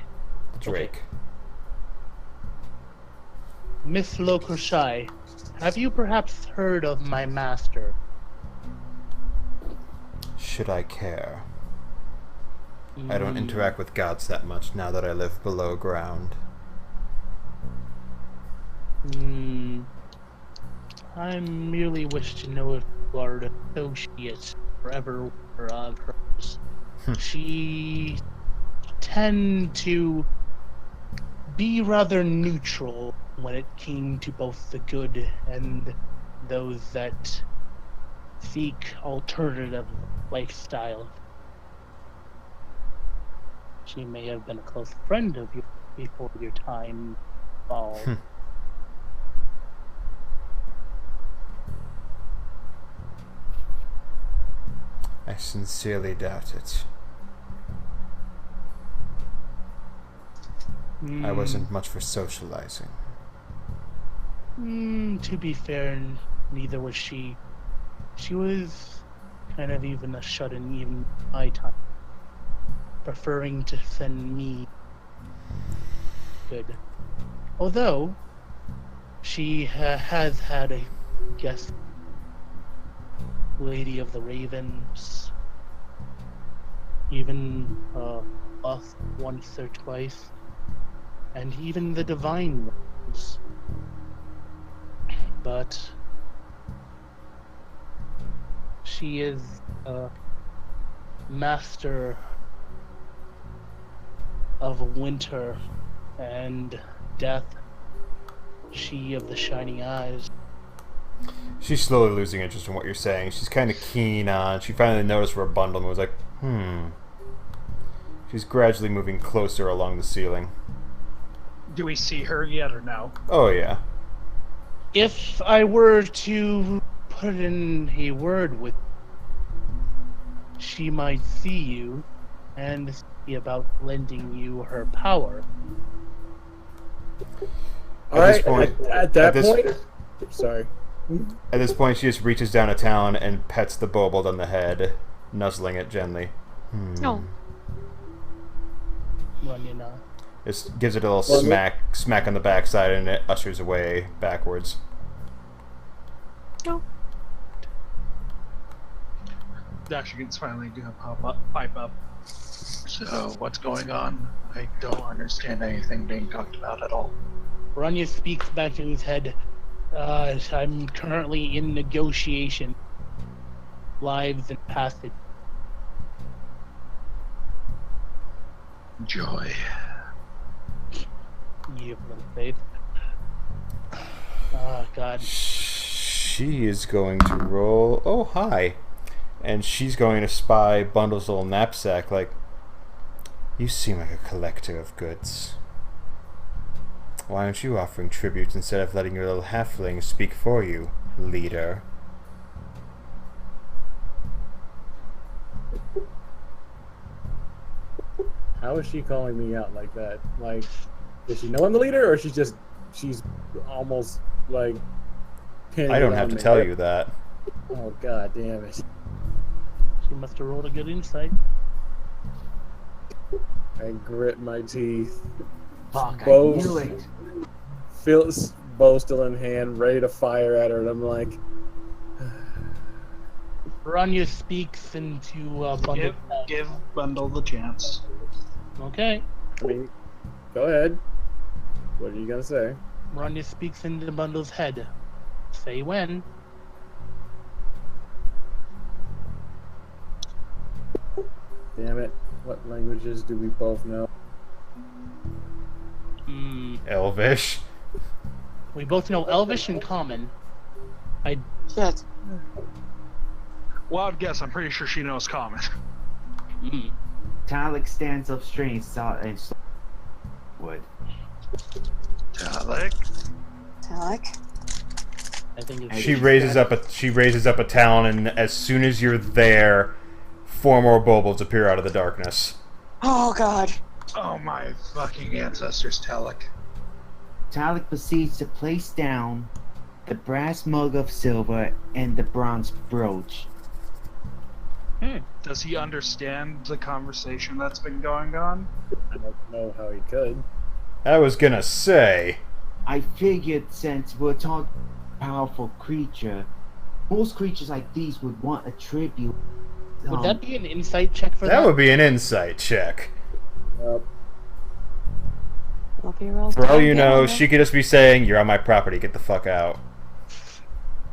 A: the Drake.
C: Miss Lo Koshai, have you perhaps heard of my master?
A: Should I care? I don't interact with gods that much now that I live below ground.
C: I merely wish to know if you are an associate or ever were of hers. She tend to be rather neutral when it came to both the good and those that seek alternative lifestyle. She may have been a close friend of yours before your time fall.
A: I sincerely doubt it. I wasn't much for socializing.
C: To be fair, neither was she. She was kind of even a shut-in even my time, preferring to send me good. Although, she has had a guest, Lady of the Ravens, even us once or twice, and even the Divine Ones. But she is a master of winter and death. She of the shining eyes.
A: She's slowly losing interest in what you're saying. She's kind of keen on. She finally noticed for a bundle and was like, She's gradually moving closer along the ceiling.
B: Do we see her yet or no?
A: Oh, yeah.
C: If I were to put in a word with, she might see you and see about lending you her power.
E: Alright, at that point... Sorry.
A: At this point, she just reaches down a talon and pets the kobold on the head, nuzzling it gently.
F: No.
C: Ranya nods.
A: Just gives it a little smack on the backside, and it ushers away backwards.
F: No.
B: Dashegen's finally gonna pipe up. So, what's going on? I don't understand anything being talked about at all.
C: Ranya speaks back to his head. I'm currently in negotiation. Lives and passage.
B: Joy.
C: You have little faith. Oh, God.
A: She is going to roll... Oh, hi. And she's going to spy Bundle's little knapsack like, you seem like a collector of goods. Why aren't you offering tribute instead of letting your little halfling speak for you, leader?
E: How is she calling me out like that? Like, does she know I'm the leader, or she's almost like...
A: I don't have to tell you that.
E: Oh, god damn it.
C: She must have rolled a good insight.
E: I grit my teeth.
D: Fuck,
E: Bow,
D: I knew it.
E: bow still in hand, ready to fire at her, and I'm like...
C: Ranya speaks into Bundle.
B: Give Bundle the chance.
C: Okay.
E: I mean, go ahead. What are you gonna say?
C: Ranya speaks into Bundle's head. Say when.
E: Damn it. What languages do we both know?
A: Elvish.
C: We both know Elvish and Common.
F: Shit.
B: Wild guess, I'm pretty sure she knows Common.
D: Talic stands up straight and wood.
B: Talic?
F: Talic?
C: I think it's
A: She raises up a talon, and as soon as you're there, 4 more kobolds appear out of the darkness.
F: Oh, God.
B: Oh, my fucking ancestors, Talic.
D: Talic proceeds to place down the brass mug of silver and the bronze brooch.
B: Does he understand the conversation that's been going on?
E: I don't know how he could.
A: I was gonna say.
D: I figured since we're talking powerful creature, most creatures like these would want a tribute.
C: Would that be an insight check for that?
A: That would be an insight check.
F: Will be rolled
A: For all
F: down
A: you know,
F: again.
A: she could just be saying, "You're on my property, get the fuck out."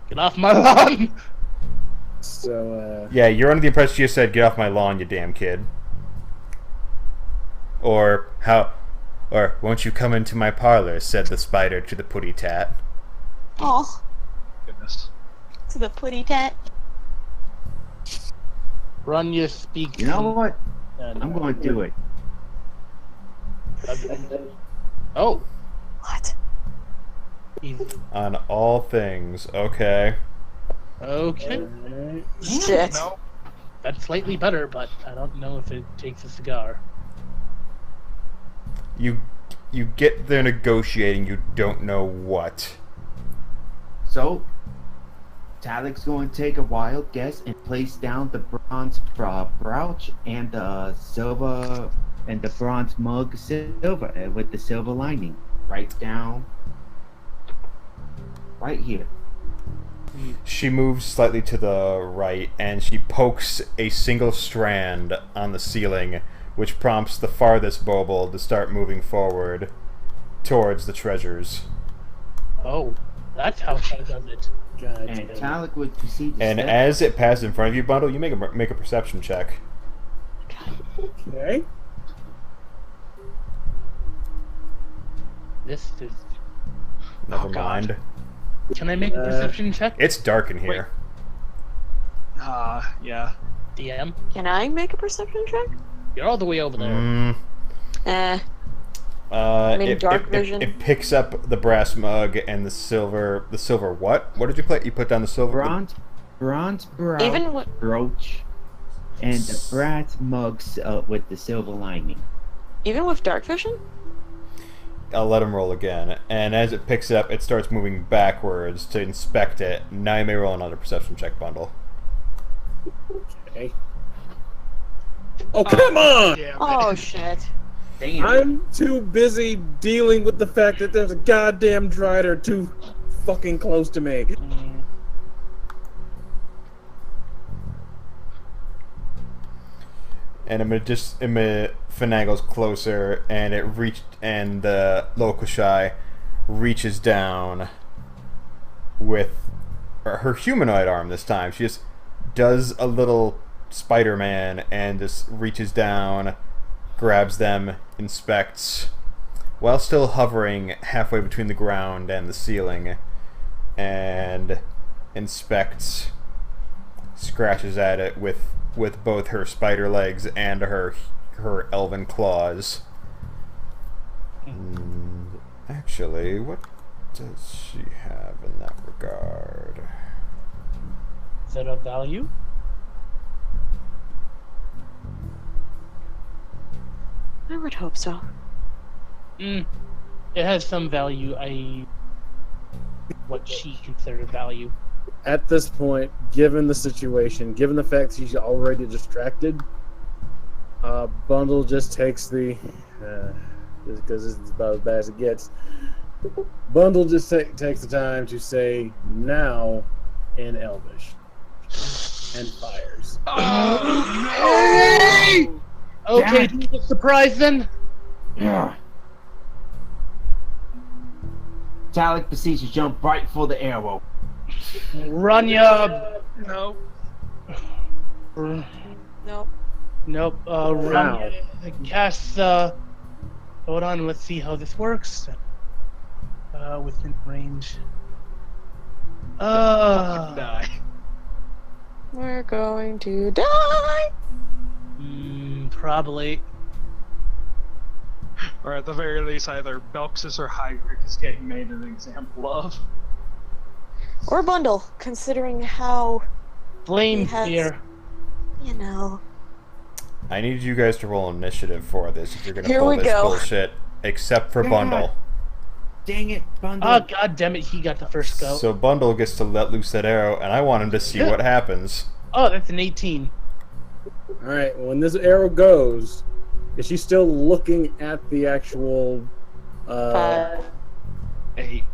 C: Get off my lawn!
E: So,
A: Yeah, you're under the impression she just said, "Get off my lawn, you damn kid." Or won't you come into my parlor, said the spider to the putty tat.
F: Oh,
B: Goodness.
F: to the putty tat.
C: Ranya speaks.
D: You know what?
C: and-
D: I'm going to do it.
C: Oh,
F: What?
C: he's
A: On all things, okay.
C: okay.
F: Shit.
B: No.
C: That's slightly better, but I don't know if it takes a cigar.
A: You get there negotiating, you don't know what.
D: So, Talic's going to take a wild guess and place down the bronze brooch and the silver and the bronze mug silver with the silver lining. Right down. Right here.
A: She moves slightly to the right, and she pokes a single strand on the ceiling, which prompts the farthest bauble to start moving forward towards the treasures.
C: Oh, that's how she does it.
E: God
D: And
E: damn.
D: Talic would proceed to
A: And
D: step.
A: as it passes in front of you, Bundle, you make a perception check.
E: Okay.
C: This is.
A: Never
B: Oh, God.
A: mind.
C: Can I make a perception check?
A: It's dark in here.
B: Yeah.
C: DM,
F: Can I make a perception check?
C: you're all the way over there.
F: Eh. mean,
A: It,
F: dark
A: it-
F: vision.
A: It picks up the brass mug and the silver. The silver what? What did you put? You put down the silver.
D: Bronze brooch,
F: Even with
D: brooch and the brass mugs with the silver lining.
F: dark vision?
A: I'll let him roll again. And as it picks up, it starts moving backwards to inspect it. Now you may roll another perception check, Bundle.
E: Okay. Oh, come on!
B: Damn it.
F: Oh shit.
D: Damn.
E: I'm too busy dealing with the fact that there's a goddamn drider too fucking close to me.
A: And it finagles closer, and the Lokushai reaches down with her humanoid arm this time. She just does a little Spider-Man and just reaches down, grabs them, inspects, while still hovering halfway between the ground and the ceiling, and inspects, scratches at it with both her spider legs and her elven claws. And actually, what does she have in that regard?
C: Is that of value?
F: I would hope so.
C: It has some value. What she considered value.
E: At this point, given the situation, given the fact she's already distracted, Bundle just takes the, because this is about as bad as it gets, Bundle just takes the time to say, now, in Elvish, and fires.
C: Okay, do you get surprised then?
D: Yeah. Talic proceeds to jump right for the arrow.
C: Ranya.
B: No.
F: Nope.
C: Nope. Ranya casts. Hold on. Let's see how this works. Within range.
B: Die.
F: We're going to die.
C: Probably.
B: Or at the very least, either Belksis or Hygric is getting made an example of.
F: Or bundle, considering how,
C: Flame
F: He has-
C: spear.
F: you know.
A: I need you guys to roll initiative for this if you're gonna
F: Here
A: pull
F: we
A: this
F: go.
A: bullshit. Except for
D: Yeah.
A: Bundle.
D: Dang it, Bundle.
C: Oh god damn it! He got the first go.
A: So Bundle gets to let loose that arrow, and I want him to see what happens.
C: Oh, that's an 18.
E: Alright, when this arrow goes, is she still looking at the actual,
B: 8.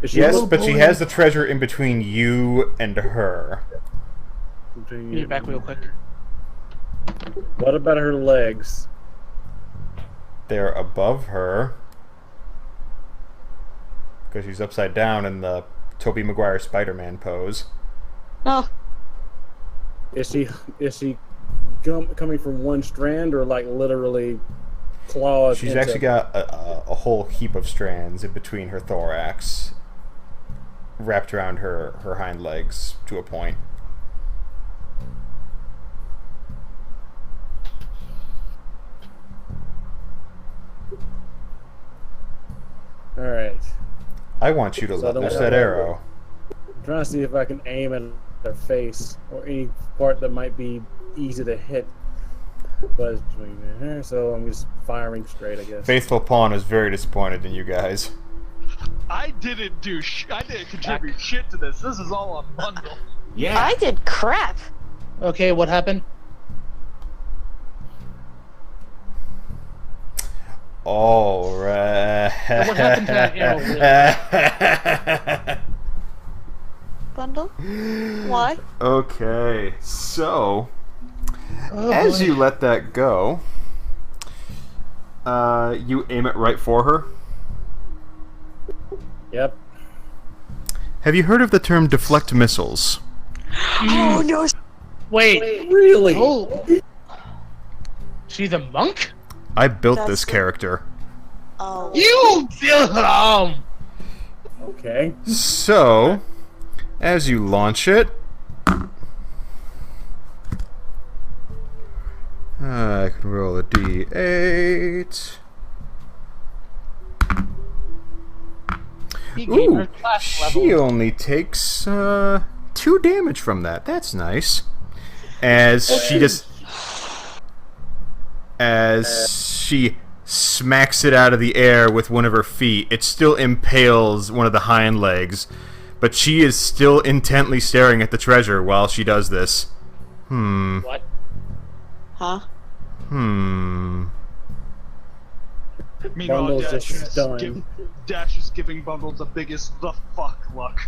E: is she
A: Yes,
E: look-
A: but she has the treasure in between you and her.
C: Give me back real quick.
E: What about her legs?
A: They're above her. Because she's upside down in the Tobey Maguire Spider-Man pose.
F: Oh,
E: Is she coming from one strand, or like literally claws?
A: She's
E: into...
A: actually got a whole heap of strands in between her thorax, wrapped around her hind legs to a point.
E: All right.
A: I want you to let loose that arrow.
E: I'm trying to see if I can aim at their face or any part that might be easy to hit. But it's between there, so I'm just firing straight, I guess.
A: Faithful Pawn is very disappointed in you guys.
B: I didn't contribute shit to this. This is all on Bundle.
D: Yeah.
F: I did crap.
C: Okay, what happened?
A: All right.
C: What happened to that arrow?
F: Bundle? Why?
A: Okay, so
C: Oh,
A: as
C: boy.
A: you let that go, you aim it right for her.
E: Yep.
A: Have you heard of the term deflect missiles?
F: Oh no!
C: Wait.
E: Really?
C: Oh. She's a monk?
A: I built
F: That's
A: this
F: the-
A: character.
F: Oh.
C: You
E: Okay.
A: So, as you launch it, I can roll a d8.
C: He gave her
A: Ooh,
C: class
A: she
C: level.
A: only takes 2 damage from that. That's nice. As she smacks it out of the air with one of her feet, it still impales one of the hind legs, but she is still intently staring at the treasure while she does this.
C: What?
F: Huh?
B: Meanwhile,
E: Bundle's just stunned.
B: Dash is giving Bundle the biggest the fuck look.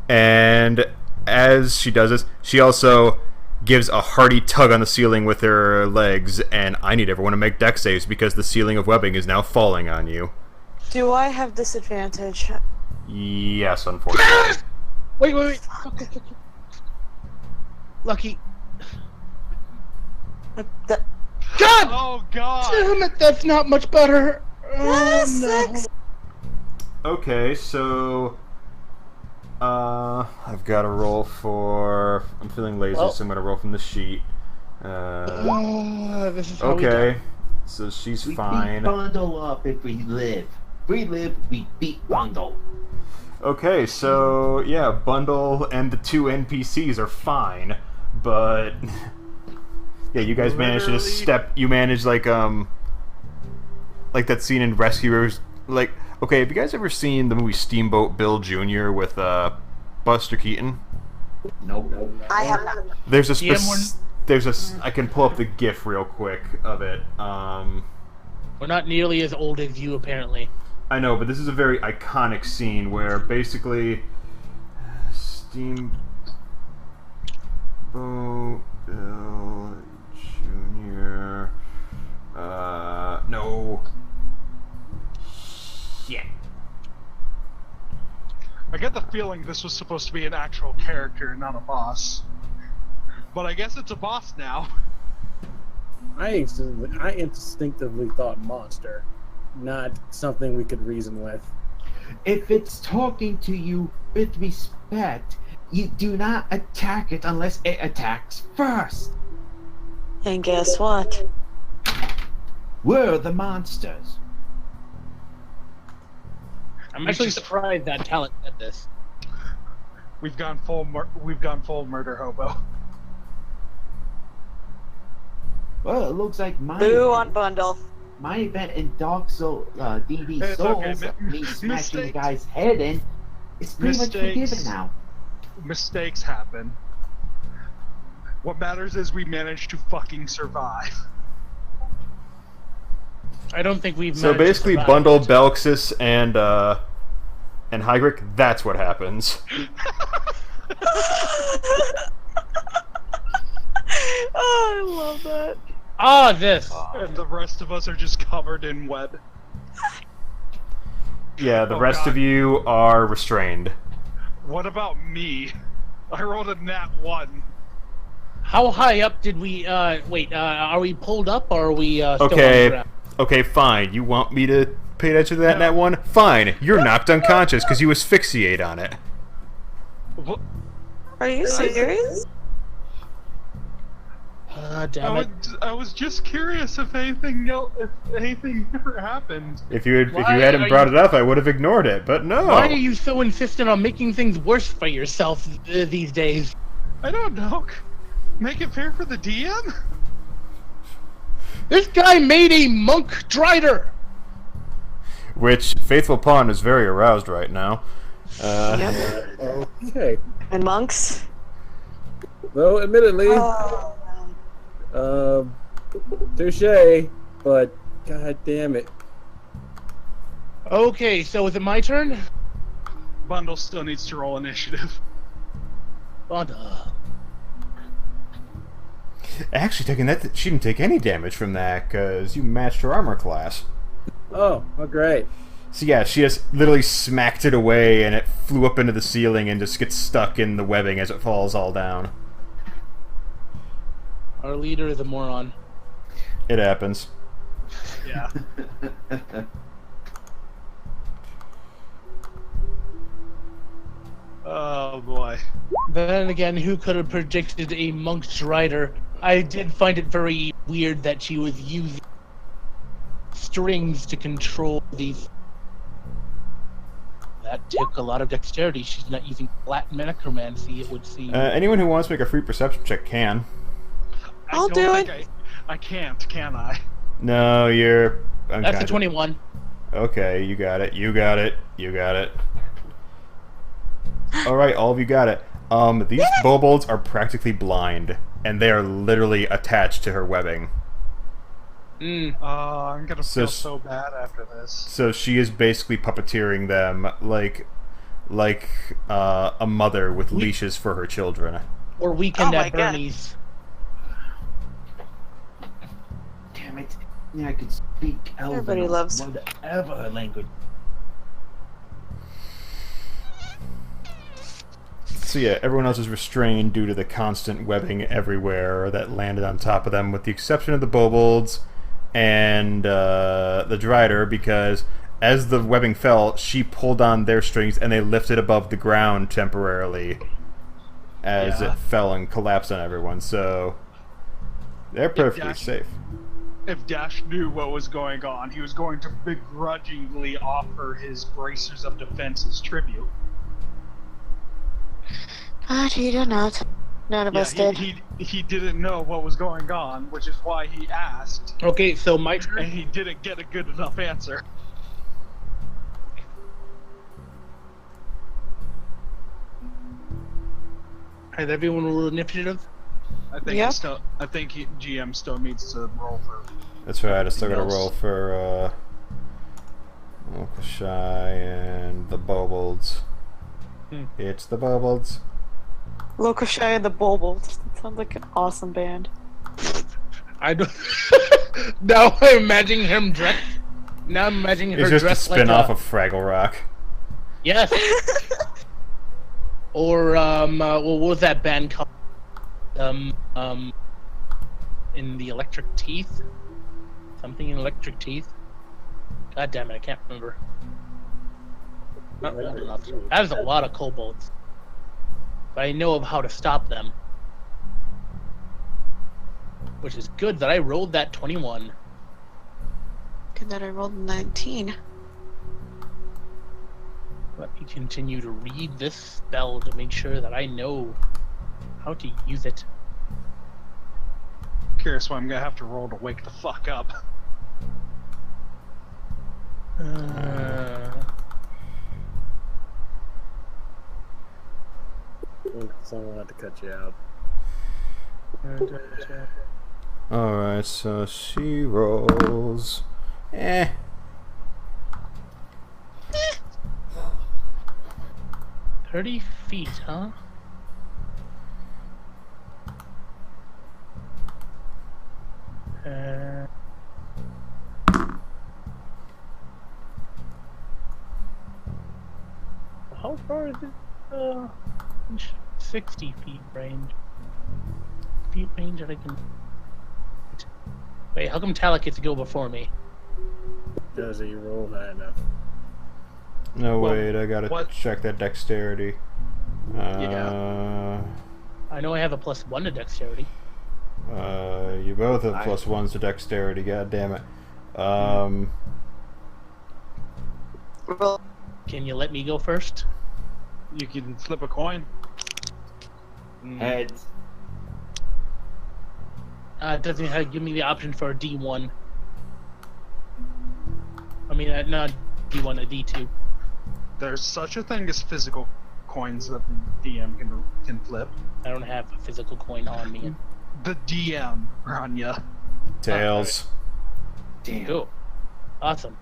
A: And as she does this, she also gives a hearty tug on the ceiling with her legs, and I need everyone to make dex saves because the ceiling of webbing is now falling on you.
F: Do I have disadvantage?
A: Yes, unfortunately.
C: Wait. Lucky.
F: The,
C: God!
B: Oh god!
C: Damn it, that's not much better. Oh,
F: six.
A: Okay, so I've got to roll for. I'm feeling lazy,
C: Well.
A: so I'm gonna roll from the sheet.
C: This is how we
A: Okay, so she's
D: We
A: fine.
D: beat Bundle up if we live. If we live, we beat Bundle.
A: Okay, so yeah, Bundle and the 2 NPCs are fine, but yeah, you guys managed to just
B: Literally-
A: you managed like that scene in Rescuers. Like, okay, have you guys ever seen the movie Steamboat Bill Jr. with Buster Keaton?
D: Nope.
F: I have not.
A: There's a
C: Yeah, more-
A: I can pull up the GIF real quick of it.
C: We're not nearly as old as you, apparently.
A: I know, but this is a very iconic scene where basically Steamboat Bill Jr. No. Shit.
B: I get the feeling this was supposed to be an actual character and not a boss. But I guess it's a boss now.
E: I instinctively thought monster, not something we could reason with.
D: If it's talking to you with respect, you do not attack it unless it attacks first.
F: And guess what?
D: We're the monsters.
C: I'm actually surprised that Talic did this.
B: We've gone full murder hobo.
D: Well, it looks like
F: Boo on Bundle.
D: my event in Dark Soul, DB
B: It's
D: Souls,
B: okay,
D: me smashing the
B: mistakes.
D: guy's head in, it's pretty much forgiven
B: Mistakes.
D: now.
B: Mistakes happen. What matters is we managed to fucking survive.
C: I don't think we've
A: So
C: managed to
A: basically,
C: survive.
A: Bundle, Belxis, and Hygric, that's what happens.
F: Oh, I love that.
C: This.
B: And the rest of us are just covered in web.
A: Yeah, the
B: Oh,
A: rest
B: God.
A: of you are restrained.
B: What about me? I rolled a nat 1.
C: How high up did we? Wait. Are we pulled up or are we still on the
A: Okay,
C: ground?
A: okay, fine. You want me to pay attention to that in that one? Fine. You're knocked unconscious because you asphyxiate on it.
B: What?
F: Are you serious?
C: Damn it.
B: I was just curious if anything ever happened.
A: If you
C: Why
A: hadn't
C: are
A: brought
C: you-
A: it up, I would have ignored it. But no.
C: Why are you so insistent on making things worse for yourself these days?
B: I don't know. Make it fair for the DM?
C: This guy made a monk drider.
A: Which Faithful Pawn is very aroused right now.
F: Yep.
E: Okay.
F: And monks?
E: Though, admittedly,
F: Oh,
E: touche, but god damn it.
C: Okay, so is it my turn?
B: Bundle still needs to roll initiative.
A: Actually, taking that, she didn't take any damage from that because you matched her armor class.
E: Oh great.
A: So yeah, she just literally smacked it away, and it flew up into the ceiling and just gets stuck in the webbing as it falls all down.
C: Our leader is a moron.
A: It happens.
B: Yeah. Oh boy.
C: Then again, who could have predicted a monk's rider? I did find it very weird that she was using strings to control these. That took a lot of dexterity. She's not using flat necromancy, it would seem.
A: Anyone who wants to make a free perception check can.
F: I'll
B: I
F: do
B: don't
F: it.
B: think I can't, can I?
A: No, you're
C: That's a
A: unconscious.
C: 21.
A: Okay, you got it. You got it. You got it. All right, all of you got it. These kobolds are practically blind, and they are literally attached to her webbing.
C: Mm.
B: I'm gonna
A: So
B: feel
A: s-
B: so bad after this.
A: So she is basically puppeteering them like a mother with leashes for her children.
C: Or weekend
F: Oh my
C: at
F: God.
C: Bernie's.
D: Damn it. Yeah, I could speak Elven.
F: Everybody
D: or
F: loves-
D: whatever language.
A: So yeah, everyone else is restrained due to the constant webbing everywhere that landed on top of them, with the exception of the kobolds and the Drider, because as the webbing fell, she pulled on their strings and they lifted above the ground temporarily as
B: Yeah.
A: it fell and collapsed on everyone. So they're perfectly
B: Dash-
A: safe.
B: If Dash knew what was going on, he was going to begrudgingly offer his bracers of defense as tribute.
F: But he did not. None of us did.
B: He didn't know what was going on, which is why he asked,
C: Okay, so my
B: and
C: turn.
B: he didn't get a good enough answer.
C: Has everyone rolled initiative?
B: I think
F: Yep.
B: GM still needs to roll for.
A: That's right, I still gotta
B: Else.
A: roll for Shy and the Bobolds. It's the Bobolds.
F: Lokoshai and the Bulbul. Sounds like an awesome band.
C: I don't. Now I'm imagining him dressed. Now I'm imagining her
A: It's just a
C: dressed like
A: spin-off
C: a.
A: of Fraggle Rock.
C: Yes. Or well, what was that band called? In the Electric Teeth. Something in Electric Teeth. God damn it, I can't remember. Not old enough. That is a lot of kobolds. But I know of how to stop them. Which is good that I rolled that 21.
F: Good that I rolled 19.
C: Let me continue to read this spell to make sure that I know how to use it.
B: Curious what I'm gonna have to roll to wake the fuck up.
E: Someone had to cut you out.
A: Alright, so she rolls.
C: 30 feet, huh? How far is it? 60 feet range. feet range that I can... Wait, how come Talic gets to go before me?
E: Does he roll high enough?
A: No,
B: Well,
A: wait, I gotta
B: what-
A: check that dexterity.
C: I know I have a +1 to dexterity.
A: You both have +1s to dexterity, god damn it.
F: Roll.
C: Can you let me go first?
B: You can flip a coin.
D: Heads.
C: It doesn't give me the option for a D1. I mean, not D1, a D2.
B: There's such a thing as physical coins that the DM can flip.
C: I don't have a physical coin on me.
B: The DM, Ranya.
A: Tails.
D: Damn.
C: Cool. Awesome.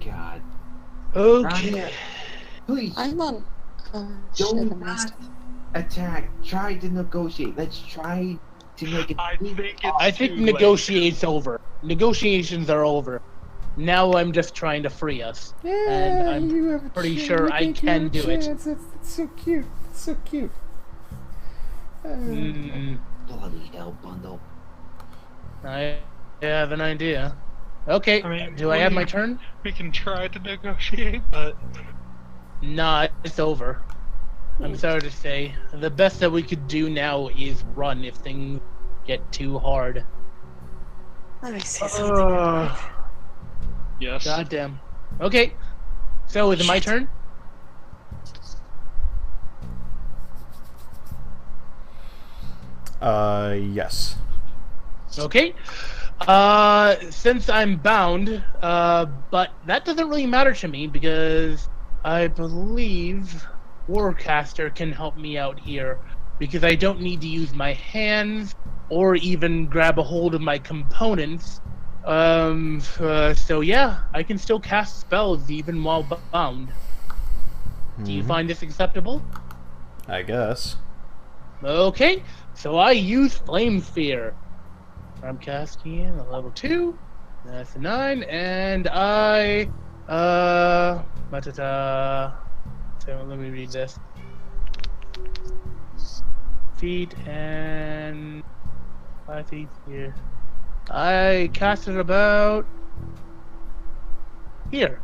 D: God.
C: Okay.
D: Ranya, please,
F: I'm on. Shit,
D: do
F: I
D: not
F: missed.
D: attack. Try to negotiate. Let's try to make it.
C: I think negotiates over. Negotiations are over. Now I'm just trying to free us. And I'm pretty sure I can do it.
A: That's so cute. That's so cute.
D: Bloody hell bundle.
C: I have an idea. Okay,
B: I mean,
C: do I have my turn?
B: We can try to negotiate, but
C: Nah, it's over. I'm sorry to say. The best that we could do now is run if things get too hard.
F: Let me see something.
B: yes.
C: Goddamn. Okay, so is it my turn?
A: Yes.
C: Okay. Since I'm bound, but that doesn't really matter to me because I believe Warcaster can help me out here because I don't need to use my hands or even grab a hold of my components. So yeah, I can still cast spells even while bound. Do you find this acceptable?
A: I guess.
C: Okay, so I use Flame Sphere. I'm casting a level 2. That's a 9, and I so let me read this. Feet and 5 feet here. I cast it about here.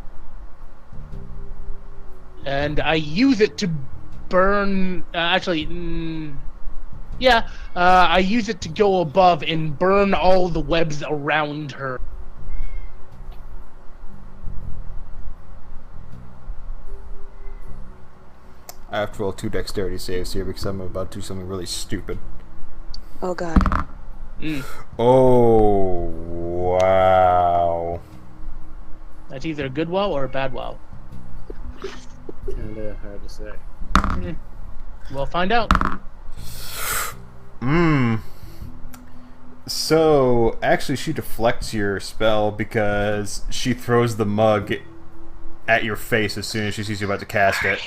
C: And I use it to burn I use it to go above and burn all the webs around her.
A: I have to roll 2 dexterity saves here because I'm about to do something really stupid.
F: Oh god.
A: Oh, wow.
C: That's either a good wow or a bad wow.
E: Kinda hard to say.
C: We'll find out.
A: So, actually, she deflects your spell because she throws the mug at your face as soon as she sees you about to cast it.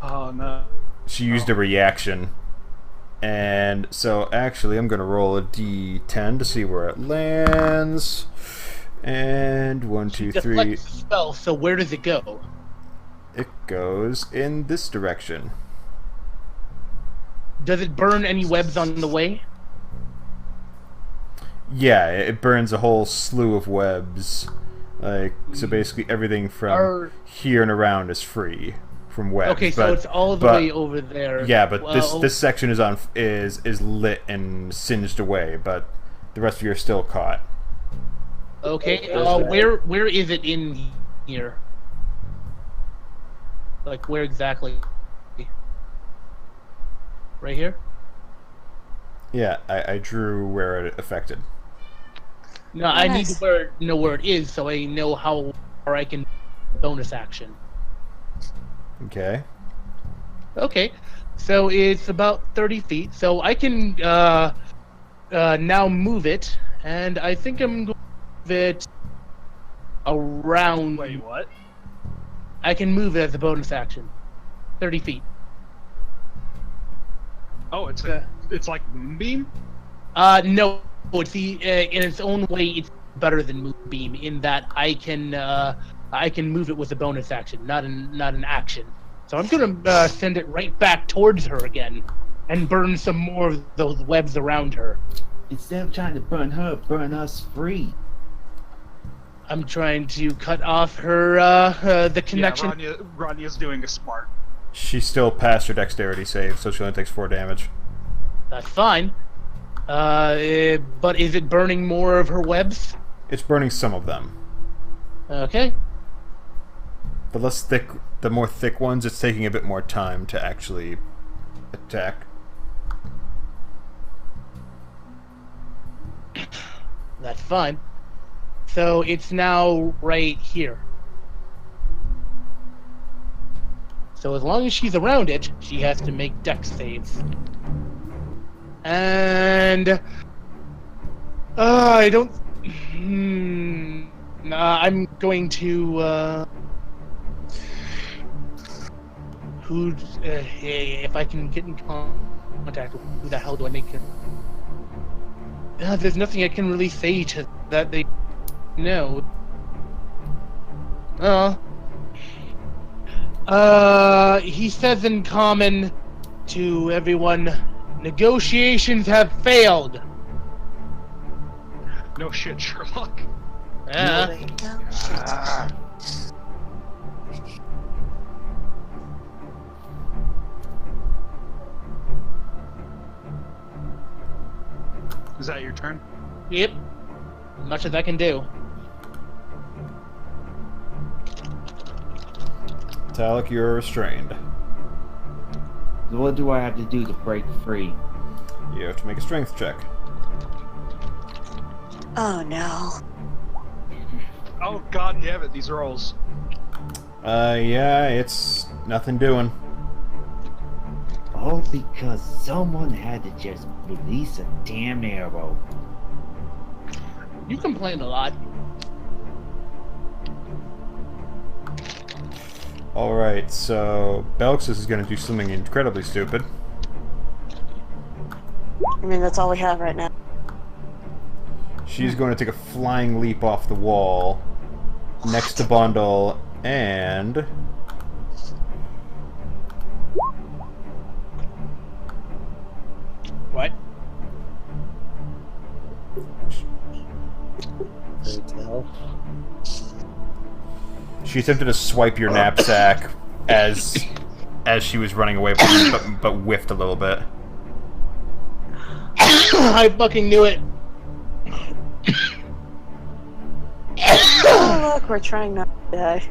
B: Oh no.
A: She used a reaction. And so, actually, I'm going to roll a d10 to see where it lands. And 1, 2, 3.
C: Deflects the spell, so where does it go?
A: It goes in this direction.
C: Does it burn any webs on the way?
A: Yeah, it burns a whole slew of webs. So basically everything from here and around is free from webs.
C: Okay, so it's all the way over there.
A: Yeah, but this section is lit and singed away, but the rest of you are still caught.
C: Okay, where is it in here? Like, where exactly? Right here?
A: Yeah, I drew where it affected.
C: No, I need to know where it is so I know how far I can bonus action.
A: Okay.
C: Okay, so it's about 30 feet, so I can now move it, and I think I'm going to move it around...
B: Wait, what?
C: I can move it as a bonus action. 30 feet.
B: Oh, it's like Moonbeam?
C: No, it's in its own way, it's better than Moonbeam in that I can move it with a bonus action, not an action. So I'm gonna send it right back towards her again, and burn some more of those webs around her.
D: Instead of trying to burn her, burn us free.
C: I'm trying to cut off her the connection.
B: Yeah, Ranya's doing a smart.
A: She's still past her dexterity save, so she only takes 4 damage.
C: That's fine. But is it burning more of her webs?
A: It's burning some of them.
C: Okay.
A: The more thick ones, it's taking a bit more time to actually attack.
C: That's fine. So it's now right here. So as long as she's around it, she has to make dex saves. And I don't. I'm going to. If I can get in contact, who the hell do I make it? There's nothing I can really say to that they know. He says in common to everyone, negotiations have failed.
B: No shit, Sherlock. Is that your turn?
C: Yep. Much as I can do.
A: Talic, you're restrained.
D: What do I have to do to break free?
A: You have to make a strength check.
F: Oh no.
B: Oh god damn it, these rolls.
A: Yeah, it's nothing doing.
D: All because someone had to just release a damn arrow.
C: You complain a lot.
A: Alright, so Belxis is going to do something incredibly stupid.
F: I mean, that's all we have right now.
A: She's going to take a flying leap off the wall next to Bundle and...
C: What?
A: She attempted to swipe your knapsack as she was running away, but whiffed a little bit.
C: I fucking knew it.
F: Oh look, we're trying not to die.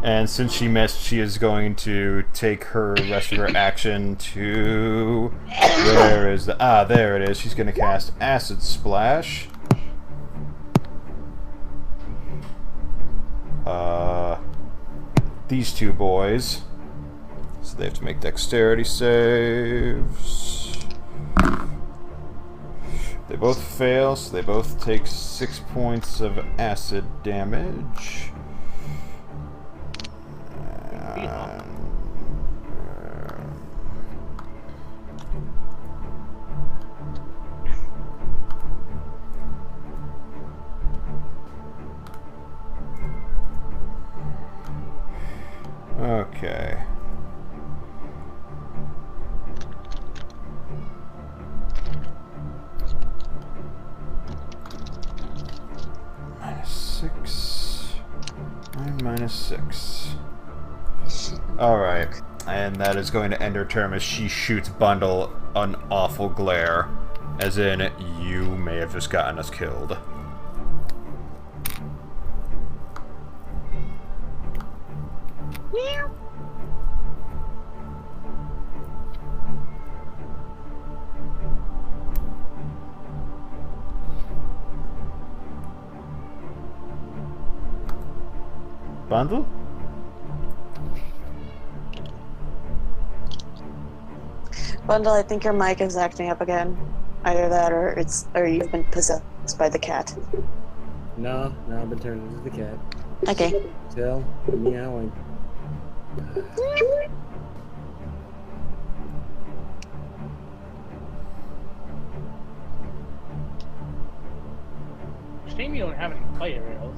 A: And since she missed, she is going to take her rest of her action to... Where is the... Ah, there it is. She's going to cast Acid Splash. These two boys. So they have to make dexterity saves. They both fail, so they both take 6 points of acid damage. Okay. -6. 9 -6. Alright. And that is going to end her turn as she shoots Bundle an awful glare. As in, you may have just gotten us killed. Bundle?
F: Bundle, I think your mic is acting up again. Either that or you've been possessed by the cat.
E: No, I've been turned into the cat.
F: Okay.
E: Still meowing.
C: shame you don't have any fire arrows.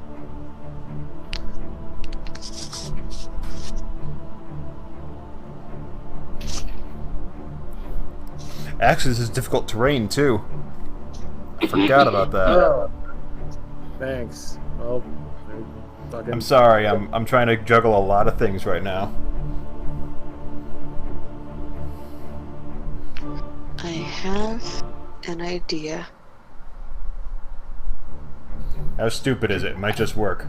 A: Actually, this is difficult terrain, too. I forgot about that.
E: Thanks. Well, fucking...
A: I'm sorry, I'm trying to juggle a lot of things right now.
F: I have an idea.
A: How stupid is it? It might just work.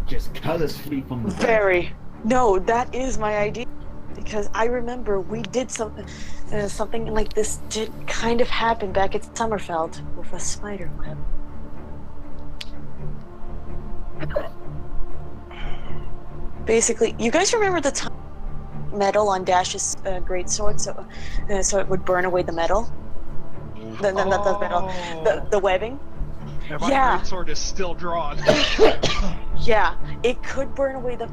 D: Just cut us free from the
F: Very. No, that is my idea. Because I remember we did something like this did kind of happen back at Summerfeld with a spider web. Basically, you guys remember the time metal on Dash's greatsword, so it would burn away the metal? The metal, the webbing?
B: And my
F: Yeah.
B: greatsword is still drawn.
F: Yeah, it could burn away the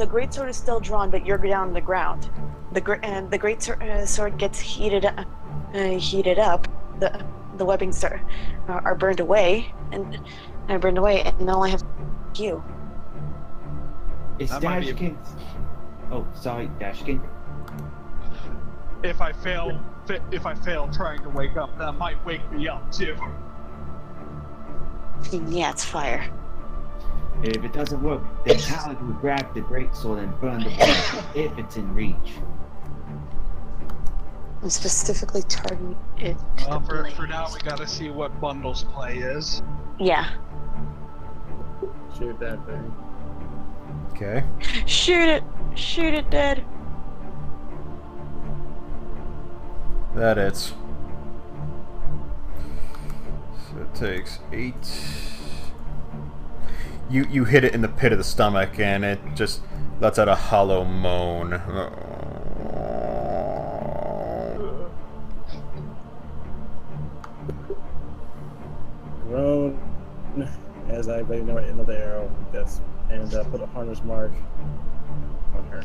F: greatsword is still drawn, but you're down on the ground. The greatsword sword gets heated up. The webbings are burned away, and now I have you.
D: Is
B: That might be a-
D: Dashegen... Oh, sorry, Dashegen.
B: If I fail trying to wake up, that might wake me up too.
F: Yeah, it's fire.
D: If it doesn't work, then Talic will grab the greatsword and burn the blade if it's in reach.
F: I'm specifically targeting it.
B: Well, for now, we gotta see what Bundle's play is.
F: Yeah.
E: Shoot that thing.
A: Okay.
F: Shoot it dead.
A: That it's. So it takes 8. You hit it in the pit of the stomach, and it just lets out a hollow moan.
E: Groan as I bring another arrow and put a harness mark on her.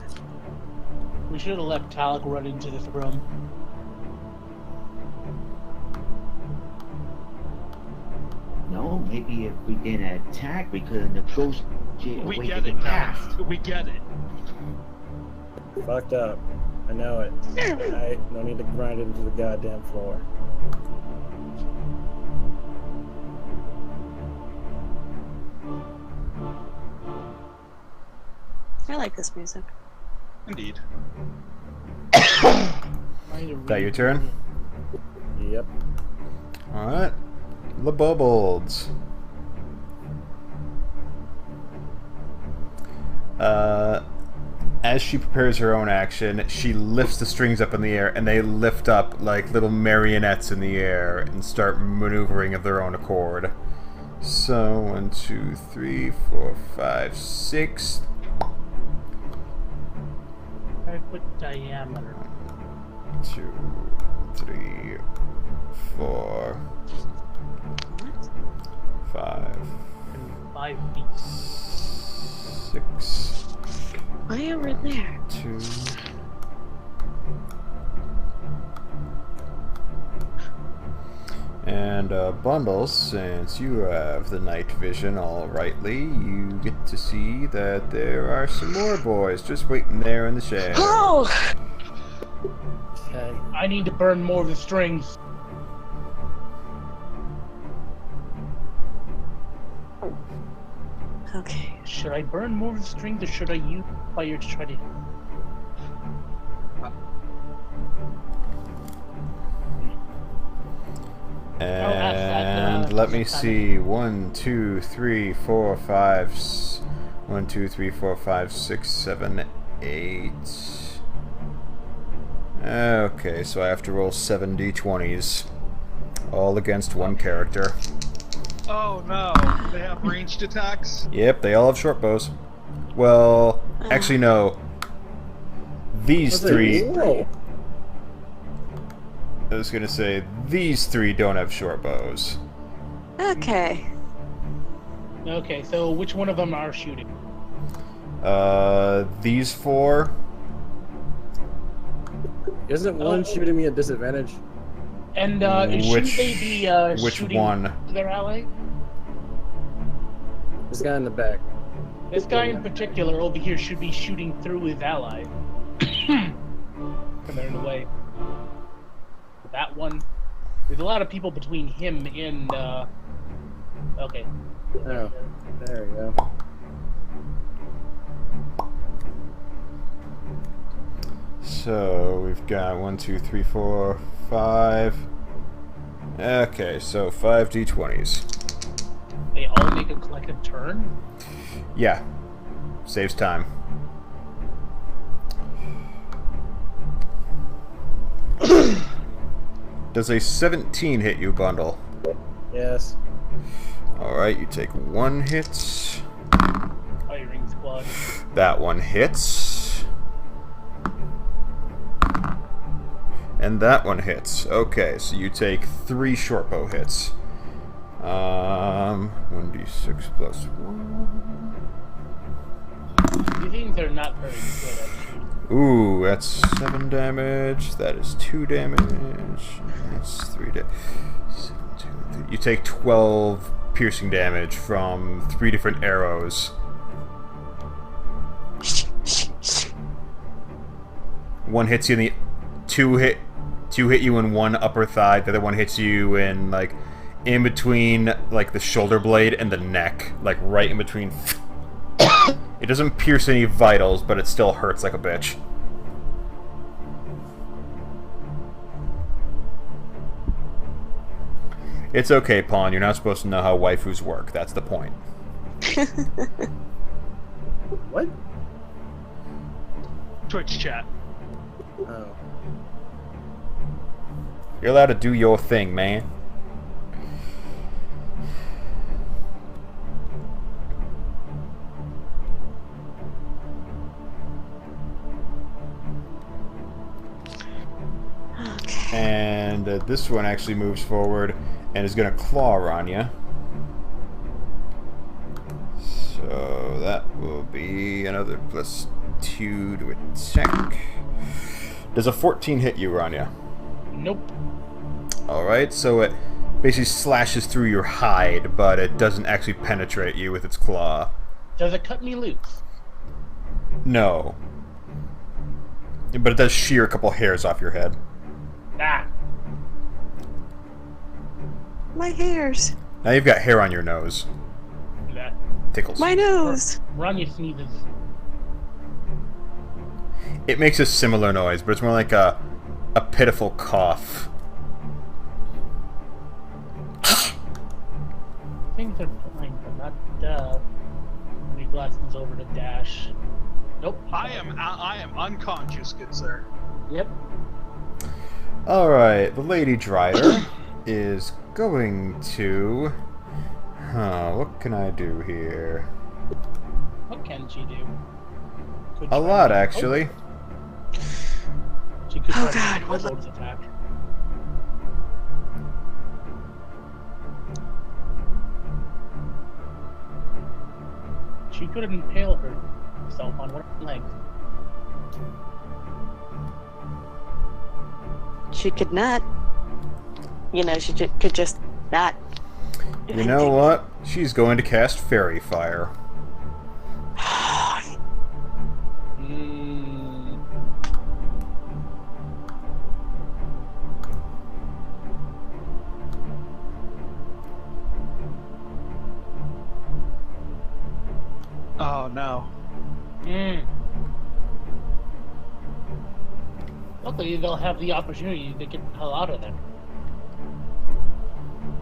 C: We should have left Talic run into this room.
D: No, maybe if we didn't attack, we could have negotiated
B: We
D: away
B: get
D: the
B: it
D: past.
B: now. We get it.
E: Fucked up. I know it. I no need to grind it into the goddamn floor.
F: I like this music.
B: Indeed.
A: That your turn?
E: Yep.
A: Alright. The Bubbles. As she prepares her own action, she lifts the strings up in the air, and they lift up like little marionettes in the air and start maneuvering of their own accord. So, 1, 2, 3, 4, 5, 6.
C: 5-foot diameter.
A: 2, 3, 4, 5,
C: And 5 feet.
A: 6,
F: Why over there?
A: 2. And Bundles, since you have the night vision all rightly, you get to see that there are some more boys just waiting there in the shade.
F: Oh!
E: Okay.
C: I need to burn more of the strings.
F: Okay.
C: Should I burn more of the strings, or should I use fire to try to...
A: And let me see. 1, 2, 3, 4, 5. 1, 2, 3, 4, 5, 6, 7, 8. Okay, so I have to roll 7 d20s. All against one character.
B: Oh no, they have ranged attacks?
A: Yep, they all have short bows. Well, actually no. These
E: What's
A: three...
E: that roll?
A: I was gonna say, these 3 don't have short bows.
F: Okay.
C: Okay, so which one of them are shooting?
A: These 4...
E: Isn't one shooting me at disadvantage?
C: And
A: Which-
C: shouldn't they be
A: which
C: shooting
A: one?
C: their ally?
E: This guy in the back.
C: This guy in particular over here should be shooting through his ally. Come there in the way. That one. There's a lot of people between him and, okay.
E: Oh, there we go.
A: So we've got 1, 2, 3, 4, 5. Okay, so 5 d20s.
C: They all make a collective turn?
A: Yeah. Saves time. Does a 17 hit you, Bundle?
E: Yes.
A: Alright, you take 1 hit.
C: Firing squad.
A: That one hits. And that one hits. Okay, so you take 3 shortbow hits. 1d6 plus 1.
C: These things are not very good at shooting.
A: Ooh, that's 7 damage. That is 2 damage. That's 3 damage. You take 12 piercing damage from 3 different arrows. One hits you in the... Two hit you in one upper thigh. The other one hits you in, like, in between, like, the shoulder blade and the neck. Like, right in between... It doesn't pierce any vitals, but it still hurts like a bitch. It's okay, Pawn. You're not supposed to know how waifus work. That's the point.
E: What?
B: Twitch chat.
E: Oh.
A: You're allowed to do your thing, man. And this one actually moves forward and is going to claw Ranya. So that will be another +2 to attack. Does a 14 hit you, Ranya?
C: Nope.
A: Alright, so it basically slashes through your hide, but it doesn't actually penetrate you with its claw.
C: Does it cut me loose?
A: No. But it does shear a couple hairs off your head.
C: Ah.
F: My hairs.
A: Now you've got hair on your nose.
C: That.
A: Tickles.
F: My nose.
C: Ranya sneezes.
A: It makes a similar noise, but it's more like a pitiful cough.
C: Things are fine, but not he glasses over to Dash. Nope.
B: I am unconscious, good sir.
C: Yep.
A: Alright, the Lady Drider is going to... what can I do here?
C: What can she do? Could
A: A
C: try
A: lot,
C: to-
A: actually.
C: Oh, she could
F: Oh,
C: try
F: God,
C: to
F: what
C: bonus attack. She could impale herself on one of her legs.
F: She could not. You know, she could just not. do
A: You know
F: anything.
A: what? She's going to cast Fairy Fire.
C: Mm.
B: Oh no.
C: Mm. Luckily, they'll have the opportunity to get the hell out of there.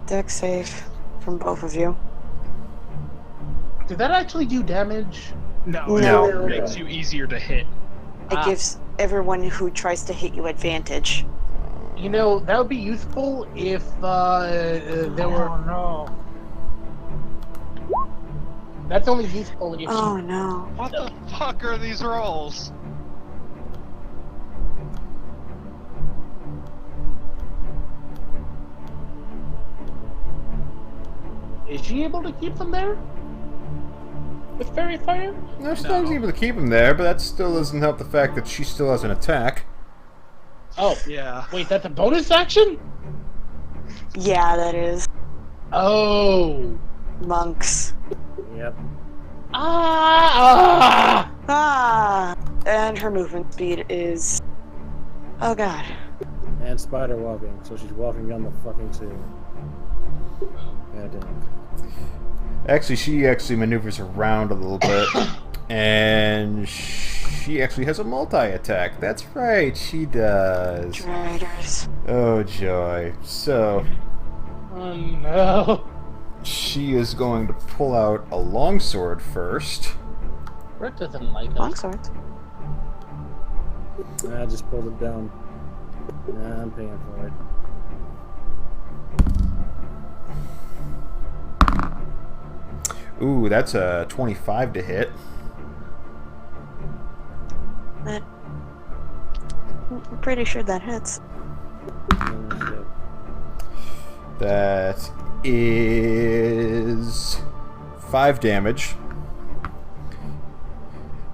F: Deck save from both of you.
C: Did that actually do damage?
B: No,
F: No.
B: it makes you easier to hit.
F: It gives everyone who tries to hit you advantage.
C: You know, that would be useful if there were.
G: Oh no.
C: That's only useful if
F: Oh no.
B: What the fuck are these rolls?
C: Is she able to keep them there? With Fairy Fire?
A: No, she's not able to keep him there, but that still doesn't help the fact that she still has an attack.
C: Oh,
B: Yeah.
C: wait, that's a bonus action?
F: Yeah, that is.
C: Oh.
F: Monks.
E: Yep.
F: And her movement speed is... Oh god.
E: And spider walking, so she's walking on the fucking ceiling. God damn.
A: Actually, she actually maneuvers around a little bit. And she actually has a multi-attack. That's right, she does.
F: Driders.
A: Oh, joy. So,
C: Oh no.
A: she is going to pull out a longsword first.
C: Brett doesn't like us.
F: Longsword.
E: I just pulled it down. Nah, I'm paying for it.
A: Ooh, that's a 25 to hit.
F: I'm pretty sure that hits.
E: Oh, shit.
A: That is 5 damage.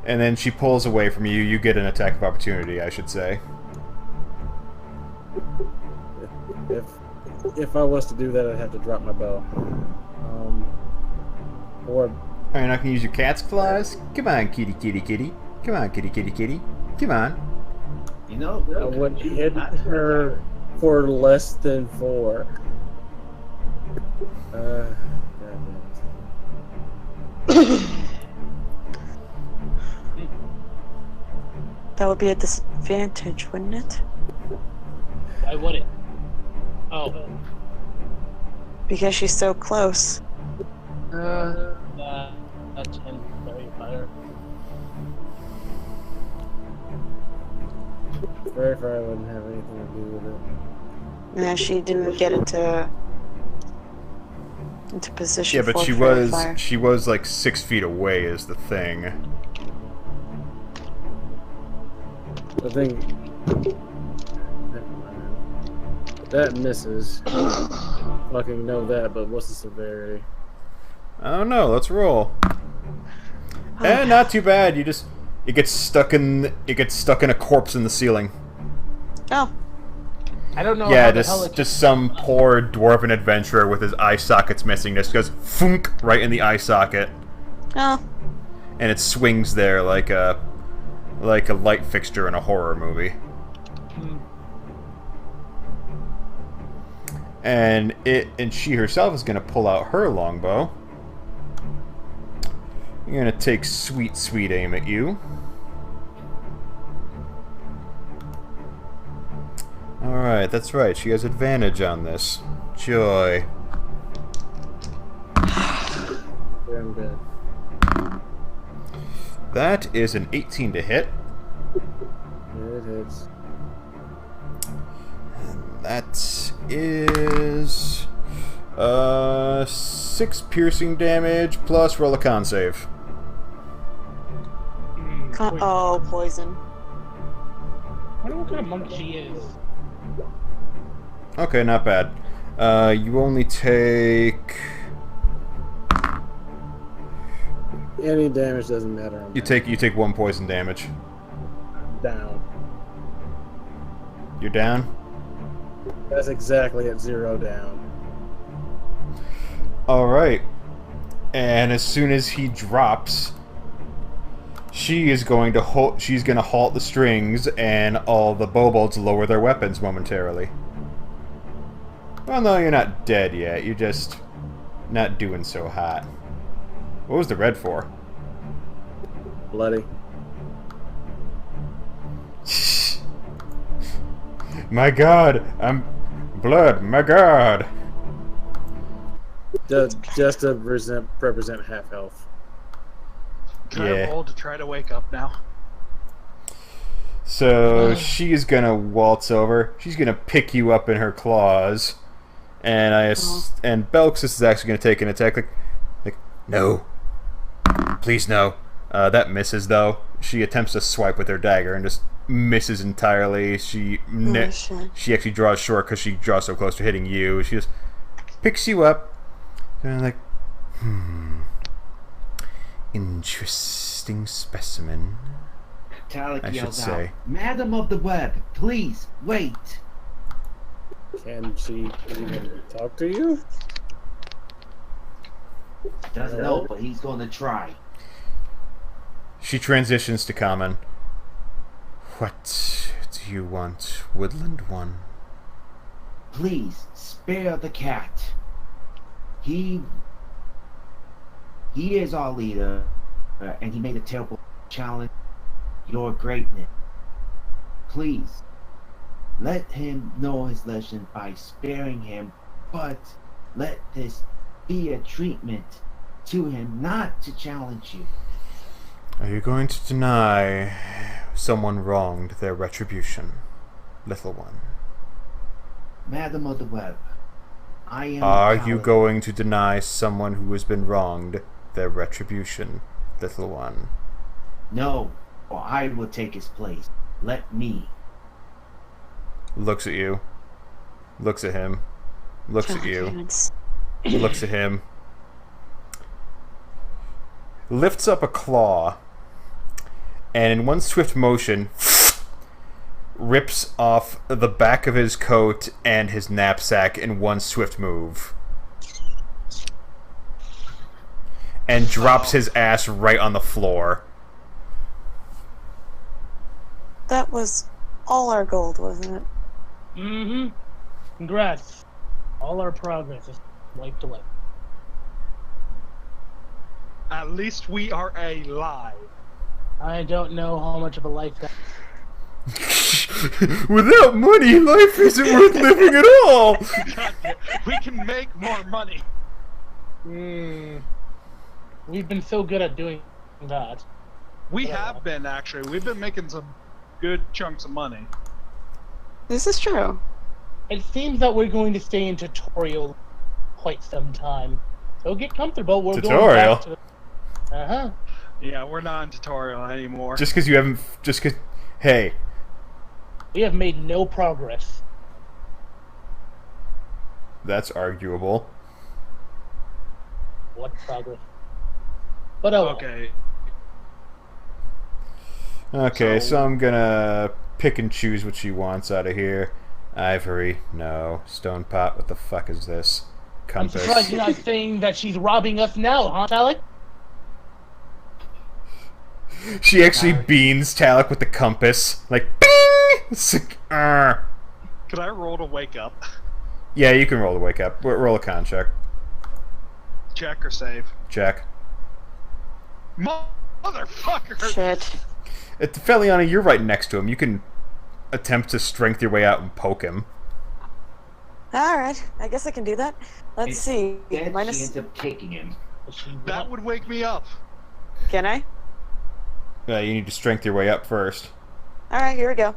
A: And then she pulls away from you. You get an attack of opportunity, I should say.
E: If I was to do that, I'd have to drop my bow. Or
A: Are you not going to use your cat's claws? Come on, kitty, kitty, kitty. Come on, kitty, kitty, kitty. Come on.
D: You know,
E: I would hit her for less than 4. God
F: That would be a disadvantage, wouldn't it?
C: Why would it? Oh.
F: Because she's so close.
C: That's him. Very fire.
E: Very far, I wouldn't have anything to do with it.
F: Yeah, she didn't get into position.
A: Yeah, but
F: for
A: she
F: fairy
A: was
F: fire.
A: she was like 6 feet away is the thing.
E: The thing. Never mind. That misses. Fucking know that, but what's the severity?
A: I don't know. Let's roll. Not too bad. It gets stuck in a corpse in the ceiling.
F: Oh,
C: I don't know
A: Yeah,
C: how the hell it
A: just some poor dwarven adventurer with his eye sockets missing. Just goes funk right in the eye socket,
F: oh,
A: and it swings there like a light fixture in a horror movie. And she herself is going to pull out her longbow. You're going to take sweet, sweet aim at you. Alright, that's right. She has advantage on this. Joy.
E: Damn dead.
A: That is an 18 to hit.
E: It hits.
A: That is 6 piercing damage plus roll a con save.
F: oh, poison.
C: I wonder what kind of monk she is.
A: Okay, not bad. You only take...
E: Any damage doesn't matter. On
A: You
E: that.
A: take 1 poison damage.
E: Down.
A: You're down?
E: That's exactly at 0 down.
A: Alright. And as soon as he drops, she's going to halt the strings, and all the kobolds lower their weapons momentarily. Well, no, you're not dead yet. You're just not doing so hot. What was the red for?
E: Bloody.
A: My god, I'm blood, my god.
E: Just to represent half health.
B: Can
A: Yeah.
B: I roll to try to wake up now?
A: So she is gonna waltz over. She's gonna pick you up in her claws, and and Belksis is actually gonna take an attack. Like no, please no. That misses though. She attempts to swipe with her dagger and just misses entirely. She actually draws short because she draws so close to hitting you. She just picks you up, and like, interesting specimen.
D: Talic
A: I should
D: yells
A: say.
D: out, "Madam of the Web, please wait."
E: Can she even talk to you?
D: Doesn't know, but he's going to try.
A: She transitions to common. What do you want, woodland one?
D: Please, spare the cat. He is our leader, and he made a terrible challenge. Your greatness. Please, let him know his lesson by sparing him, but let this be a treatment to him, not to challenge you.
A: Are you going to deny someone wronged their retribution, little one?
D: Madam of the Web, I am...
A: Are you going to deny someone who has been wronged their retribution, little one?
D: No, or I will take his place. Let me.
A: Looks at you. Looks at him. Looks at you.
F: Parents.
A: Looks at him. Lifts up a claw, and in one swift motion, rips off the back of his coat and his knapsack in one swift move. And drops his ass right on the floor.
F: That was all our gold, wasn't it?
C: Mm-hmm. Congrats. All our progress is wiped away.
B: At least we are alive.
C: I don't know how much of a life that...
A: Without money, life isn't worth living at all!
B: God damn, we can make more money.
C: We've been so good at doing that.
B: We have been, actually. We've been making some good chunks of money.
F: This is true.
C: It seems that we're going to stay in tutorial quite some time. So get comfortable. We're
A: Tutorial?
C: going back to... Uh-huh.
B: Yeah, we're not in tutorial anymore.
A: Just because you haven't... Just because... Hey.
C: We have made no progress.
A: That's arguable.
C: What progress? But oh,
B: Okay.
A: Okay, so I'm gonna pick and choose what she wants out of here. Ivory, no. Stone pot, what the fuck is this?
C: I'm
A: Compass.
C: surprised you're not saying that she's robbing us now, huh, Talic?
A: She actually beans Talic with the compass. Like, bing! It's like,
B: Could I roll to wake up?
A: Yeah, you can roll to wake up. Roll a con check.
B: Check or save?
A: Check.
B: Motherfucker!
F: Shit.
A: Feliana, you're right next to him. You can attempt to strength your way out and poke him.
F: Alright, I guess I can do that. Let's see.
D: Instead, she
F: Minus...
D: ends up kicking him.
B: That would wake me up.
F: Can I?
A: You need to strength your way up first.
F: Alright, here we go.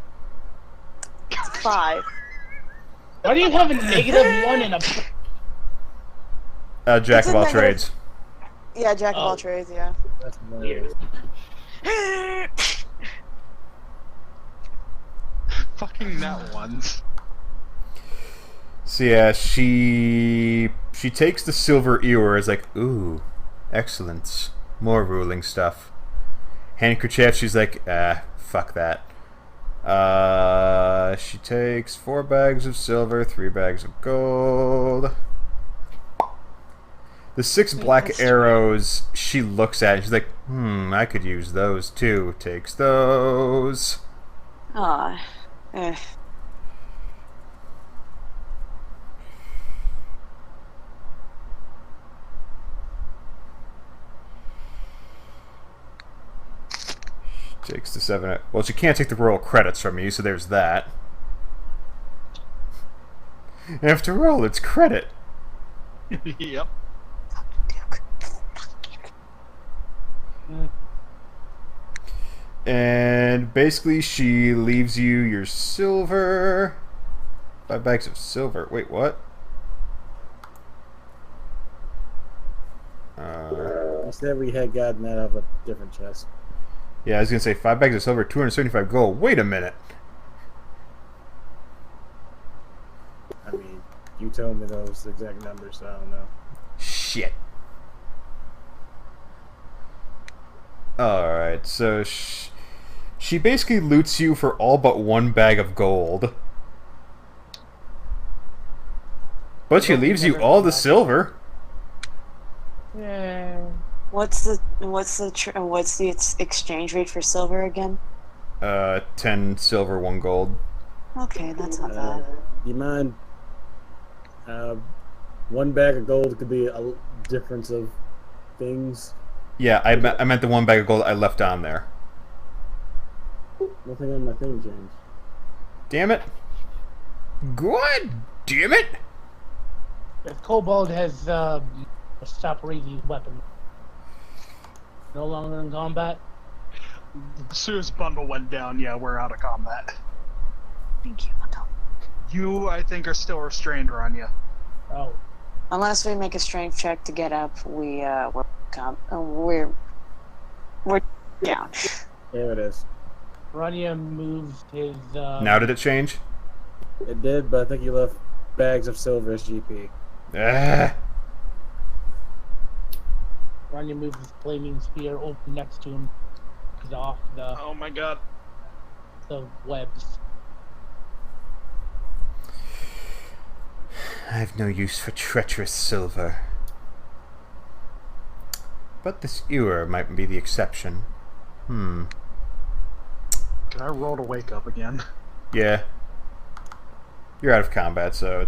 F: It's 5.
C: Why do you have a -1 and a...
A: Jack
F: It's
A: of
F: a
A: all
F: negative.
A: trades.
F: Yeah, Jack of
C: Oh.
F: all trades, yeah.
E: That's weird.
B: Fucking nat ones.
A: So yeah, she takes the silver ewer as like, ooh, excellent. More ruling stuff. Handkerchief, she's like, fuck that. She takes 4 bags of silver, 3 bags of gold. The 6 black arrows she looks at and she's like, I could use those too. Takes those.
F: Aw. Eh.
A: Takes the 7. Well, she can't take the royal credits from you, so there's that. After all, it's credit.
B: Yep.
A: And basically, she leaves you your silver. 5 bags of silver. Wait, what?
E: I said we had gotten that out of a different chest.
A: Yeah, I was gonna say 5 bags of silver, 275 gold. Wait a minute.
E: I mean, you told me those exact numbers, so I don't know.
A: Shit. Alright, so she basically loots you for all but 1 bag of gold. But she leaves you all the silver.
C: Yeah.
F: What's the exchange rate for silver again?
A: 10 silver, 1 gold.
F: Okay, that's not bad.
E: You mind? 1 bag of gold could be a difference of things.
A: Yeah, I meant the 1 bag of gold I left on there.
E: Nothing on my thing changed.
A: Damn it. God damn it.
C: If Kobold has stopped raising weapons, no longer in combat.
B: As soon as bundle went down, yeah, we're out of combat.
F: Thank you, Bundle.
B: You, I think, are still restrained, Ranya.
C: Oh,
F: Unless we make a strength check to get up, we're down.
E: There it is.
C: Ranya moves his.
A: Now did it change?
E: It did, but I think you left bags of silver as GP.
A: Ah.
C: Ranya moves his flaming spear over next to him, he's off
B: Oh my god.
C: the webs.
A: I've no use for treacherous silver. But this ewer might be the exception.
B: Can I roll to wake up again?
A: Yeah. You're out of combat, so...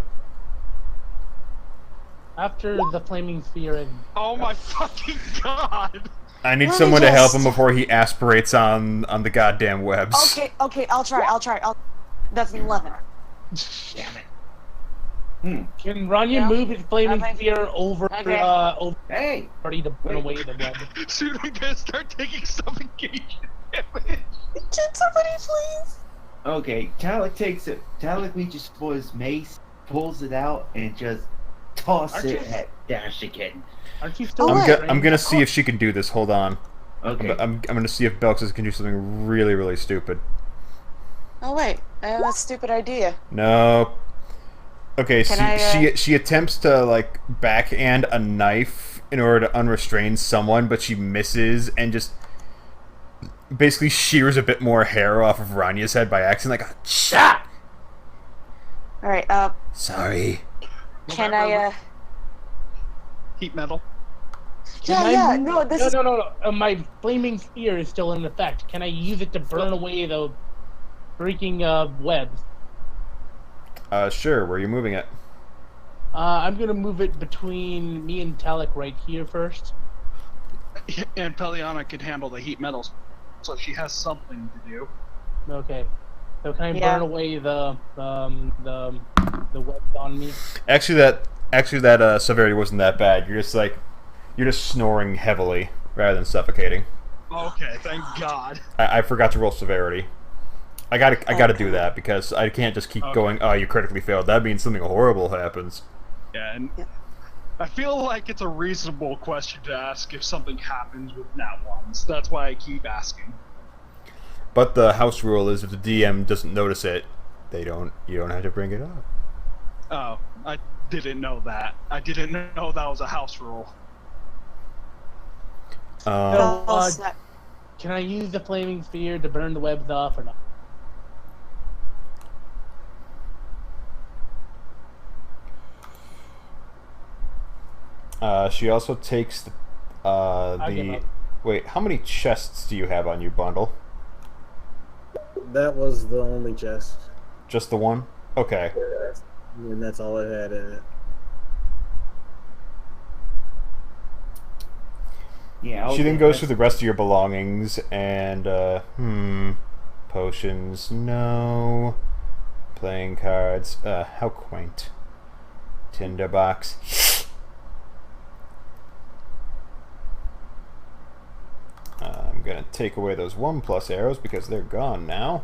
C: After the flaming spear and
B: Oh my fucking god!
A: I need
F: Let me
A: someone to help
F: just-
A: him before he aspirates on the goddamn webs.
F: Okay, I'll try. That's an 11.
D: Damn it.
C: can Ranya
F: Yeah.
C: move his flaming
F: Okay.
C: spear over
F: Okay.
C: over
D: Hey!
C: party to burn away the web?
B: Soon we're gonna start taking suffocation damage.
F: Can somebody please?
D: Okay, Talic takes it. Talic reaches for his mace, pulls it out, and just tosses
C: Aren't
D: it
C: you-
D: at Dashegen.
C: Aren't you still?
F: Oh, wait.
A: I'm gonna see if she can do this. Hold on.
D: Okay.
A: I'm gonna see if Belkis can do something really, really stupid.
F: Oh wait, I have a stupid idea.
A: No. Okay,
F: Can
A: she attempts to like backhand a knife in order to unrestrain someone, but she misses and just basically shears a bit more hair off of Ranya's head by accident, like a shot.
F: All right,
A: Sorry.
F: can I?
B: Heat metal.
F: Yeah, no, this is.
C: No. My flaming spear is still in effect. Can I use it to burn away the freaking webs?
A: Sure. Where are you moving it?
C: I'm gonna move it between me and Talic right here first.
B: And Feliana can handle the heat metals, so she has something to do.
C: Okay. So can I
F: Yeah.
C: burn away the webs on me?
A: Actually, that severity wasn't that bad. You're just snoring heavily rather than suffocating.
B: Okay, thank God.
A: I forgot to roll severity. I gotta do
F: Okay.
A: that because I can't just keep
B: Okay.
A: going. Oh, you critically failed. That means something horrible happens.
B: Yeah, and
F: Yeah.
B: I feel like it's a reasonable question to ask if something happens with nat ones. That's why I keep asking.
A: But the house rule is if the DM doesn't notice it, you don't have to bring it up.
B: Oh, I didn't know that. I didn't know that was a house rule.
C: No.
F: Oh, snap.
C: Can I use the flaming spear to burn the webs off or not?
A: She also takes the
C: I give up.
A: wait. How many chests do you have on you, bundle?
E: That was the only chest.
A: Just the one? Okay.
E: And that's all it had in it.
D: Yeah. I'll
A: She then
D: do
A: goes
D: that.
A: through the rest of your belongings and potions, no. Playing cards, how quaint. Tinderbox. I'm gonna take away those 1+ arrows because they're gone now.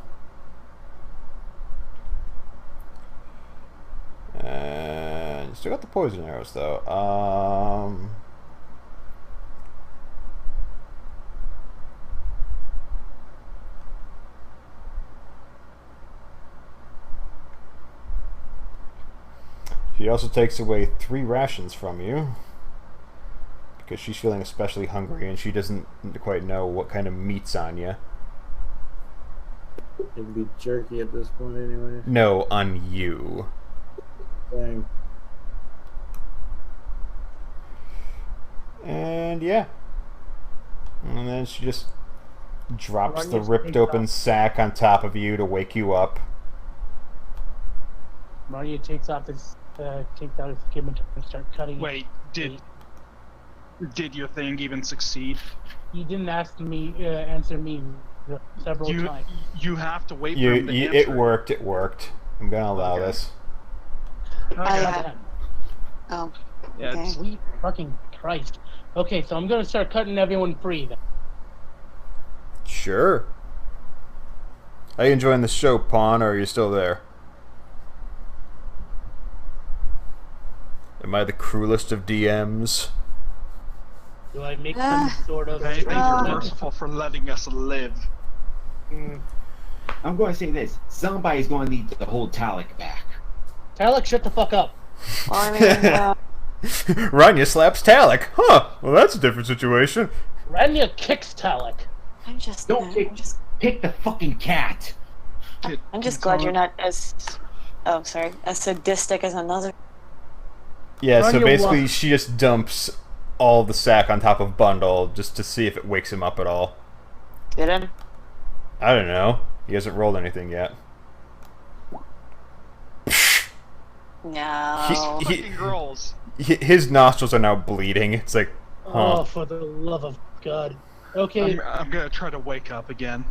A: And still got the poison arrows though. She also takes away 3 rations from you because she's feeling especially hungry and she doesn't quite know what kind of meat's on you.
E: It'd be jerky at this point anyway.
A: No, on you.
E: Dang.
A: And yeah. And then she just drops the
C: Ranya's
A: ripped
C: takes
A: open
C: off.
A: sack on top of you to wake you up.
C: Ranya takes out his scimitar and start cutting.
B: Wait, did your thing even succeed?
C: He didn't answer me several times.
B: You have to wait for him to answer.
A: It worked. I'm gonna allow this.
B: Okay.
F: Oh.
B: Yeah,
F: Okay.
C: Sweet fucking Christ. Okay, so I'm gonna start cutting everyone free then.
A: Sure. Are you enjoying the show, Pawn, or are you still there? Am I the cruelest of DMs?
C: Do I make some sort of...
B: I think you're merciful for letting us live.
D: I'm going to say this. Somebody's going to need to hold Talic back.
C: Talic, shut the fuck up.
F: Well, I mean,
A: Ranya slaps Talic. Huh. Well, that's a different situation.
C: Ranya kicks Talic.
F: I'm just.
D: Don't pick the fucking cat.
F: I'm just glad you're not as. Oh, sorry. As sadistic as another.
A: Yeah, so
C: Ranya
A: basically she just dumps all the sack on top of Bundle just to see if it wakes him up at all.
F: Did him?
A: I don't know. He hasn't rolled anything yet.
F: No.
B: Fucking girls.
A: His nostrils are now bleeding. It's like, huh.
C: Oh, for the love of God. Okay.
B: I'm gonna try to wake up again.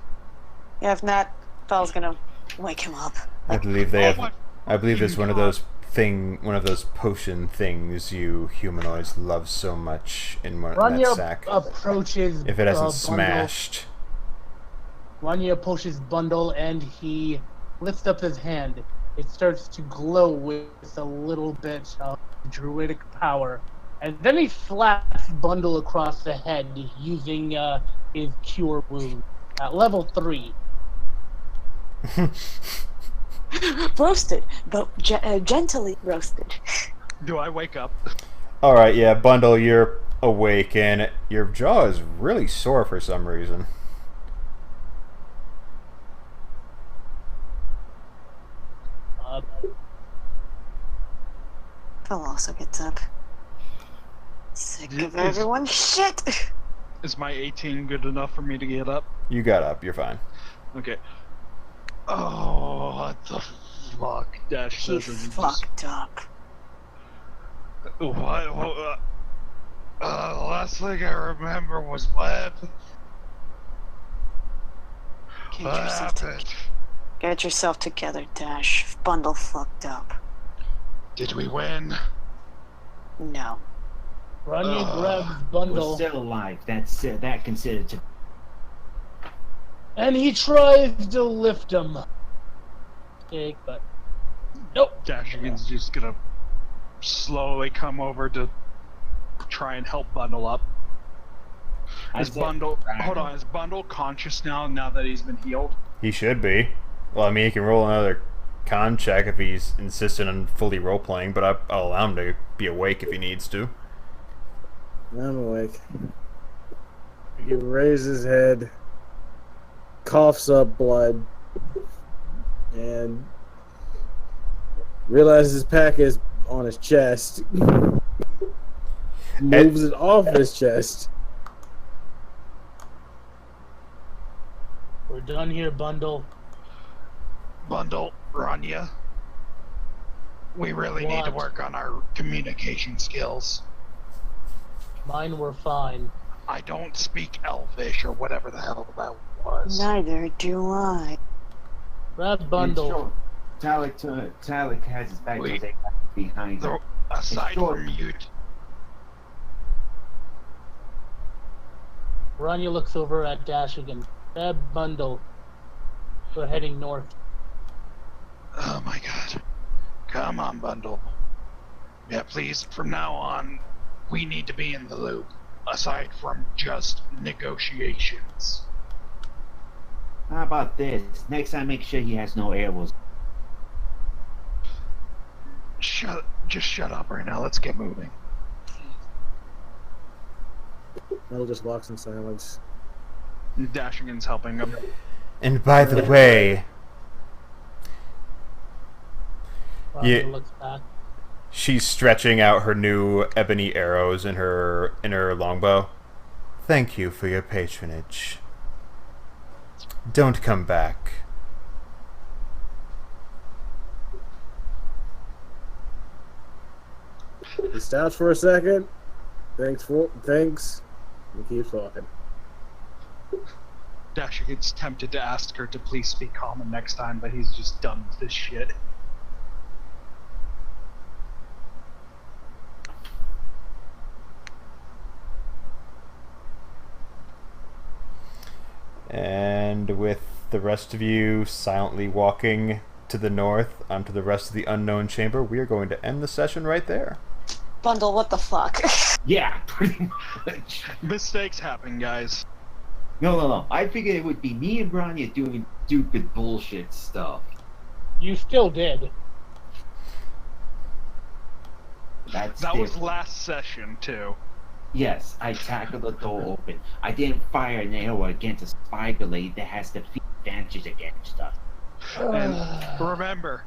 F: Yeah, if not, Fel's gonna wake him up.
A: I believe they have.
B: my
A: I believe there's one of
B: God.
A: those potion things you humanoids love so much in that
C: Ranya
A: sack.
C: approaches.
A: If it hasn't
C: Bundle.
A: smashed.
C: Ranya approaches Bundle and he lifts up his hand. It starts to glow with a little bit of druidic power. And then he slaps Bundle across the head using his cure wound at level 3.
F: Roasted, but gently roasted.
B: Do I wake up?
A: Alright, yeah, Bundle, you're awake and your jaw is really sore for some reason.
F: Fel also gets up. Sick of
B: Is-
F: everyone. Shit!
B: Is my 18 good enough for me to get up?
A: You got up, you're fine.
B: Okay. Oh, what the fuck? Dash
F: He
B: says is just...
F: fucked up.
B: What? The last thing I remember was Web.
F: Get
B: What
F: yourself,
B: happened?
F: get yourself together, Dash. Bundle fucked up.
B: Did we win?
F: No.
C: Ranya grabs
D: We're
C: Bundle
D: still alive. That's that considered to.
C: and he tries to lift him. Okay, but nope.
B: Dashegen's just gonna slowly come over to try and help Bundle up. Is Bundle conscious now that he's been healed?
A: He should be. Well, I mean, he can roll another con check if he's insistent on fully role-playing, but I'll allow him to be awake if he needs to.
E: I'm awake. He raises his head, coughs up blood, and realizes his pack is on his chest. Moves it off his chest.
C: We're done here, Bundle.
B: Bundle, Ranya. We really need to
C: What?
B: work on our communication skills.
C: Mine were fine.
B: I don't speak Elvish or whatever the hell that was.
F: Neither do I.
C: Grab Bundle.
D: Sure. Talic has his back
B: Wait.
D: behind him.
B: Aside
D: Sure.
B: from you,
C: Ranya looks over at Dashegen. Grab Bundle. We're heading north.
B: oh my god. Come on, Bundle. Yeah, please, from now on, we need to be in the loop, aside from just negotiations.
D: How about this? Next time, make sure he has no arrows.
B: Just shut up right now, let's get moving.
E: Metal just walks in silence.
B: Dashegen's helping him.
A: And by the way,
C: Ranya
A: Yeah.
C: looks back.
A: She's stretching out her new ebony arrows in her longbow. Thank you for your patronage. Don't come back.
E: He stops for a second. Thanks. He keeps walking.
B: Dasher gets tempted to ask her to please speak common next time, but he's just done with this shit.
A: And with the rest of you silently walking to the north onto the rest of the unknown chamber, we are going to end the session right there.
F: Bundle, what the fuck?
D: Yeah, pretty much.
B: Mistakes happen, guys.
D: No. I figured it would be me and Ranya doing stupid bullshit stuff.
C: You still did.
D: That
B: was last session, too.
D: Yes, I tackled the door open. I didn't fire an arrow against a spider blade that has defeat advantage against us.
B: And remember,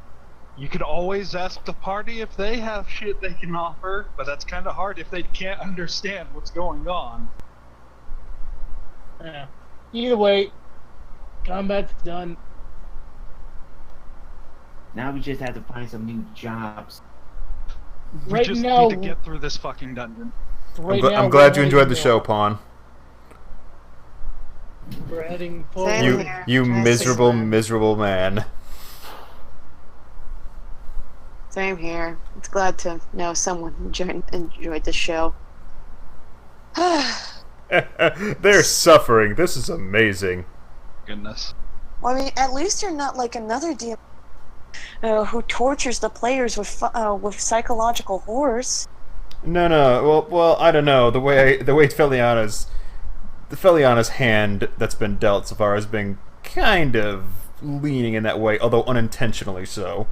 B: you could always ask the party if they have shit they can offer, but that's kind of hard if they can't understand what's going on.
C: Yeah. Either way, combat's done.
D: Now we just have to find some new jobs.
B: We just need to get through this fucking dungeon.
A: I'm glad you enjoyed the show, Pawn.
C: We're heading forward.
A: You miserable, miserable man.
F: Same here. It's glad to know someone enjoyed the show.
A: They're suffering. This is amazing.
B: Goodness.
F: Well, I mean, at least you're not like another DM who tortures the players with psychological horrors.
A: No. Well, I don't know. The way Feliana's hand that's been dealt so far has been kind of leaning in that way, although unintentionally so.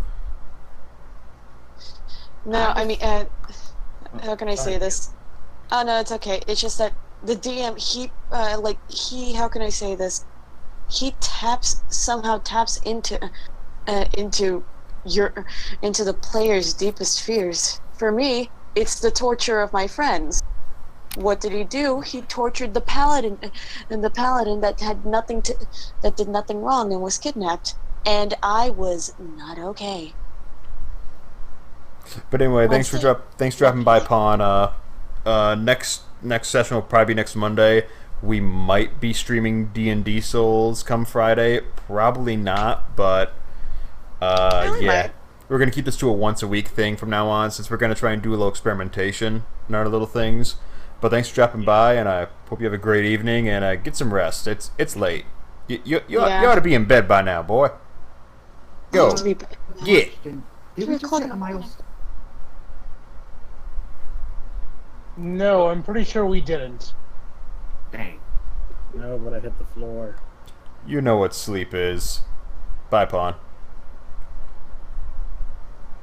F: No, I mean, how can I say this? Oh no, it's okay. It's just that the DM, how can I say this? He somehow taps into the player's deepest fears. For me, it's the torture of my friends. What did he do? He tortured the paladin, and the paladin that did nothing wrong and was kidnapped. And I was not okay.
A: But anyway, thanks for dropping by, Pawn. Next session will probably be next Monday. We might be streaming D&D Souls come Friday. Probably not, but yeah. We're going to keep this to a once-a-week thing from now on, since we're going to try and do a little experimentation in our little things. But thanks for dropping by, and I hope you have a great evening, and get some rest. It's late. You ought to be in bed by now, boy. Go. Yeah.
D: Did we just set a milestone?
C: No, I'm pretty sure we didn't.
D: Dang.
E: No, but I hit the floor.
A: You know what sleep is. Bye, Pawn.